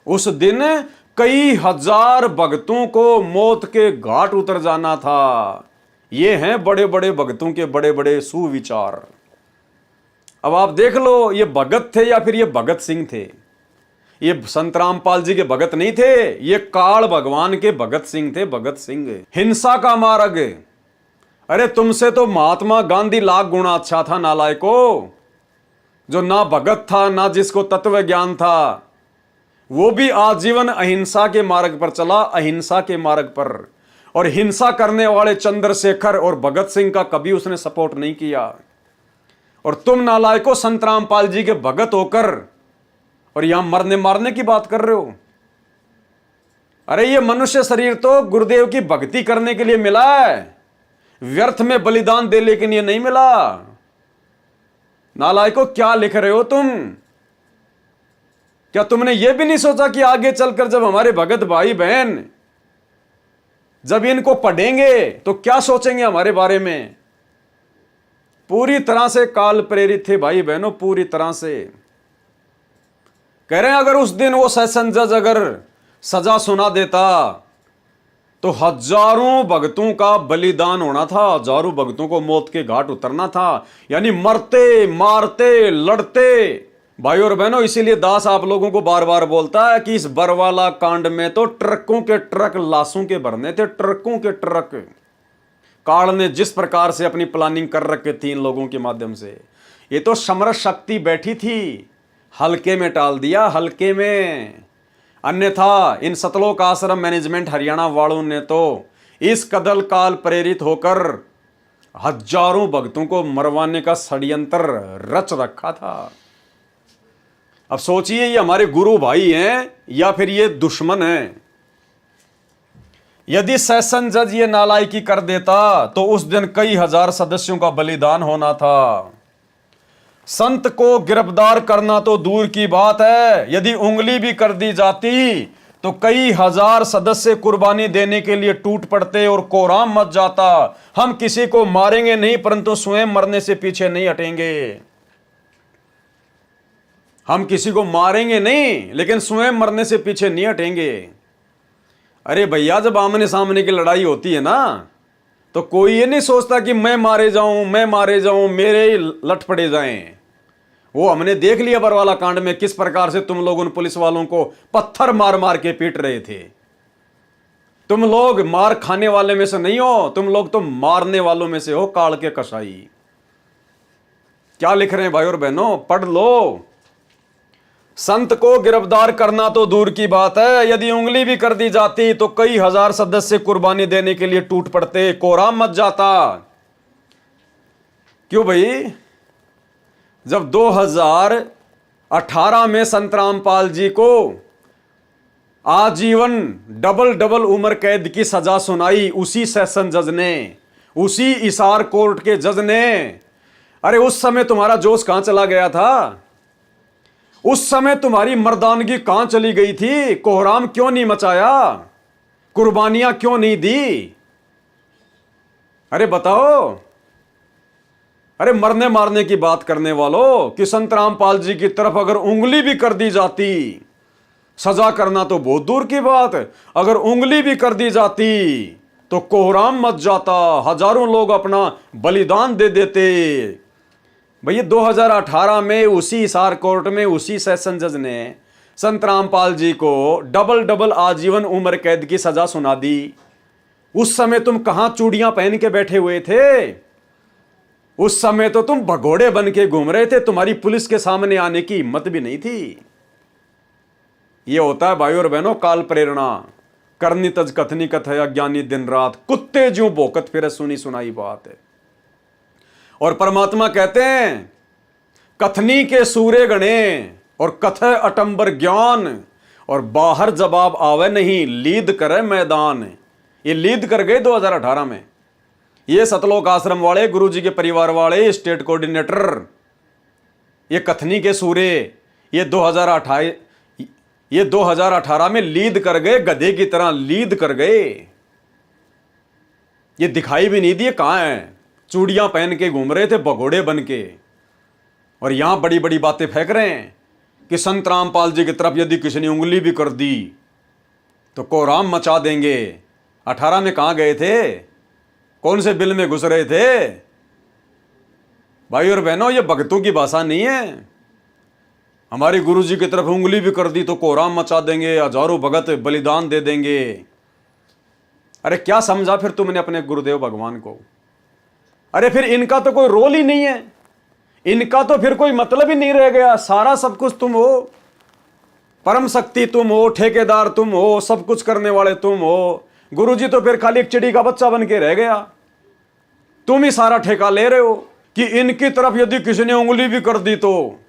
उस दिन कई हजार भक्तों को मौत के घाट उतर जाना था। ये हैं बड़े बड़े भक्तों के बड़े बड़े सुविचार। अब आप देख लो, ये भगत थे या फिर ये भगत सिंह थे? ये संत रामपाल जी के भगत नहीं थे, ये काल भगवान के भगत सिंह थे। भगत सिंह हिंसा का मार्ग। अरे तुमसे तो महात्मा गांधी लाख गुना अच्छा था नालायको, जो ना भगत था ना जिसको तत्व ज्ञान था। वो भी आजीवन अहिंसा के मार्ग पर चला, अहिंसा के मार्ग पर। और हिंसा करने वाले चंद्रशेखर और भगत सिंह का कभी उसने सपोर्ट नहीं किया। और तुम नालायको संत रामपाल जी के भगत होकर और यहां मरने मारने की बात कर रहे हो। अरे ये मनुष्य शरीर तो गुरुदेव की भक्ति करने के लिए मिला है, व्यर्थ में बलिदान देने के लिए नहीं मिला। नालायको क्या लिख रहे हो तुम? क्या तुमने यह भी नहीं सोचा कि आगे चलकर जब हमारे भगत भाई बहन जब इनको पढ़ेंगे तो क्या सोचेंगे हमारे बारे में? पूरी तरह से काल प्रेरित थे भाई बहनों, पूरी तरह से। कह रहे हैं अगर उस दिन वो सेशन जज अगर सजा सुना देता तो हजारों भक्तों का बलिदान होना था, हजारों भक्तों को मौत के घाट उतरना था, यानी मरते मारते लड़ते। भाई और बहनों, इसीलिए दास आप लोगों को बार बार बोलता है कि इस बरवाला कांड में तो ट्रकों के ट्रक लाशों के भरने थे, ट्रकों के ट्रक। काल ने जिस प्रकार से अपनी प्लानिंग कर रखे थी इन लोगों के माध्यम से, ये तो समरस शक्ति बैठी थी, हल्के में टाल दिया, हल्के में। अन्यथा इन सतलोक आश्रम मैनेजमेंट हरियाणा वालों ने तो इस कदल काल प्रेरित होकर हजारों भक्तों को मरवाने का षड्यंत्र रच रखा था। अब सोचिए, ये हमारे गुरु भाई हैं या फिर ये दुश्मन हैं। यदि सेशन जज ये नालायकी कर देता तो उस दिन कई हजार सदस्यों का बलिदान होना था। संत को गिरफ्तार करना तो दूर की बात है, यदि उंगली भी कर दी जाती तो कई हजार सदस्य कुर्बानी देने के लिए टूट पड़ते और कोराम मच जाता। हम किसी को मारेंगे नहीं, परंतु स्वयं मरने से पीछे नहीं हटेंगे। हम किसी को मारेंगे नहीं, लेकिन स्वयं मरने से पीछे नहीं हटेंगे। अरे भैया, जब आमने सामने की लड़ाई होती है ना, तो कोई ये नहीं सोचता कि मैं मारे जाऊं, मेरे लट पड़े जाएं। वो हमने देख लिया बरवाला कांड में किस प्रकार से तुम लोग उन पुलिस वालों को पत्थर मार मार के पीट रहे थे। तुम लोग मार खाने वाले में से नहीं हो, तुम लोग तो मारने वालों में से हो, काल के कसाई। क्या लिख रहे हैं भाई और बहनों, पढ़ लो। संत को गिरफ्तार करना तो दूर की बात है, यदि उंगली भी कर दी जाती तो कई हजार सदस्य कुर्बानी देने के लिए टूट पड़ते, कोराम मच जाता। क्यों भाई? जब 2018 में संत रामपाल जी को आजीवन डबल उम्र कैद की सजा सुनाई उसी सेशन जज ने, उसी हिसार कोर्ट के जज ने, अरे उस समय तुम्हारा जोश कहां चला गया था? उस समय तुम्हारी मर्दानगी कहां चली गई थी? कोहराम क्यों नहीं मचाया? कुर्बानियां क्यों नहीं दी? अरे बताओ। अरे मरने मारने की बात करने वालों, कि संत रामपाल जी की तरफ अगर उंगली भी कर दी जाती, सजा करना तो बहुत दूर की बात, अगर उंगली भी कर दी जाती तो कोहराम मच जाता, हजारों लोग अपना बलिदान दे देते। भैया 2018 में उसी हिसार कोर्ट में उसी सेशन जज ने संत रामपाल जी को डबल आजीवन उम्र कैद की सजा सुना दी। उस समय तुम कहां चूड़ियां पहन के बैठे हुए थे? उस समय तो तुम भगोड़े बन के घूम रहे थे, तुम्हारी पुलिस के सामने आने की हिम्मत भी नहीं थी। यह होता है भाई और बहनों काल प्रेरणा। करनी तज कथनी कथ है, अज्ञानी दिन रात, कुत्ते ज्यों भोकत फिरे सुनी सुनाई बात है। और परमात्मा कहते हैं, कथनी के सूरे गणे और कथे अटंबर ज्ञान, और बाहर जवाब आवे नहीं, लीद करे मैदान। ये लीद कर गए 2018 में। ये सतलोक आश्रम वाले, गुरुजी के परिवार वाले, स्टेट कोऑर्डिनेटर, ये कथनी के सूरे, ये 2018 में लीद कर गए, गधे की तरह लीद कर गए। ये दिखाई भी नहीं दिए कहां है, चूड़ियां पहन के घूम रहे थे भगोड़े बन के, और यहां बड़ी बड़ी बातें फेंक रहे हैं कि संत रामपाल जी की तरफ यदि किसी ने उंगली भी कर दी तो कोहराम मचा देंगे। 18 में कहां गए थे? कौन से बिल में घुस रहे थे? भाई और बहनों, ये भक्तों की भाषा नहीं है। हमारे गुरु जी की तरफ उंगली भी कर दी तो कोहराम मचा देंगे, हजारों भगत बलिदान दे देंगे। अरे क्या समझा फिर तुमने अपने गुरुदेव भगवान को? अरे फिर इनका तो कोई रोल ही नहीं है, इनका तो फिर कोई मतलब ही नहीं रह गया। सारा सब कुछ तुम हो, परम शक्ति तुम हो, ठेकेदार तुम हो, सब कुछ करने वाले तुम हो। गुरुजी तो फिर खाली एक चिड़ी का बच्चा बन के रह गया। तुम ही सारा ठेका ले रहे हो कि इनकी तरफ यदि किसी ने उंगली भी कर दी तो।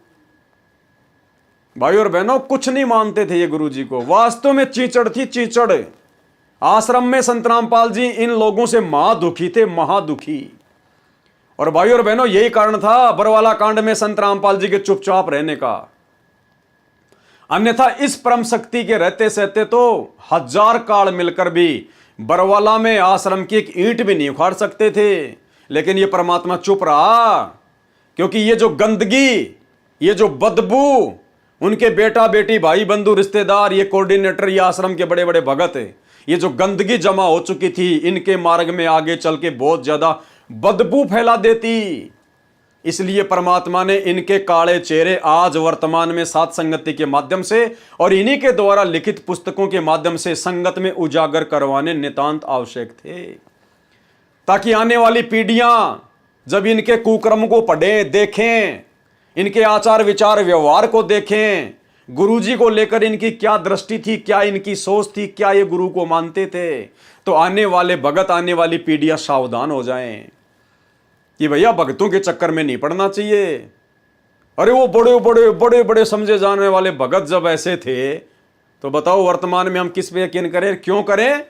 भाई और बहनों, कुछ नहीं मानते थे ये गुरुजी को। वास्तव में चीचड़ थी, चीचड़। आश्रम में संत रामपाल जी इन लोगों से महादुखी थे, महादुखी। और भाई और बहनों, यही कारण था बरवाला कांड में संत रामपाल जी के चुपचाप रहने का। अन्यथा इस परम शक्ति के रहते सहते तो हजार काल मिलकर भी बरवाला में आश्रम की एक ईंट भी नहीं उखाड़ सकते थे। लेकिन ये परमात्मा चुप रहा, क्योंकि ये जो गंदगी, ये जो बदबू, उनके बेटा बेटी, भाई बंधु, रिश्तेदार, ये कोऑर्डिनेटर, ये आश्रम के बड़े बड़े भगत, ये जो गंदगी जमा हो चुकी थी, इनके मार्ग में आगे चल के बहुत ज्यादा बदबू फैला देती। इसलिए परमात्मा ने इनके काले चेहरे आज वर्तमान में सात संगति के माध्यम से और इन्हीं के द्वारा लिखित पुस्तकों के माध्यम से संगत में उजागर करवाने नितांत आवश्यक थे, ताकि आने वाली पीढ़ियां जब इनके कुकर्म को पढ़ें, देखें, इनके आचार विचार व्यवहार को देखें, गुरुजी को लेकर इनकी क्या दृष्टि थी, क्या इनकी सोच थी, क्या ये गुरु को मानते थे, तो आने वाले भगत, आने वाली पीढ़ियां सावधान हो जाएं कि भैया भगतों के चक्कर में नहीं पड़ना चाहिए। अरे वो बड़े बड़े बड़े बड़े समझे जाने वाले भगत जब ऐसे थे, तो बताओ वर्तमान में हम किस पे यकीन करें, क्यों करें?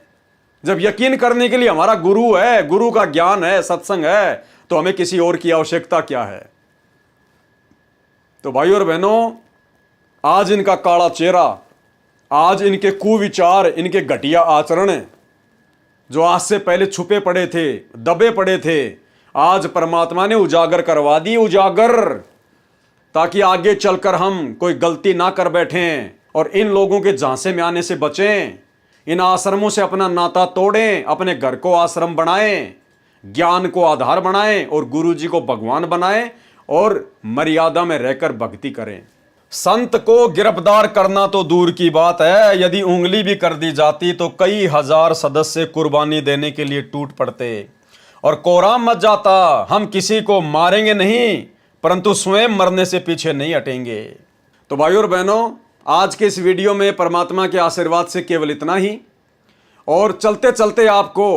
जब यकीन करने के लिए हमारा गुरु है, गुरु का ज्ञान है, सत्संग है, तो हमें किसी और की आवश्यकता क्या है? तो भाइयों और बहनों, आज इनका काला चेहरा, आज इनके कुविचार, इनके घटिया आचरण जो आज से पहले छुपे पड़े थे, दबे पड़े थे, आज परमात्मा ने उजागर करवा दी, उजागर, ताकि आगे चलकर हम कोई गलती ना कर बैठें और इन लोगों के झांसे में आने से बचें। इन आश्रमों से अपना नाता तोड़ें, अपने घर को आश्रम बनाएं, ज्ञान को आधार बनाएं और गुरु जी को भगवान बनाएं और मर्यादा में रहकर भक्ति करें। संत को गिरफ्तार करना तो दूर की बात है, यदि उंगली भी कर दी जाती तो कई हजार सदस्य कुर्बानी देने के लिए टूट पड़ते और कोराम मच जाता। हम किसी को मारेंगे नहीं, परंतु स्वयं मरने से पीछे नहीं हटेंगे। तो भाइयों और बहनों, आज के इस वीडियो में परमात्मा के आशीर्वाद से केवल इतना ही। और चलते चलते आपको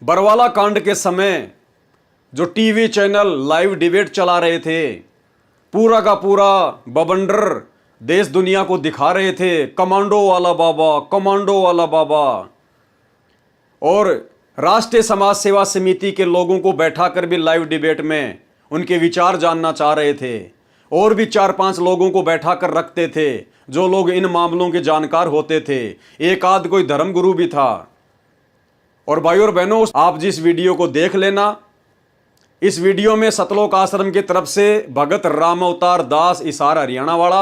बरवाला कांड के समय जो टीवी चैनल लाइव डिबेट चला रहे थे, पूरा का पूरा बवंडर देश दुनिया को दिखा रहे थे, कमांडो वाला बाबा, कमांडो वाला बाबा, और राष्ट्रीय समाज सेवा समिति के लोगों को बैठाकर भी लाइव डिबेट में उनके विचार जानना चाह रहे थे, और भी 4-5 लोगों को बैठाकर रखते थे जो लोग इन मामलों के जानकार होते थे, एक आध कोई धर्मगुरु भी था। और भाइयों और बहनों, आप जिस वीडियो को देख लेना, इस वीडियो में सतलोक आश्रम की तरफ से भगत राम अवतार दास इसार हरियाणा वाला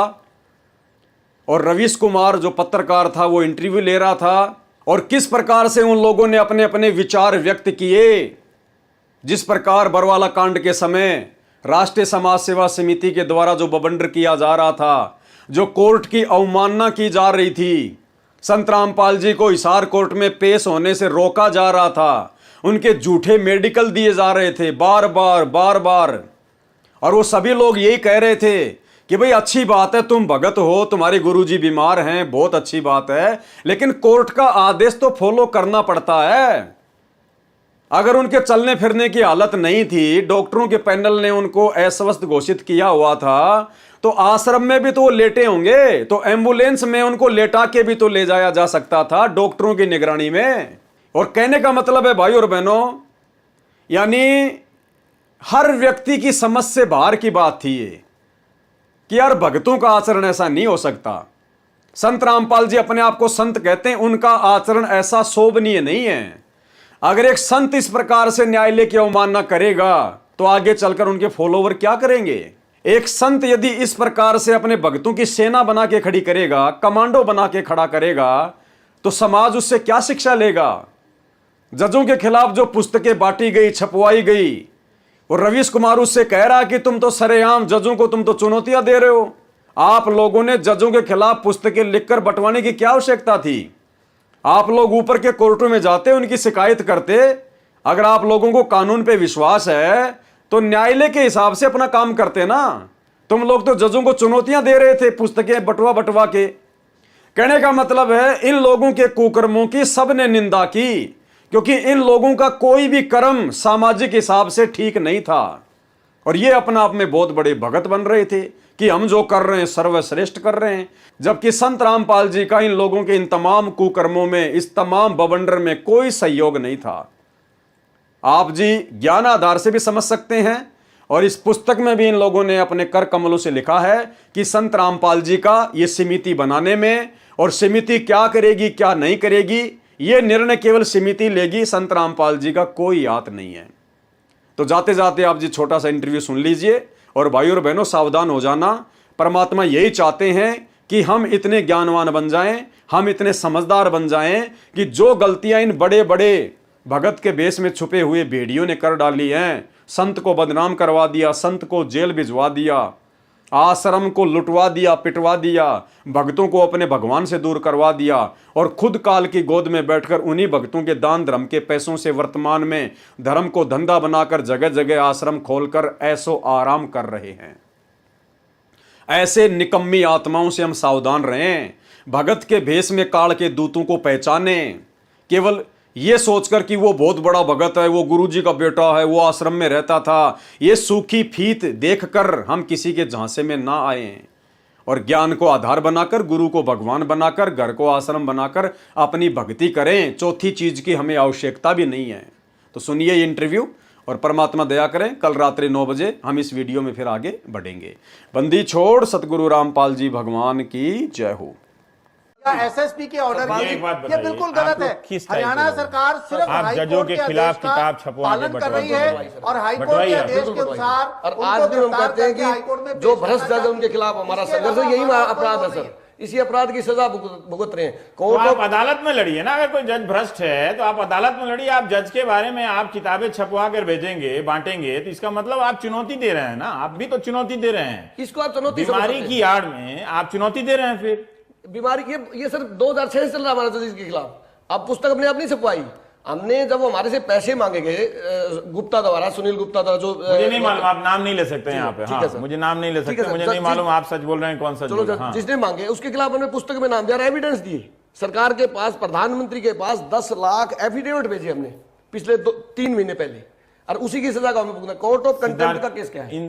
और रवीश कुमार जो पत्रकार था वो इंटरव्यू ले रहा था, और किस प्रकार से उन लोगों ने अपने अपने विचार व्यक्त किए। जिस प्रकार बरवाला कांड के समय राष्ट्रीय समाज सेवा समिति के द्वारा जो बवंडर किया जा रहा था, जो कोर्ट की अवमानना की जा रही थी, संत रामपाल जी को हिसार कोर्ट में पेश होने से रोका जा रहा था, उनके झूठे मेडिकल दिए जा रहे थे बार बार, और वो सभी लोग यही कह रहे थे कि भाई अच्छी बात है, तुम भगत हो, तुम्हारे गुरुजी बीमार हैं, बहुत अच्छी बात है, लेकिन कोर्ट का आदेश तो फॉलो करना पड़ता है। अगर उनके चलने फिरने की हालत नहीं थी, डॉक्टरों के पैनल ने उनको अस्वस्थ घोषित किया हुआ था, तो आश्रम में भी तो वो लेटे होंगे, तो एम्बुलेंस में उनको लेटा के भी तो ले जाया जा सकता था डॉक्टरों की निगरानी में। और कहने का मतलब है भाइयों और बहनों, यानी हर व्यक्ति की समझ से बाहर की बात थी ये कि यार भक्तों का आचरण ऐसा नहीं हो सकता। संत रामपाल जी अपने आप को संत कहते हैं, उनका आचरण ऐसा शोभनीय नहीं है। अगर एक संत इस प्रकार से न्यायालय की अवमानना करेगा तो आगे चलकर उनके फॉलोवर क्या करेंगे? एक संत यदि इस प्रकार से अपने भक्तों की सेना बना के खड़ी करेगा, कमांडो बना के खड़ा करेगा, तो समाज उससे क्या शिक्षा लेगा? जजों के खिलाफ जो पुस्तकें बांटी गई, छपवाई गई, और रवीश कुमार उससे कह रहा कि तुम तो सरेआम जजों को तुम तो चुनौतियां दे रहे हो। आप लोगों ने जजों के खिलाफ पुस्तकें लिखकर बंटवाने की क्या आवश्यकता थी? आप लोग ऊपर के कोर्टों में जाते, उनकी शिकायत करते। अगर आप लोगों को कानून पे विश्वास है तो न्यायालय के हिसाब से अपना काम करते ना। तुम लोग तो जजों को चुनौतियां दे रहे थे पुस्तकें बंटवा के। कहने का मतलब है इन लोगों के कुकर्मों की सबने निंदा की, क्योंकि इन लोगों का कोई भी कर्म सामाजिक हिसाब से ठीक नहीं था, और ये अपना आप में बहुत बड़े भगत बन रहे थे कि हम जो कर रहे हैं सर्वश्रेष्ठ कर रहे हैं, जबकि संत रामपाल जी का इन लोगों के इन तमाम कुकर्मों में, इस तमाम बवंडर में कोई सहयोग नहीं था। आप जी ज्ञान आधार से भी समझ सकते हैं, और इस पुस्तक में भी इन लोगों ने अपने कर कमलों से लिखा है कि संत रामपाल जी का ये समिति बनाने में, और समिति क्या करेगी क्या नहीं करेगी ये निर्णय केवल समिति लेगी, संत रामपाल जी का कोई हाथ नहीं है। तो जाते जाते आप जी छोटा सा इंटरव्यू सुन लीजिए, और भाइयों और बहनों सावधान हो जाना। परमात्मा यही चाहते हैं कि हम इतने ज्ञानवान बन जाएं, हम इतने समझदार बन जाएं कि जो गलतियां इन बड़े बड़े भगत के बेस में छुपे हुए भेड़ियों ने कर डाली हैं, संत को बदनाम करवा दिया, संत को जेल भिजवा दिया, आश्रम को लुटवा दिया, पिटवा दिया, भक्तों को अपने भगवान से दूर करवा दिया, और खुद काल की गोद में बैठकर उन्हीं भक्तों के दान धर्म के पैसों से वर्तमान में धर्म को धंधा बनाकर जगह जगह आश्रम खोलकर ऐसो आराम कर रहे हैं। ऐसे निकम्मी आत्माओं से हम सावधान रहें। भगत के भेष में काल के दूतों को पहचाने, केवल ये सोचकर कि वो बहुत बड़ा भगत है, वो गुरुजी का बेटा है, वो आश्रम में रहता था, ये सूखी फीत देखकर हम किसी के झांसे में ना आए और ज्ञान को आधार बनाकर, गुरु को भगवान बनाकर, घर को आश्रम बनाकर अपनी भक्ति करें। चौथी चीज की हमें आवश्यकता भी नहीं है। तो सुनिए ये इंटरव्यू और परमात्मा दया करें, कल रात्रि 9 बजे हम इस वीडियो में फिर आगे बढ़ेंगे। बंदी छोड़ सतगुरु रामपाल जी भगवान की जय हो। एसएसपी के ऑर्डर ये बिल्कुल गलत है। हरियाणा सरकार सिर्फ जजों के खिलाफ किताब छपवाने कर रही है और हाईकोर्ट के आदेश के अनुसार, और आज भी हम कहते हैं कि जो भ्रष्ट जज उनके खिलाफ हमारा संघर्ष है, यही अपराध है सर, इसी अपराध की सजा भुगत रहे हैं। कोर्ट आप अदालत में लड़िए ना। अगर कोई जज भ्रष्ट है तो आप अदालत में लड़िए। आप जज के बारे में आप किताबें छपवा कर भेजेंगे, बांटेंगे, तो इसका मतलब आप चुनौती दे रहे हैं ना। आप भी तो चुनौती दे रहे हैं। इसको आप चुनौती, बीमारी की आड़ में आप चुनौती दे रहे हैं। फिर बीमारी ये सर 2006 से चल रहा हमारा जज के खिलाफ। अब पुस्तक अपने आप नहीं छपवाई हमने। जब हमारे से पैसे मांगे गए गुप्ता द्वारा, सुनील गुप्ता द्वारा, जो मुझे नहीं मालूम, आप नाम नहीं ले सकते यहाँ पे। हाँ, मुझे नाम नहीं ले सकते, मुझे नहीं मालूम आप सच बोल रहे हैं कौन सा। चलो हाँ। जिसने मांगे उसके खिलाफ हमने पुस्तक में नाम दिया, एविडेंस दिए सरकार के पास, प्रधानमंत्री के पास 10 लाख एफिडेविट भेजे हमने पिछले 3 महीने पहले, और उसी की सजा का हमें भुगतना। कोर्ट ऑफ कंटेम्प्ट का केस क्या है?